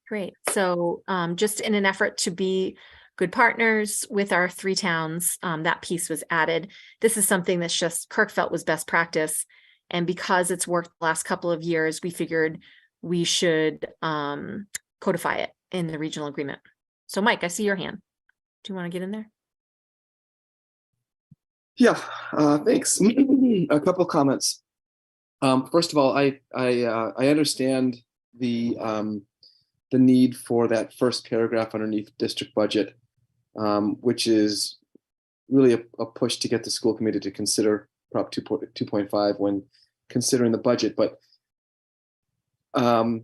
Great. So just in an effort to be good partners with our 3 towns, that piece was added. This is something that's just Kirk felt was best practice. And because it's worked the last couple of years, we figured we should codify it in the regional agreement. So Mike, I see your hand. Do you want to get in there? Yeah, thanks. A couple comments. First of all, I understand the need for that first paragraph underneath district budget, which is really a push to get the school committee to consider Prop 2.5 when considering the budget. But how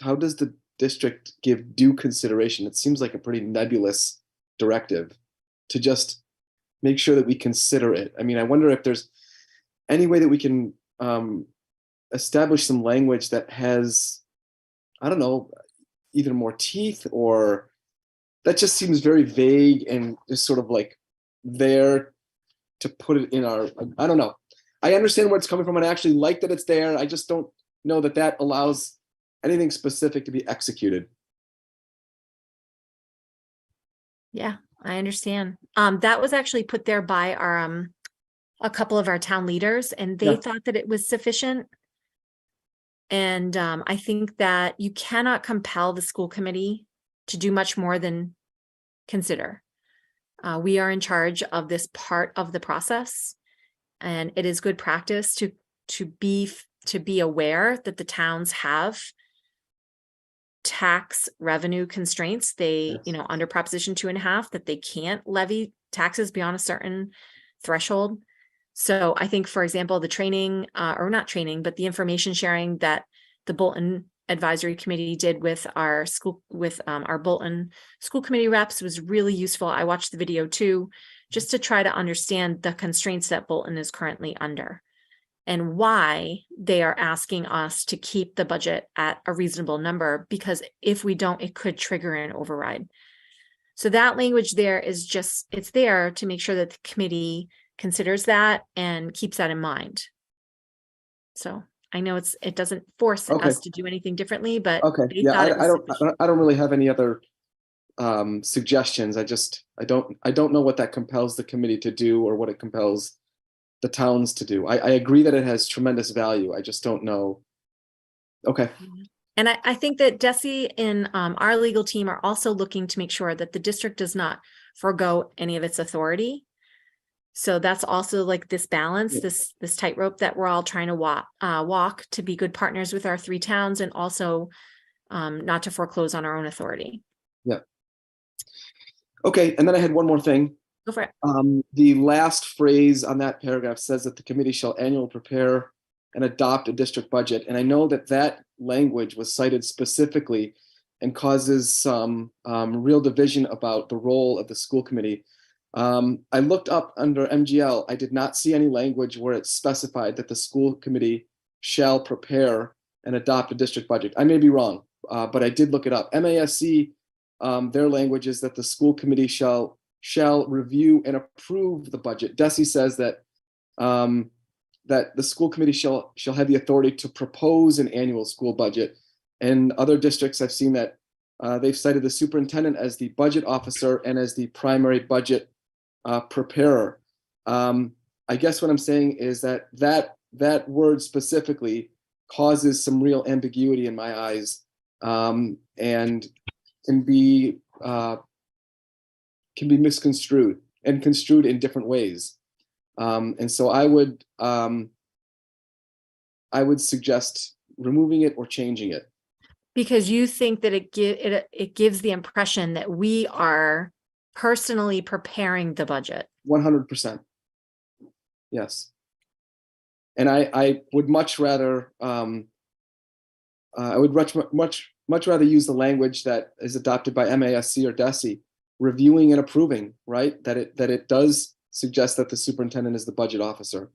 does the district give due consideration? It seems like a pretty nebulous directive to just make sure that we consider it. I mean, I wonder if there's any way that we can establish some language that has, I don't know, either more teeth, or that just seems very vague and just sort of like there to put it in our, I don't know. I understand where it's coming from and I actually like that it's there. I just don't know that that allows anything specific to be executed. Yeah, I understand. That was actually put there by our a couple of our town leaders, and they thought that it was sufficient. And I think that you cannot compel the school committee to do much more than consider. We are in charge of this part of the process, and it is good practice to be aware that the towns have tax revenue constraints. They, you know, under Proposition 2.5, that they can't levy taxes beyond a certain threshold. So I think, for example, the training, or not training, but the information sharing that the Bolton Advisory Committee did with our school, with our Bolton school committee reps was really useful. I watched the video too, just to try to understand the constraints that Bolton is currently under and why they are asking us to keep the budget at a reasonable number, because if we don't, it could trigger an override. So that language there is just, it's there to make sure that the committee considers that and keeps that in mind. So I know it doesn't force us to do anything differently, but they thought it was I don't really have any other suggestions. I don't know what that compels the committee to do or what it compels the towns to do. I agree that it has tremendous value. I just don't know. Okay. And I think that DESE and our legal team are also looking to make sure that the district does not forego any of its authority. So that's also like this balance, Yeah. this tightrope that we're all trying to walk to be good partners with our 3 towns, and also not to foreclose on our own authority. Yeah. Okay, and then I had one more thing. Go for it. The last phrase on that paragraph says that the committee shall annually prepare and adopt a district budget. And I know that that language was cited specifically and causes some real division about the role of the school committee. I looked up under MGL. I did not see any language where it's specified that the school committee shall prepare and adopt a district budget. I may be wrong, but I did look it up. MASC, their language is that the school committee shall review and approve the budget. DESE says that that the school committee shall have the authority to propose an annual school budget. And other districts, I've seen that they've cited the superintendent as the budget officer and as the primary budget preparer. I guess what I'm saying is that word specifically causes some real ambiguity in my eyes, and can be misconstrued and construed in different ways. And so I would suggest removing it or changing it. Because you think that it gives the impression that we are personally preparing the budget. 100%. Yes. And I would much rather much rather use the language that is adopted by MASC or DESE, reviewing and approving, right? That it does suggest that the superintendent is the budget officer,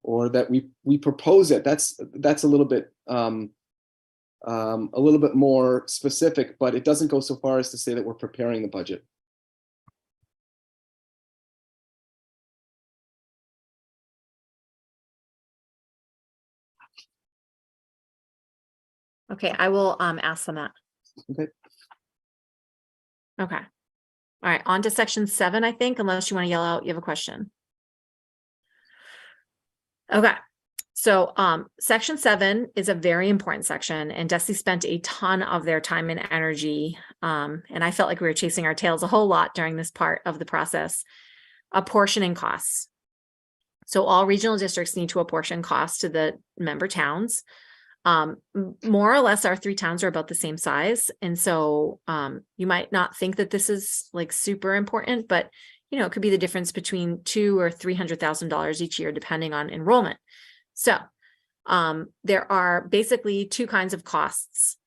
or that we propose it. That's a little bit more specific, but it doesn't go so far as to say that we're preparing the budget. Okay, I will ask them that. Okay. Okay. All right, on to section 7, I think, unless you want to yell out, you have a question. Okay, so section 7 is a very important section, and DESE spent a ton of their time and energy, and I felt like we were chasing our tails a whole lot during this part of the process, apportioning costs. So all regional districts need to apportion costs to the member towns. More or less, our 3 towns are about the same size. And so you might not think that this is like super important, but you know, it could be the difference between $200,000 or $300,000 each year, depending on enrollment. So there are basically 2 kinds of costs.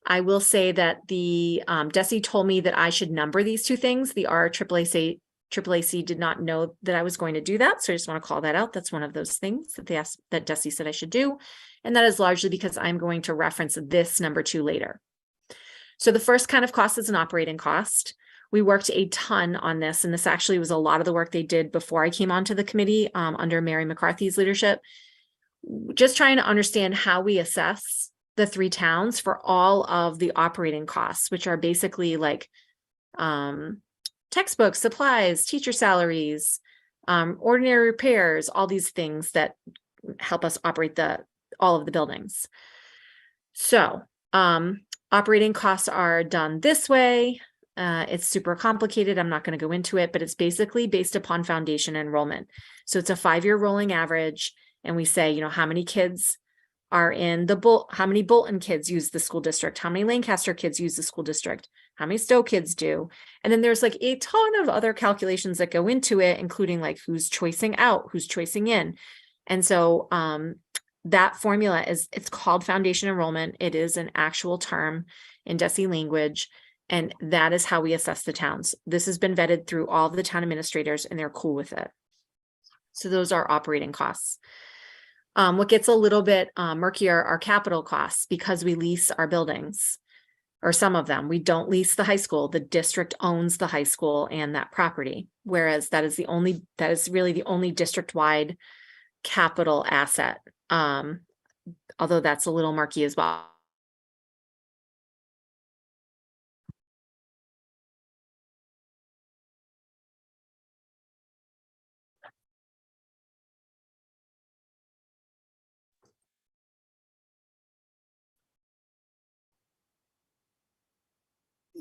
I will say that the DESE told me that I should number these 2 things. The RAAC did not know that I was going to do that. So I just want to call that out. That's one of those things that that DESE said I should do. And that is largely because I'm going to reference this number 2 later. So the first kind of cost is an operating cost. We worked a ton on this, and this actually was a lot of the work they did before I came onto the committee under Mary McCarthy's leadership. Just trying to understand how we assess the 3 towns for all of the operating costs, which are basically like textbooks, supplies, teacher salaries, ordinary repairs, all these things that help us operate all of the buildings. So operating costs are done this way. It's super complicated. I'm not going to go into it, but it's basically based upon foundation enrollment. So it's a 5-year rolling average. And we say, you know, how many kids are in how many Bolton kids use the school district? How many Lancaster kids use the school district? How many Stowe kids do? And then there's like a ton of other calculations that go into it, including like who's choicing out, who's choicing in. And so that formula it's called foundation enrollment. It is an actual term in DESE language. And that is how we assess the towns. This has been vetted through all of the town administrators, and they're cool with it. So those are operating costs. What gets a little bit murkier are capital costs, because we lease our buildings, or some of them. We don't lease the high school. The district owns the high school and that property, whereas that is really the only district-wide capital asset. Although that's a little murky as well.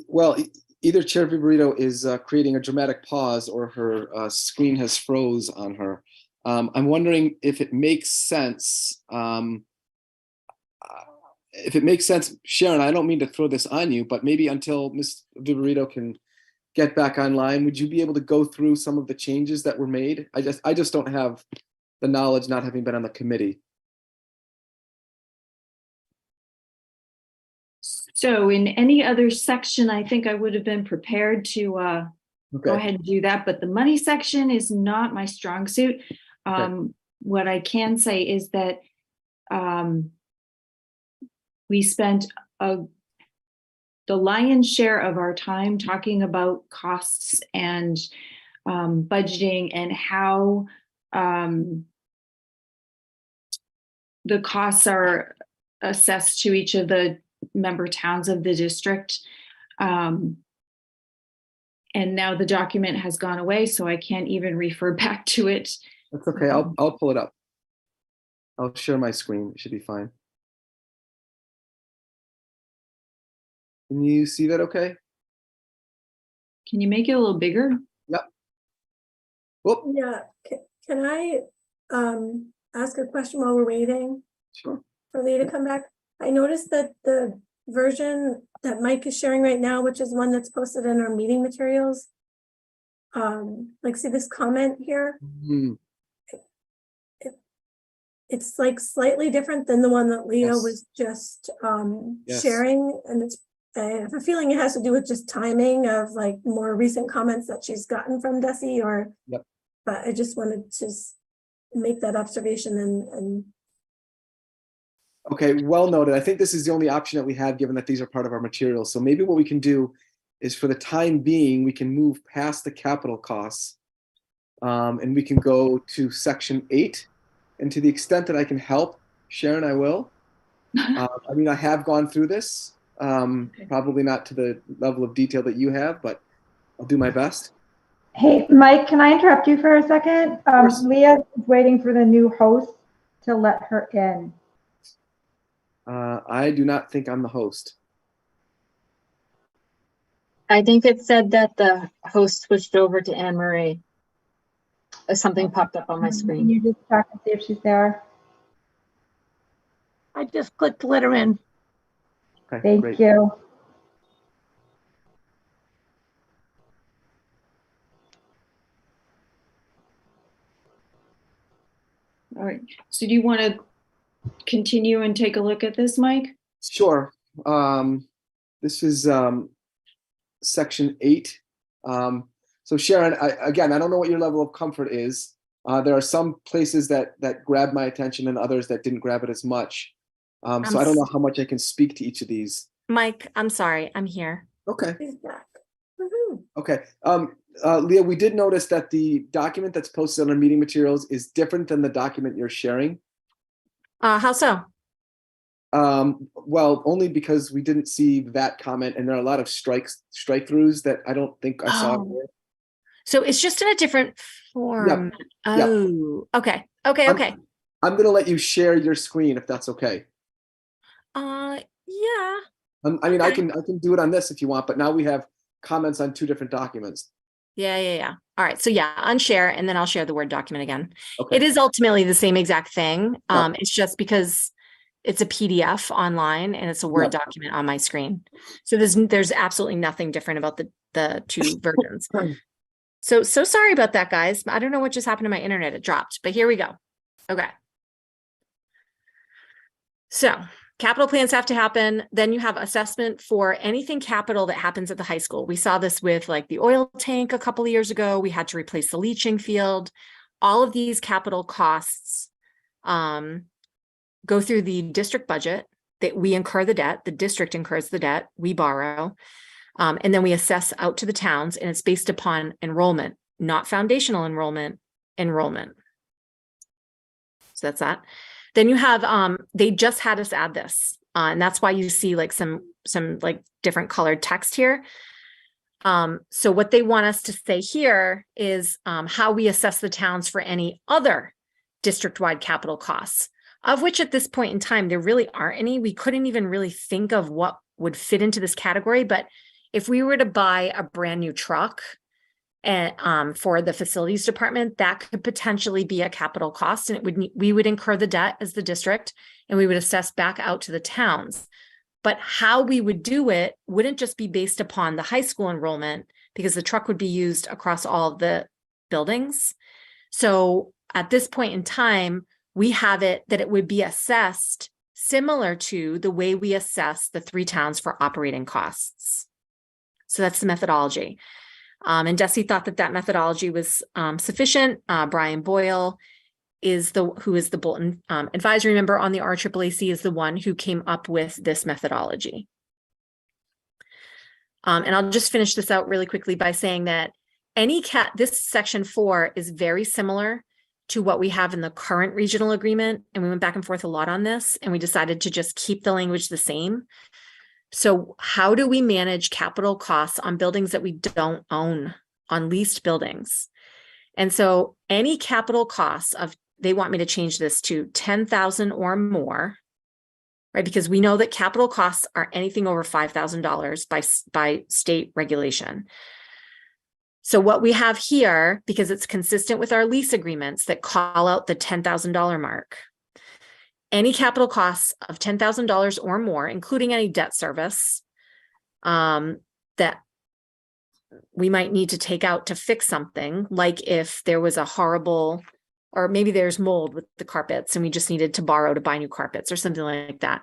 Well, either Chair Viverito is creating a dramatic pause or her screen has froze on her. I'm wondering if it makes sense. Sharon, I don't mean to throw this on you, but maybe until Ms. Viverito can get back online, would you be able to go through some of the changes that were made? I just don't have the knowledge, not having been on the committee. So in any other section, I think I would have been prepared to go ahead and do that, but the money section is not my strong suit. What I can say is that we spent the lion's share of our time talking about costs and budgeting and how the costs are assessed to each of the member towns of the district. And now the document has gone away, so I can't even refer back to it. That's okay. I'll pull it up. I'll share my screen. It should be fine. Can you see that okay? Can you make it a little bigger? Yep. Whoop. Yeah, can I ask a question while we're waiting? Sure. For Leah to come back? I noticed that the version that Mike is sharing right now, which is one that's posted in our meeting materials, like see this comment here? It's like slightly different than the one that Leah was just sharing, and it's I have a feeling it has to do with just timing of like more recent comments that she's gotten from Desi, or but I just wanted to make that observation and Okay, well noted. I think this is the only option that we have, given that these are part of our materials. So maybe what we can do is, for the time being, we can move past the capital costs, and we can go to section 8. And to the extent that I can help, Sharon, I will. I mean, I have gone through this, probably not to the level of detail that you have, but I'll do my best. Hey, Mike, can I interrupt you for a second? Leah is waiting for the new host to let her in. I do not think I'm the host. I think it said that the host switched over to Anne Marie. Something popped up on my screen. Can you just check and see if she's there? I just clicked let her in. Okay, Thank great. you. All right. So do you want to continue and take a look at this, Mike? Sure. This is section 8. So Sharon, I don't know what your level of comfort is. There are some places that grabbed my attention and others that didn't grab it as much. So I don't know how much I can speak to each of these. Mike, I'm sorry, I'm here. Okay. she's back. Okay. Leah, we did notice that the document that's posted on our meeting materials is different than the document you're sharing. How so? Well, only because we didn't see that comment, and there are a lot of strike-throughs that I don't think I saw here. So it's just in a different form. Yep. Oh, okay. Okay. I'm going to let you share your screen if that's okay. Yeah. I mean, I can do it on this if you want, but now we have comments on 2 different documents. Yeah. All right. So yeah, unshare, and then I'll share the Word document again. Okay. It is ultimately the same exact thing. It's just because it's a PDF online and it's a Word document on my screen. So there's absolutely nothing different about the 2 versions. So sorry about that, guys. I don't know what just happened to my internet. It dropped, but here we go. Okay. So capital plans have to happen. Then you have assessment for anything capital that happens at the high school. We saw this with like the oil tank a couple of years ago. We had to replace the leaching field. All of these capital costs go through the district budget. That we incur the debt, the district incurs the debt, we borrow. And then we assess out to the towns, and it's based upon enrollment, not foundational enrollment. So that's that. Then you have, they just had us add this, and that's why you see like some like different colored text here. So what they want us to say here is how we assess the towns for any other district-wide capital costs, of which at this point in time, there really aren't any. We couldn't even really think of what would fit into this category, but if we were to buy a brand new truck and for the facilities department, that could potentially be a capital cost, and we would incur the debt as the district, and we would assess back out to the towns. But how we would do it wouldn't just be based upon the high school enrollment, because the truck would be used across all of the buildings. So at this point in time, we have it that it would be assessed similar to the way we assess the 3 towns for operating costs. So that's the methodology. And Desi thought that methodology was sufficient. Brian Boyle who is the Bolton advisory member on the RAAC, is the one who came up with this methodology. And I'll just finish this out really quickly by saying that this section 4 is very similar to what we have in the current regional agreement. And we went back and forth a lot on this, and we decided to just keep the language the same. So how do we manage capital costs on buildings that we don't own, on leased buildings? And so any capital costs they want me to change this to 10,000 or more, right? Because we know that capital costs are anything over $5,000 by state regulation. So what we have here, because it's consistent with our lease agreements that call out the $10,000 mark, any capital costs of $10,000 or more, including any debt service that we might need to take out to fix something, like if there was a horrible, or maybe there's mold with the carpets and we just needed to borrow to buy new carpets or something like that.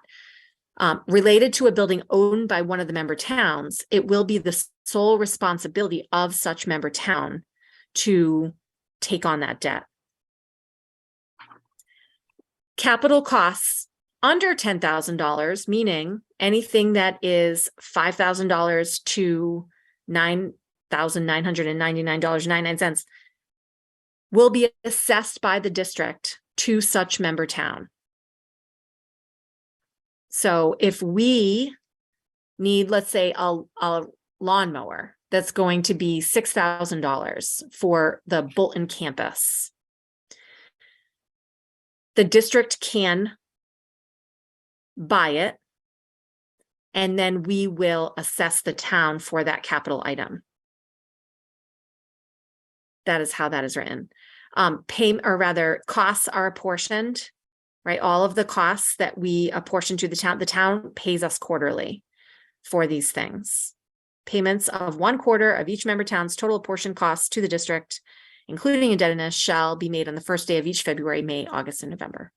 Related to a building owned by one of the member towns, it will be the sole responsibility of such member town to take on that debt. Capital costs under $10,000, meaning anything that is $5,000 to $9,999.99, will be assessed by the district to such member town. So if we need, let's say, a lawnmower that's going to be $6,000 for the Bolton campus, the district can buy it, and then we will assess the town for that capital item. That is how that is written. Costs are apportioned, right? All of the costs that we apportion to the town pays us quarterly for these things. Payments of 1/4 of each member town's total apportioned costs to the district, including indebtedness, shall be made on the first day of each February, May, August, and November.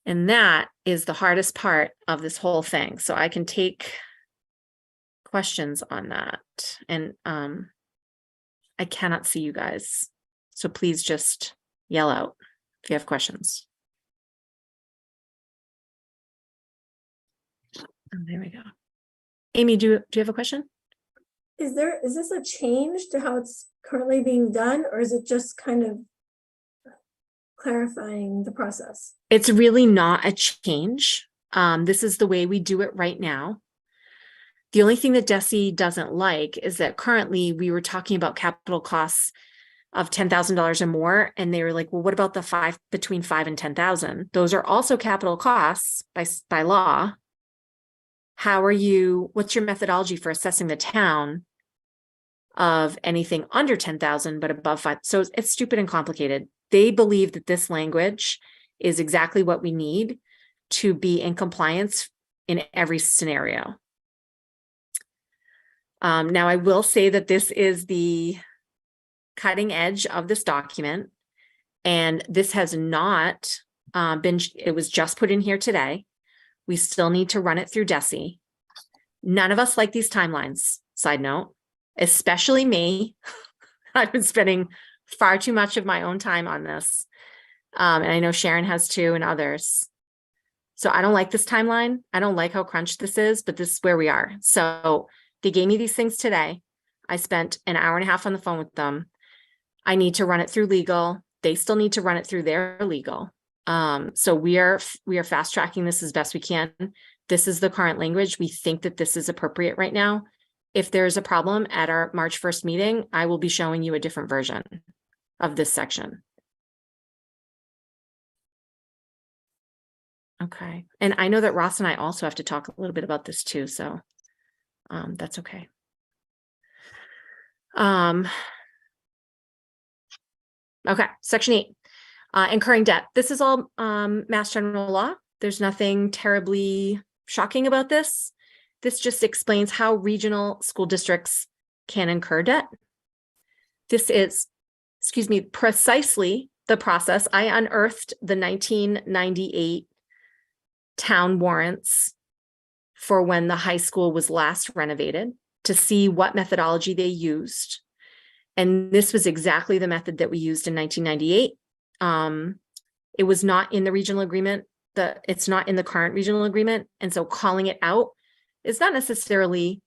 And that is the hardest part of this whole thing. So I can take questions on that. And I cannot see you guys. So please just yell out if you have questions. Oh, there we go. Amy, do you have a question? Is this a change to how it's currently being done, or is it just kind of clarifying the process? It's really not a change. This is the way we do it right now. The only thing that Desi doesn't like is that currently we were talking about capital costs of $10,000 or more. And they were like, well, what about the between 5 and 10,000? Those are also capital costs by law. What's your methodology for assessing the town of anything under 10,000, but above 5? So it's stupid and complicated. They believe that this language is exactly what we need to be in compliance in every scenario. Now, I will say that this is the cutting edge of this document, and this has not it was just put in here today. We still need to run it through Desi. None of us like these timelines, side note, especially me. I've been spending far too much of my own time on this. And I know Sharon has too, and others. So I don't like this timeline. I don't like how crunched this is, but this is where we are. So they gave me these things today. I spent an hour and a half on the phone with them. I need to run it through legal. They still need to run it through their legal. So we are fast tracking this as best we can. This is the current language. We think that this is appropriate right now. If there's a problem at our March 1st meeting, I will be showing you a different version of this section. Okay. And I know that Ross and I also have to talk a little bit about this too. So That's okay. Okay, section 8, incurring debt. This is all Mass General Law. There's nothing terribly shocking about this. This just explains how regional school districts can incur debt. This is, excuse me, precisely the process. I unearthed the 1998 town warrants for when the high school was last renovated to see what methodology they used. And this was exactly the method that we used in 1998. It was not in the regional agreement. It's not in the current regional agreement. And so calling it out is not necessarily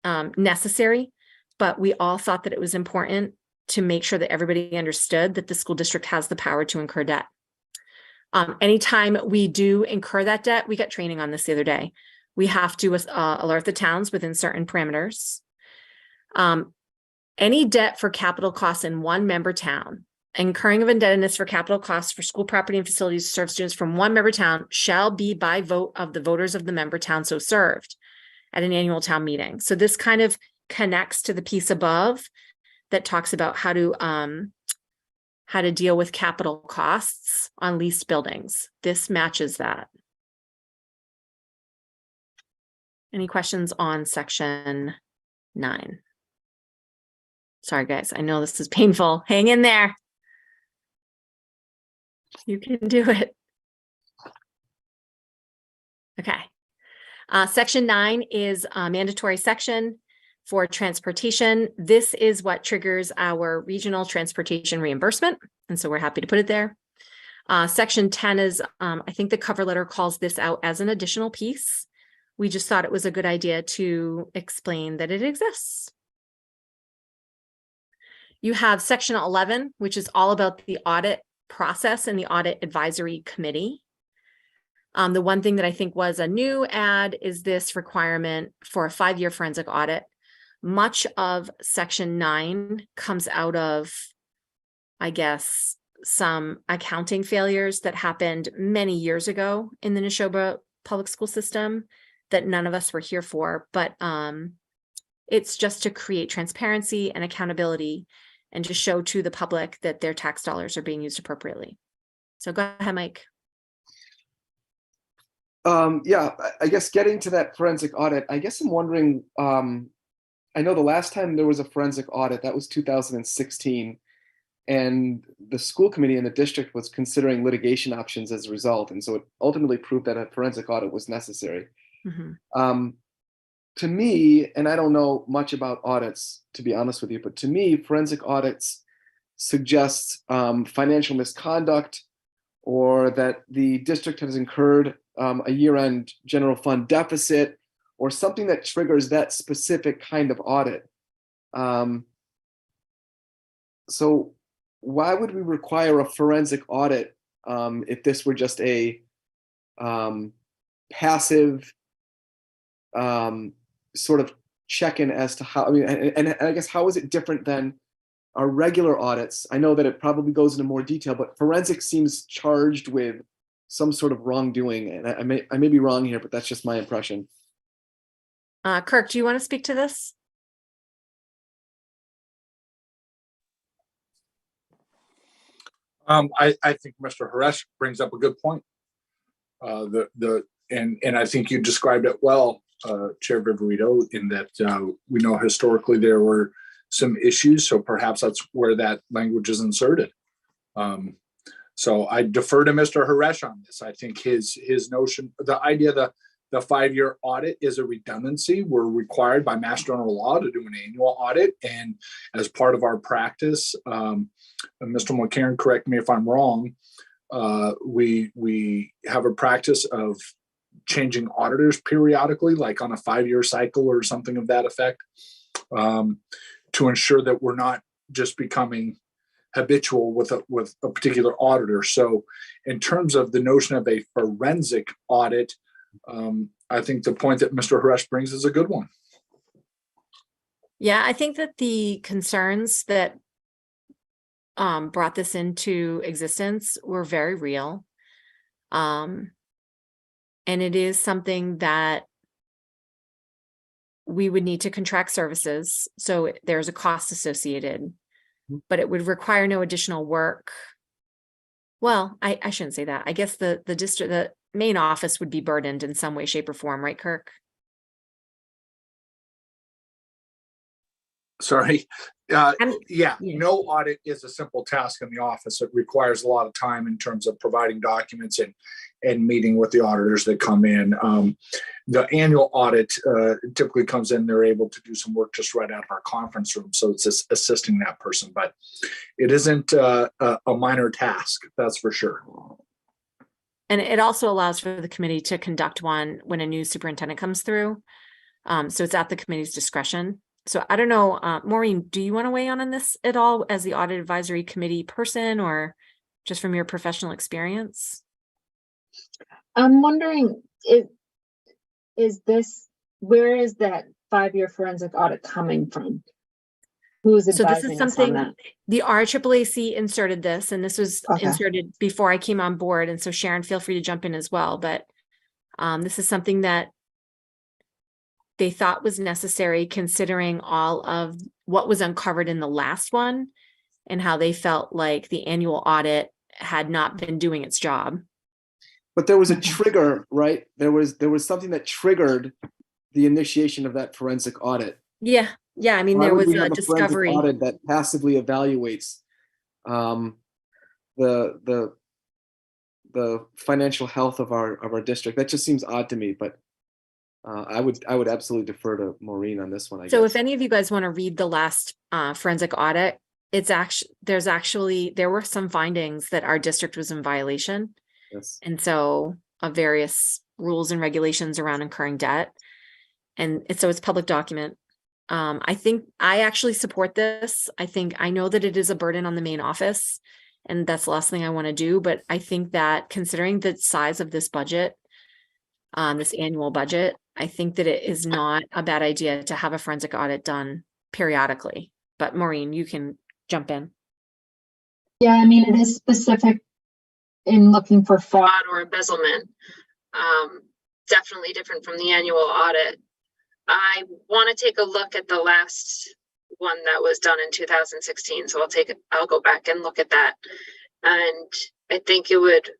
necessary, but we all thought that it was important to make sure that everybody understood that the school district has the power to incur debt. Anytime we do incur that debt, we got training on this the other day. We have to alert the towns within certain parameters. Any debt for capital costs in one member town, incurring of indebtedness for capital costs for school property and facilities to serve students from one member town shall be by vote of the voters of the member town so served at an annual town meeting. So this kind of connects to the piece above that talks about how to deal with capital costs on leased buildings. This matches that. Any questions on section 9? Sorry, guys. I know this is painful. Hang in there. You can do it. Okay. Section 9 is a mandatory section for transportation. This is what triggers our regional transportation reimbursement. And so we're happy to put it there. Section 10 is, I think the cover letter calls this out as an additional piece. We just thought it was a good idea to explain that it exists. You have section 11, which is all about the audit process and the audit advisory committee. The one thing that I think was a new add is this requirement for a 5-year forensic audit. Much of section 9 comes out of, I guess, some accounting failures that happened many years ago in the Nashoba public school system that none of us were here for, but it's just to create transparency and accountability and to show to the public that their tax dollars are being used appropriately. So go ahead, Mike. Yeah, I guess getting to that forensic audit, I guess I'm wondering, I know the last time there was a forensic audit, that was 2016, and the school committee in the district was considering litigation options as a result. And so it ultimately proved that a forensic audit was necessary. Mm-hmm. To me, and I don't know much about audits, to be honest with you, but to me, forensic audits suggest financial misconduct or that the district has incurred a year-end general fund deficit or something that triggers that specific kind of audit. So why would we require a forensic audit if this were just a passive sort of check-in as to how, I mean, and I guess how is it different than our regular audits? I know that it probably goes into more detail, but forensic seems charged with some sort of wrongdoing. And I may be wrong here, but that's just my impression. Kirk, do you want to speak to this? I think Mr. Horesh brings up a good point. And I think you described it well, Chair Viverito, in that we know historically there were some issues, so perhaps that's where that language is inserted. So I defer to Mr. Horesh on this. I think his notion, the idea that the 5-year audit is a redundancy. We're required by Mass General Law to do an annual audit, and as part of our practice, and Mr. McCarron, correct me if I'm wrong, we have a practice of changing auditors periodically, like on a 5-year cycle or something of that effect, to ensure that we're not just becoming habitual with a particular auditor. So in terms of the notion of a forensic audit, I think the point that Mr. Horesh brings is a good one. Yeah, I think that the concerns that brought this into existence were very real. And it is something that we would need to contract services. So there's a cost associated, but it would require no additional work. Well, I shouldn't say that. I guess the main office would be burdened in some way, shape, or form, right, Kirk? Sorry. I'm- Yeah, yeah. no audit is a simple task in the office. It requires a lot of time in terms of providing documents and meeting with the auditors that come in. The annual audit typically comes in, they're able to do some work just right out of our conference room. So it's just assisting that person, but it isn't a minor task, that's for sure. And it also allows for the committee to conduct one when a new superintendent comes through. So it's at the committee's discretion. So I don't know, Maureen, do you want to weigh in on this at all as the audit advisory committee person, or just from your professional experience? I'm wondering, where is that 5-year forensic audit coming from? Who's So this advising is us on something that? the RAAAC inserted this, and this was Okay. inserted before I came on board. And so Sharon, feel free to jump in as well. But this is something that they thought was necessary considering all of what was uncovered in the last one and how they felt like the annual audit had not been doing its job. But there was a trigger, right? There was something that triggered the initiation of that forensic audit. Yeah. I mean, Why there would was we a have forensic discovery. audit that passively evaluates the financial health of our district. That just seems odd to me, but I would absolutely defer to Maureen on this one. I So guess. if any of you guys want to read the last forensic audit, there were some findings that our district was in violation. Yes. And so of various rules and regulations around incurring debt. And so it's public document. I think I actually support this. I know that it is a burden on the main office, and that's the last thing I want to do. But I think that considering the size of this budget, this annual budget, I think that it is not a bad idea to have a forensic audit done periodically. But Maureen, you can jump in. Yeah, I mean, it is specific in looking for fraud or embezzlement. Definitely different from the annual audit. I want to take a look at the last one that was done in 2016. So I'll go back and look at that. And I think it would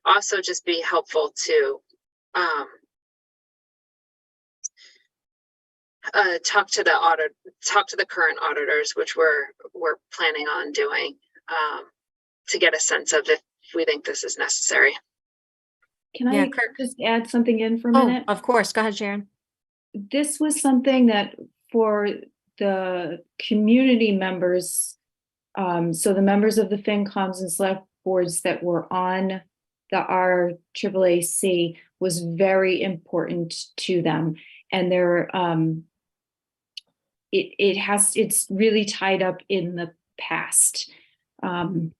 also just be helpful to talk to the current auditors, which we're planning on doing, to get a sense of if we think this is necessary. Can Yeah, I Kirk. just add something in for a Oh, minute? of course. Go ahead, Sharon. This was something that for the community members, so the members of the FinComs and select boards that were on the RAAAC was very important to them. And they're, it's really tied up in the past, and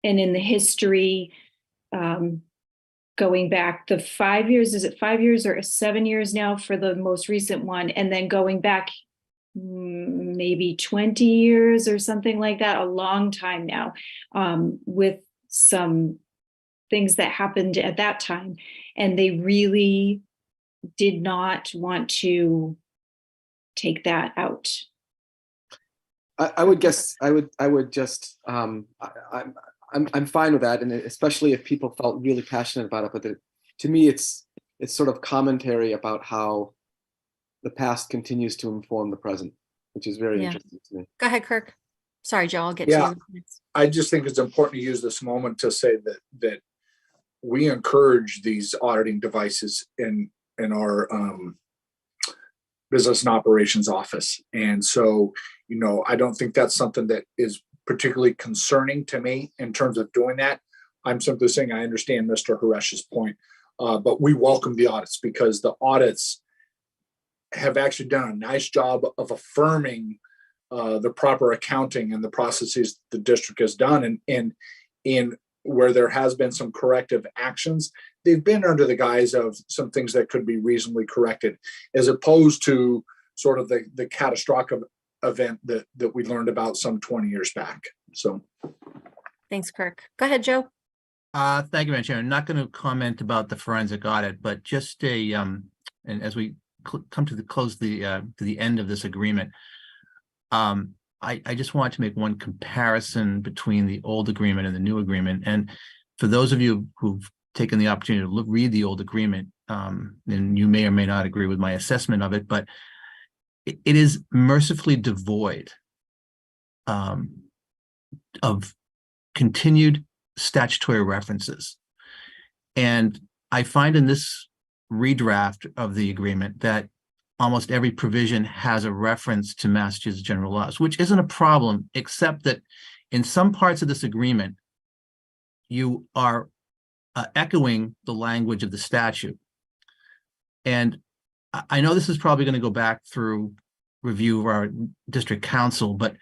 in the history, going back the 5 years, is it 5 years or 7 years now for the most recent one? And then going back maybe 20 years or something like that, a long time now, with some things that happened at that time. And they really did not want to take that out. I would guess I would just I'm fine with that, and especially if people felt really passionate about it. But to me, it's sort of commentary about how the past continues to inform the present, which is very interesting to me. Go ahead, Kirk. Sorry, Joe, I'll get Yeah. to you next. I just think it's important to use this moment to say that we encourage these auditing devices in our business and operations office. And so, I don't think that's something that is particularly concerning to me in terms of doing that. I'm simply saying I understand Mr. Horesh's point, but we welcome the audits because the audits have actually done a nice job of affirming the proper accounting and the processes the district has done. And in where there has been some corrective actions, they've been under the guise of some things that could be reasonably corrected, as opposed to sort of the catastrophic event that we learned about some 20 years back. So Thanks, Kirk. Go ahead, Joe. Thank you, Madam Chair. I'm not going to comment about the forensic audit, but just and as we come to the end of this agreement. I just want to make one comparison between the old agreement and the new agreement. And for those of you who've taken the opportunity to read the old agreement, and you may or may not agree with my assessment of it, but it is mercifully devoid of continued statutory references. And I find in this redraft of the agreement that almost every provision has a reference to Massachusetts general laws, which isn't a problem, except that in some parts of this agreement, you are echoing the language of the statute. And I know this is probably going to go back through review of our district council, but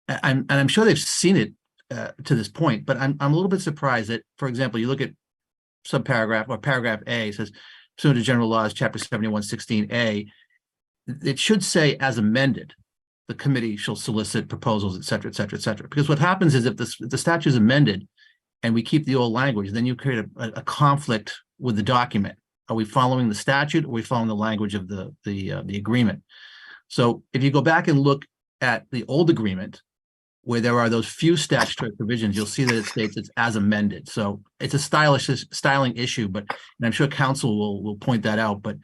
I'm sure they've seen it to this point, but I'm a little bit surprised that, for example, you look at subparagraph or paragraph A, it says, pursuant to general laws, chapter 7116A, it should say as amended, the committee shall solicit proposals, et cetera, et cetera, et cetera. Because what happens is if the statute is amended and we keep the old language, then you create a conflict with the document. Are we following the statute or are we following the language of the agreement? So if you go back and look at the old agreement, where there are those few statutory provisions, you'll see that it states it's as amended. So it's a styling issue, but and I'm sure council will point that out. But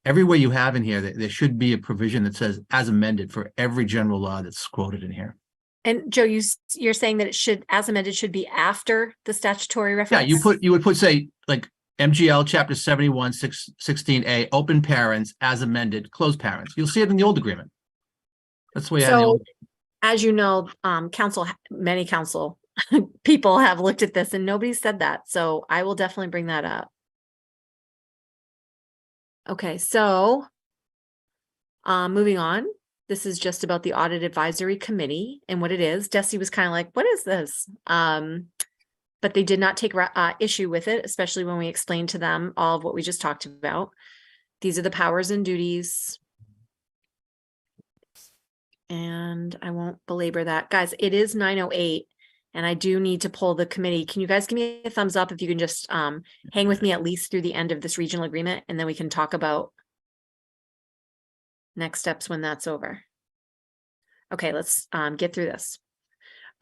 everywhere you have in here, there should be a provision that says as amended for every general law that's quoted in here. And Joe, you're saying that it should, as amended, should be after the statutory reference? Yeah, you would put say like MGL chapter 7116A, open parents as amended, closed parents. You'll see it in the old agreement. That's the way I know. As you know, many council people have looked at this and nobody said that. So I will definitely bring that up. Okay, so moving on. This is just about the Audit Advisory Committee and what it is. Desi was kind of like, what is this? But they did not take issue with it, especially when we explained to them all of what we just talked about. These are the powers and duties. And I won't belabor that. Guys, it is 9:08 and I do need to pull the committee. Can you guys give me a thumbs up if you can just hang with me at least through the end of this regional agreement, and then we can talk about next steps when that's over. Okay, let's get through this.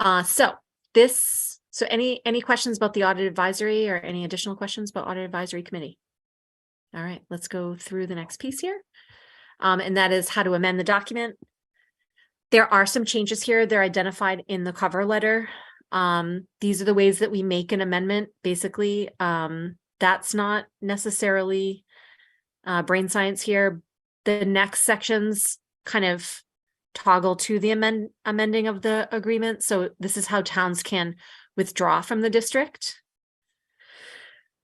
So any questions about the Audit Advisory or any additional questions about Audit Advisory Committee? All right, let's go through the next piece here. And that is how to amend the document. There are some changes here. They're identified in the cover letter. These are the ways that we make an amendment. Basically, that's not necessarily brain science here. The next sections kind of toggle to the amending of the agreement. So this is how towns can withdraw from the district.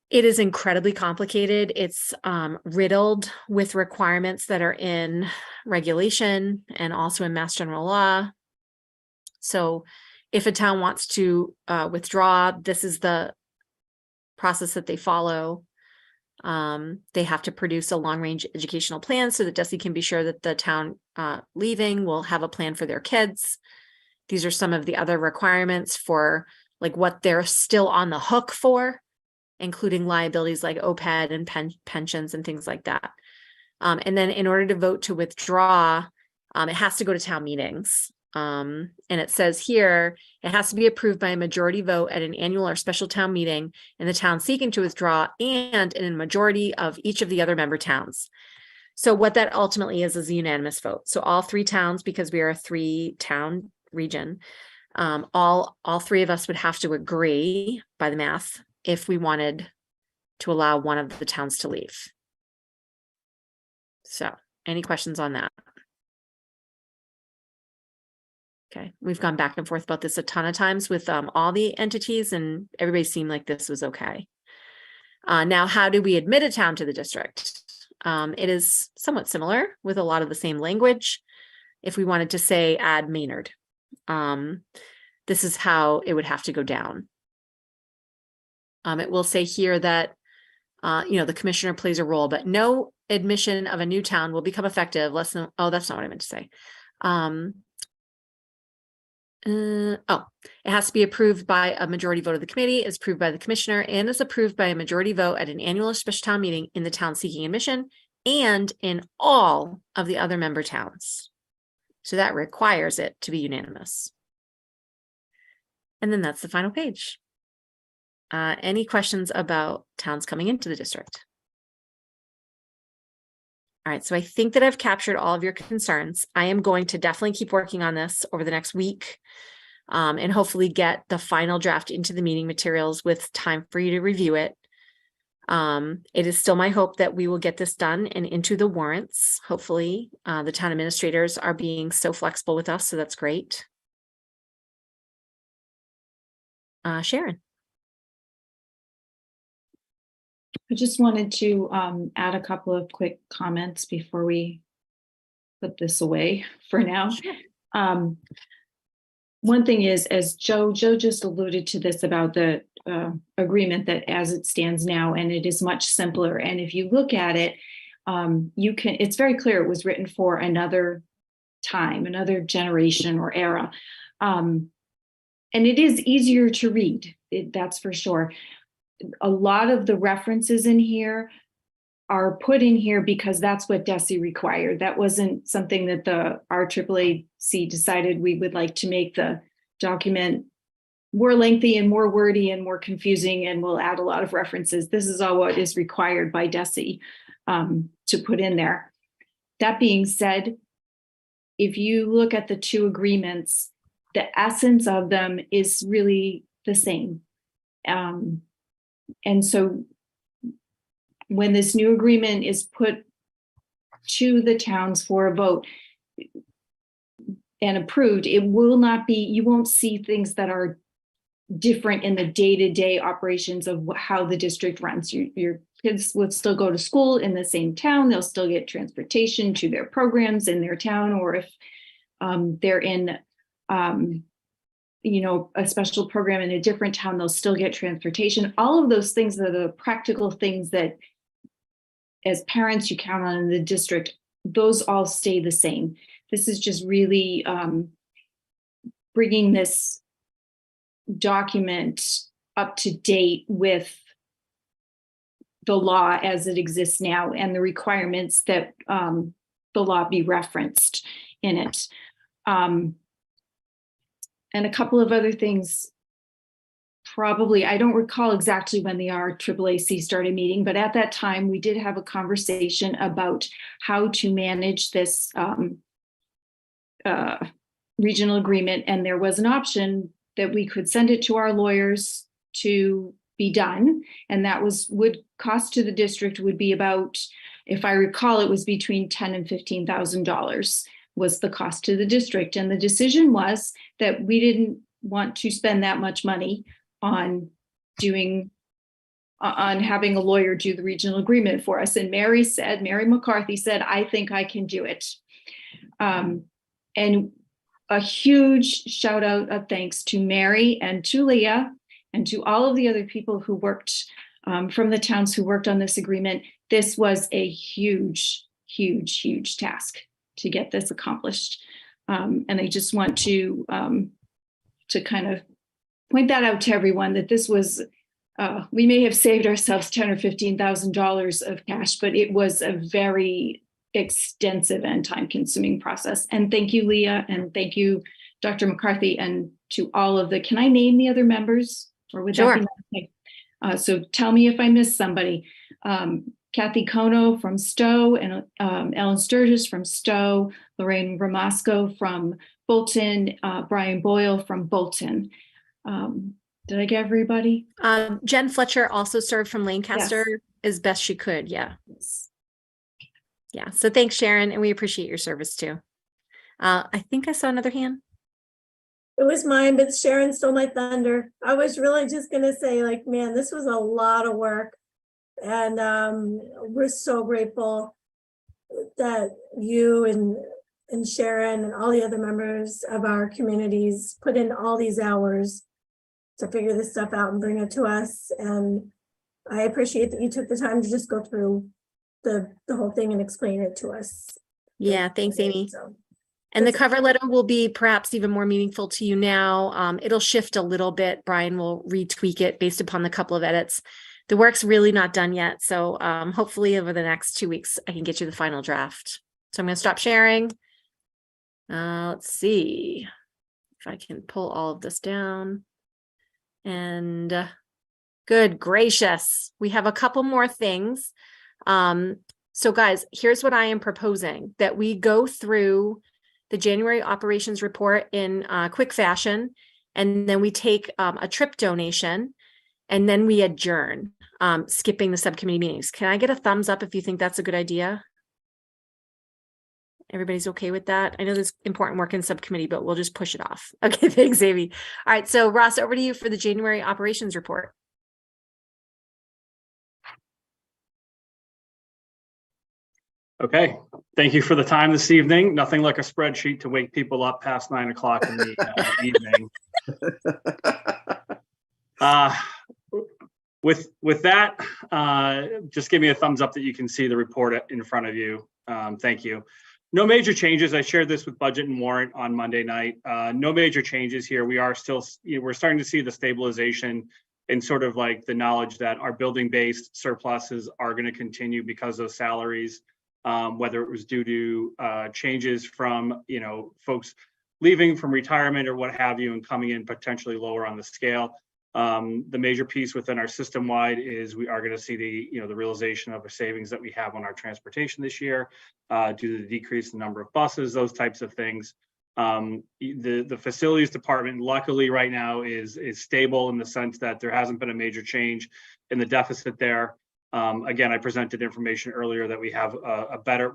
It is incredibly complicated. It's riddled with requirements that are in regulation and also in Mass General Law. So if a town wants to withdraw, this is the process that they follow. They have to produce a long-range educational plan so that DESE can be sure that the town leaving will have a plan for their kids. These are some of the other requirements for like what they're still on the hook for, including liabilities like OPED and pensions and things like that. And then in order to vote to withdraw, it has to go to town meetings. And it says here, it has to be approved by a majority vote at an annual or special town meeting in the town seeking to withdraw and in a majority of each of the other member towns. So what that ultimately is a unanimous vote. So all three towns, because we are a 3-town region, all three of us would have to agree by the math if we wanted to allow one of the towns to leave. So any questions on that? Okay, we've gone back and forth about this a ton of times with all the entities and everybody seemed like this was okay. Now, how do we admit a town to the district? It is somewhat similar with a lot of the same language. If we wanted to say add Maynard, this is how it would have to go down. It will say here that, the commissioner plays a role, but no admission of a new town will become effective less than, oh, that's not what I meant to say. It has to be approved by a majority vote of the committee, is approved by the commissioner, and is approved by a majority vote at an annual or special town meeting in the town seeking admission and in all of the other member towns. So that requires it to be unanimous. And then that's the final page. Any questions about towns coming into the district? All right, so I think that I've captured all of your concerns. I am going to definitely keep working on this over the next week, and hopefully get the final draft into the meeting materials with time for you to review it. It is still my hope that we will get this done and into the warrants. Hopefully, the town administrators are being so flexible with us, so that's great. Sharon. I just wanted to add a couple of quick comments before we put this away for now. One thing is, as Joe just alluded to this about the agreement that as it stands now, and it is much simpler. And if you look at it, it's very clear it was written for another time, another generation or era. And it is easier to read, that's for sure. A lot of the references in here are put in here because that's what DESE required. That wasn't something that our AAAC decided we would like to make the document more lengthy and more wordy and more confusing, and we'll add a lot of references. This is all what is required by DESE to put in there. That being said, if you look at the two agreements, the essence of them is really the same. And so when this new agreement is put to the towns for a vote and approved, it will not be, you won't see things that are different in the day-to-day operations of how the district runs. Your kids will still go to school in the same town. They'll still get transportation to their programs in their town, or if they're in a special program in a different town, they'll still get transportation. All of those things are the practical things that as parents you count on in the district. Those all stay the same. This is just really bringing this document up to date with the law as it exists now and the requirements that the law be referenced in it. And a couple of other things, probably, I don't recall exactly when the RAAC started meeting, but at that time we did have a conversation about how to manage this regional agreement. And there was an option that we could send it to our lawyers to be done. And that would cost to the district would be about, if I recall, it was between $10,000 and $15,000 was the cost to the district. And the decision was that we didn't want to spend that much money on having a lawyer do the regional agreement for us. And Mary McCarthy said, I think I can do it. And a huge shout out of thanks to Mary and to Leah and to all of the other people who worked from the towns who worked on this agreement. This was a huge, huge, huge task to get this accomplished. And I just want to kind of point that out to everyone that this was, we may have saved ourselves $10,000 or $15,000 of cash, but it was a very extensive and time-consuming process. And thank you, Leah, and thank you, Dr. McCarthy, and to all of can I name the other members? Or would Sure. that be okay? So tell me if I missed somebody. Kathy Kono from Stowe, and Ellen Sturgis from Stowe, Lorraine Ramasco from Bolton, Brian Boyle from Bolton. Did I get everybody? Jen Fletcher also served from Lancaster as best she could. Yeah. Yeah. So thanks, Sharon. And we appreciate your service too. I think I saw another hand. It was mine, but Sharon stole my thunder. I was really just going to say, like, man, this was a lot of work. And we're so grateful that you and Sharon and all the other members of our communities put in all these hours to figure this stuff out and bring it to us. And I appreciate that you took the time to just go through the whole thing and explain it to us. Yeah, thanks, Amy. So, And the cover letter will be perhaps even more meaningful to you now. It'll shift a little bit. Brian will retweak it based upon the couple of edits. the work's really not done yet. So hopefully over the next 2 weeks, I can get you the final draft. So I'm going to stop sharing. Let's see if I can pull all of this down. And good gracious, we have a couple more things. So guys, here's what I am proposing, that we go through the January operations report in quick fashion, and then we take a trip donation, and then we adjourn, skipping the subcommittee meetings. Can I get a thumbs up if you think that's a good idea? Everybody's okay with that? I know there's important work in subcommittee, but we'll just push it off. Okay, thanks, Amy. All right, so Ross, over to you for the January operations report. Okay, thank you for the time this evening. Nothing like a spreadsheet to wake people up past 9 o'clock in the evening. With that, just give me a thumbs up that you can see the report in front of you. Thank you. No major changes. I shared this with Budget and Warrant on Monday night. No major changes here. We are still, we're starting to see the stabilization and sort of like the knowledge that our building-based surpluses are going to continue because of salaries, whether it was due to changes from, folks leaving from retirement or what have you and coming in potentially lower on the scale. The major piece within our system-wide is we are going to see the realization of the savings that we have on our transportation this year due to the decrease in the number of buses, those types of things. The facilities department, luckily right now is stable in the sense that there hasn't been a major change in the deficit there. Again, I presented information earlier that we have a better,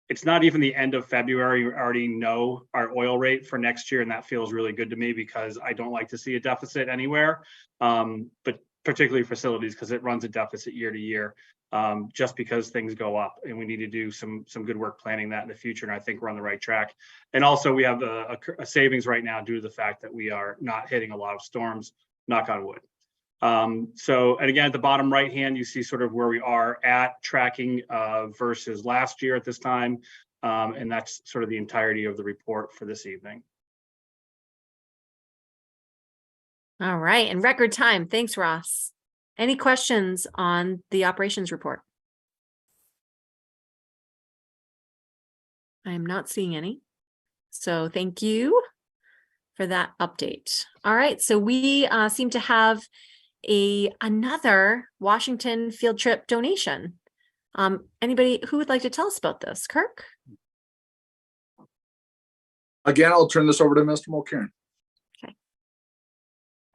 it's not even the end of February. We already know our oil rate for next year, and that feels really good to me because I don't like to see a deficit anywhere, but particularly facilities because it runs a deficit year to year, just because things go up, and we need to do some good work planning that in the future, and I think we're on the right track. And also we have a savings right now due to the fact that we are not hitting a lot of storms, knock on wood. And again, at the bottom right hand, you see sort of where we are at tracking versus last year at this time. And that's sort of the entirety of the report for this evening. All right, in record time. Thanks, Ross. Any questions on the operations report? I am not seeing any. So thank you for that update. All right, so we seem to have another Washington field trip donation. Anybody who would like to tell us about this? Kirk? Again, I'll turn this over to Mr. Mulcairn. Okay.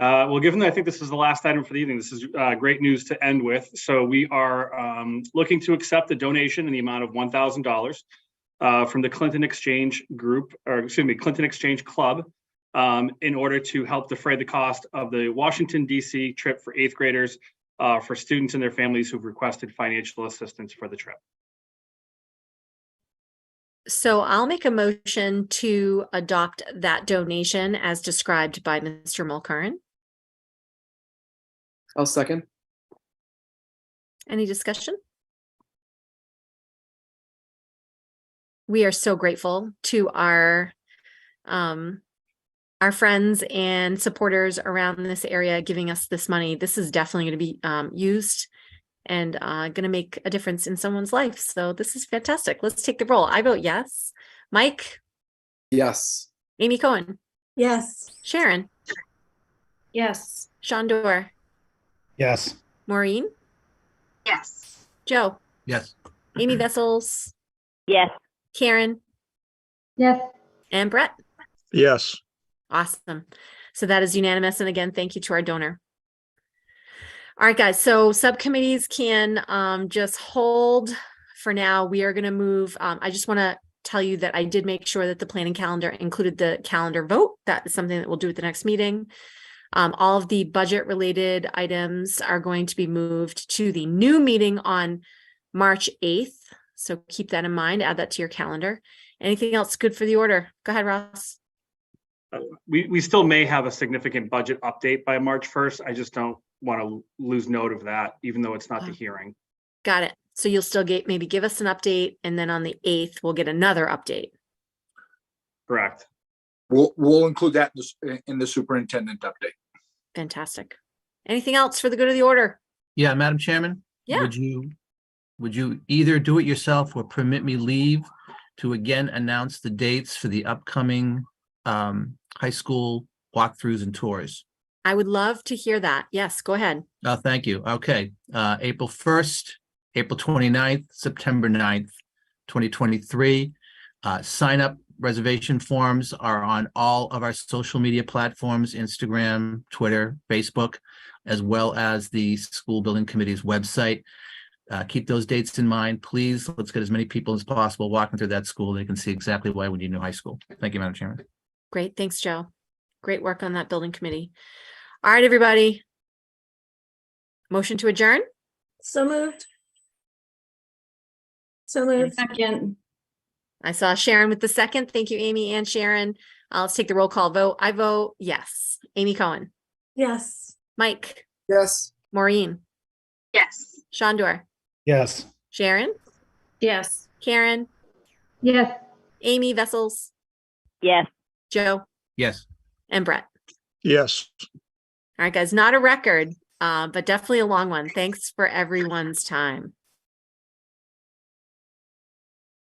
Well, given that I think this is the last item for the evening, this is great news to end with. So we are looking to accept a donation in the amount of $1,000 from the Clinton Exchange Group, or excuse me, Clinton Exchange Club, in order to help defray the cost of the Washington, D.C. trip for 8th graders for students and their families who've requested financial assistance for the trip. So I'll make a motion to adopt that donation as described by Mr. Mulcairn. I'll second. Any discussion? We are so grateful to our friends and supporters around this area giving us this money. This is definitely going to be used and going to make a difference in someone's life. So this is fantastic. Let's take the roll. I vote yes. Mike? Yes. Amy Cohen? Yes. Sharon? Yes. Shondor? Yes. Maureen? Yes. Joe? Yes. Amy Vessels? Yes. Karen? Yes. And Brett? Yes. Awesome. So that is unanimous. And again, thank you to our donor. All right, guys. So subcommittees can just hold for now. We are going to move. I just want to tell you that I did make sure that the planning calendar included the calendar vote. That is something that we'll do at the next meeting. All of the budget related items are going to be moved to the new meeting on March 8th. So keep that in mind. Add that to your calendar. Anything else good for the order? Go ahead, Ross. We still may have a significant budget update by March 1st. I just don't want to lose note of that, even though it's not the hearing. Got it. So you'll still maybe give us an update, and then on the 8th, we'll get another update. Correct. We'll include that in the superintendent update. Fantastic. Anything else for the good of the order? Yeah, Madam Chairman? Yeah. Would you either do it yourself or permit me leave to again announce the dates for the upcoming high school walkthroughs and tours? I would love to hear that. Yes, go ahead. Thank you. Okay, April 1st, April 29th, September 9th, 2023. Sign up reservation forms are on all of our social media platforms, Instagram, Twitter, Facebook, as well as the school building committee's website. Keep those dates in mind, please. Let's get as many people as possible walking through that school. They can see exactly why we need a new high school. Thank you, Madam Chairman. Great. Thanks, Joe. Great work on that building committee. All right, everybody. Motion to adjourn? So moved. So moved. Second. I saw Sharon with the second. Thank you, Amy and Sharon. Let's take the roll call vote. I vote yes. Amy Cohen. Yes. Mike. Yes. Maureen. Yes. Shondor. Yes. Sharon. Yes. Karen. Yes. Amy Vessels. Yes. Joe. Yes. And Brett. Yes. All right, guys, not a record, but definitely a long one. Thanks for everyone's time.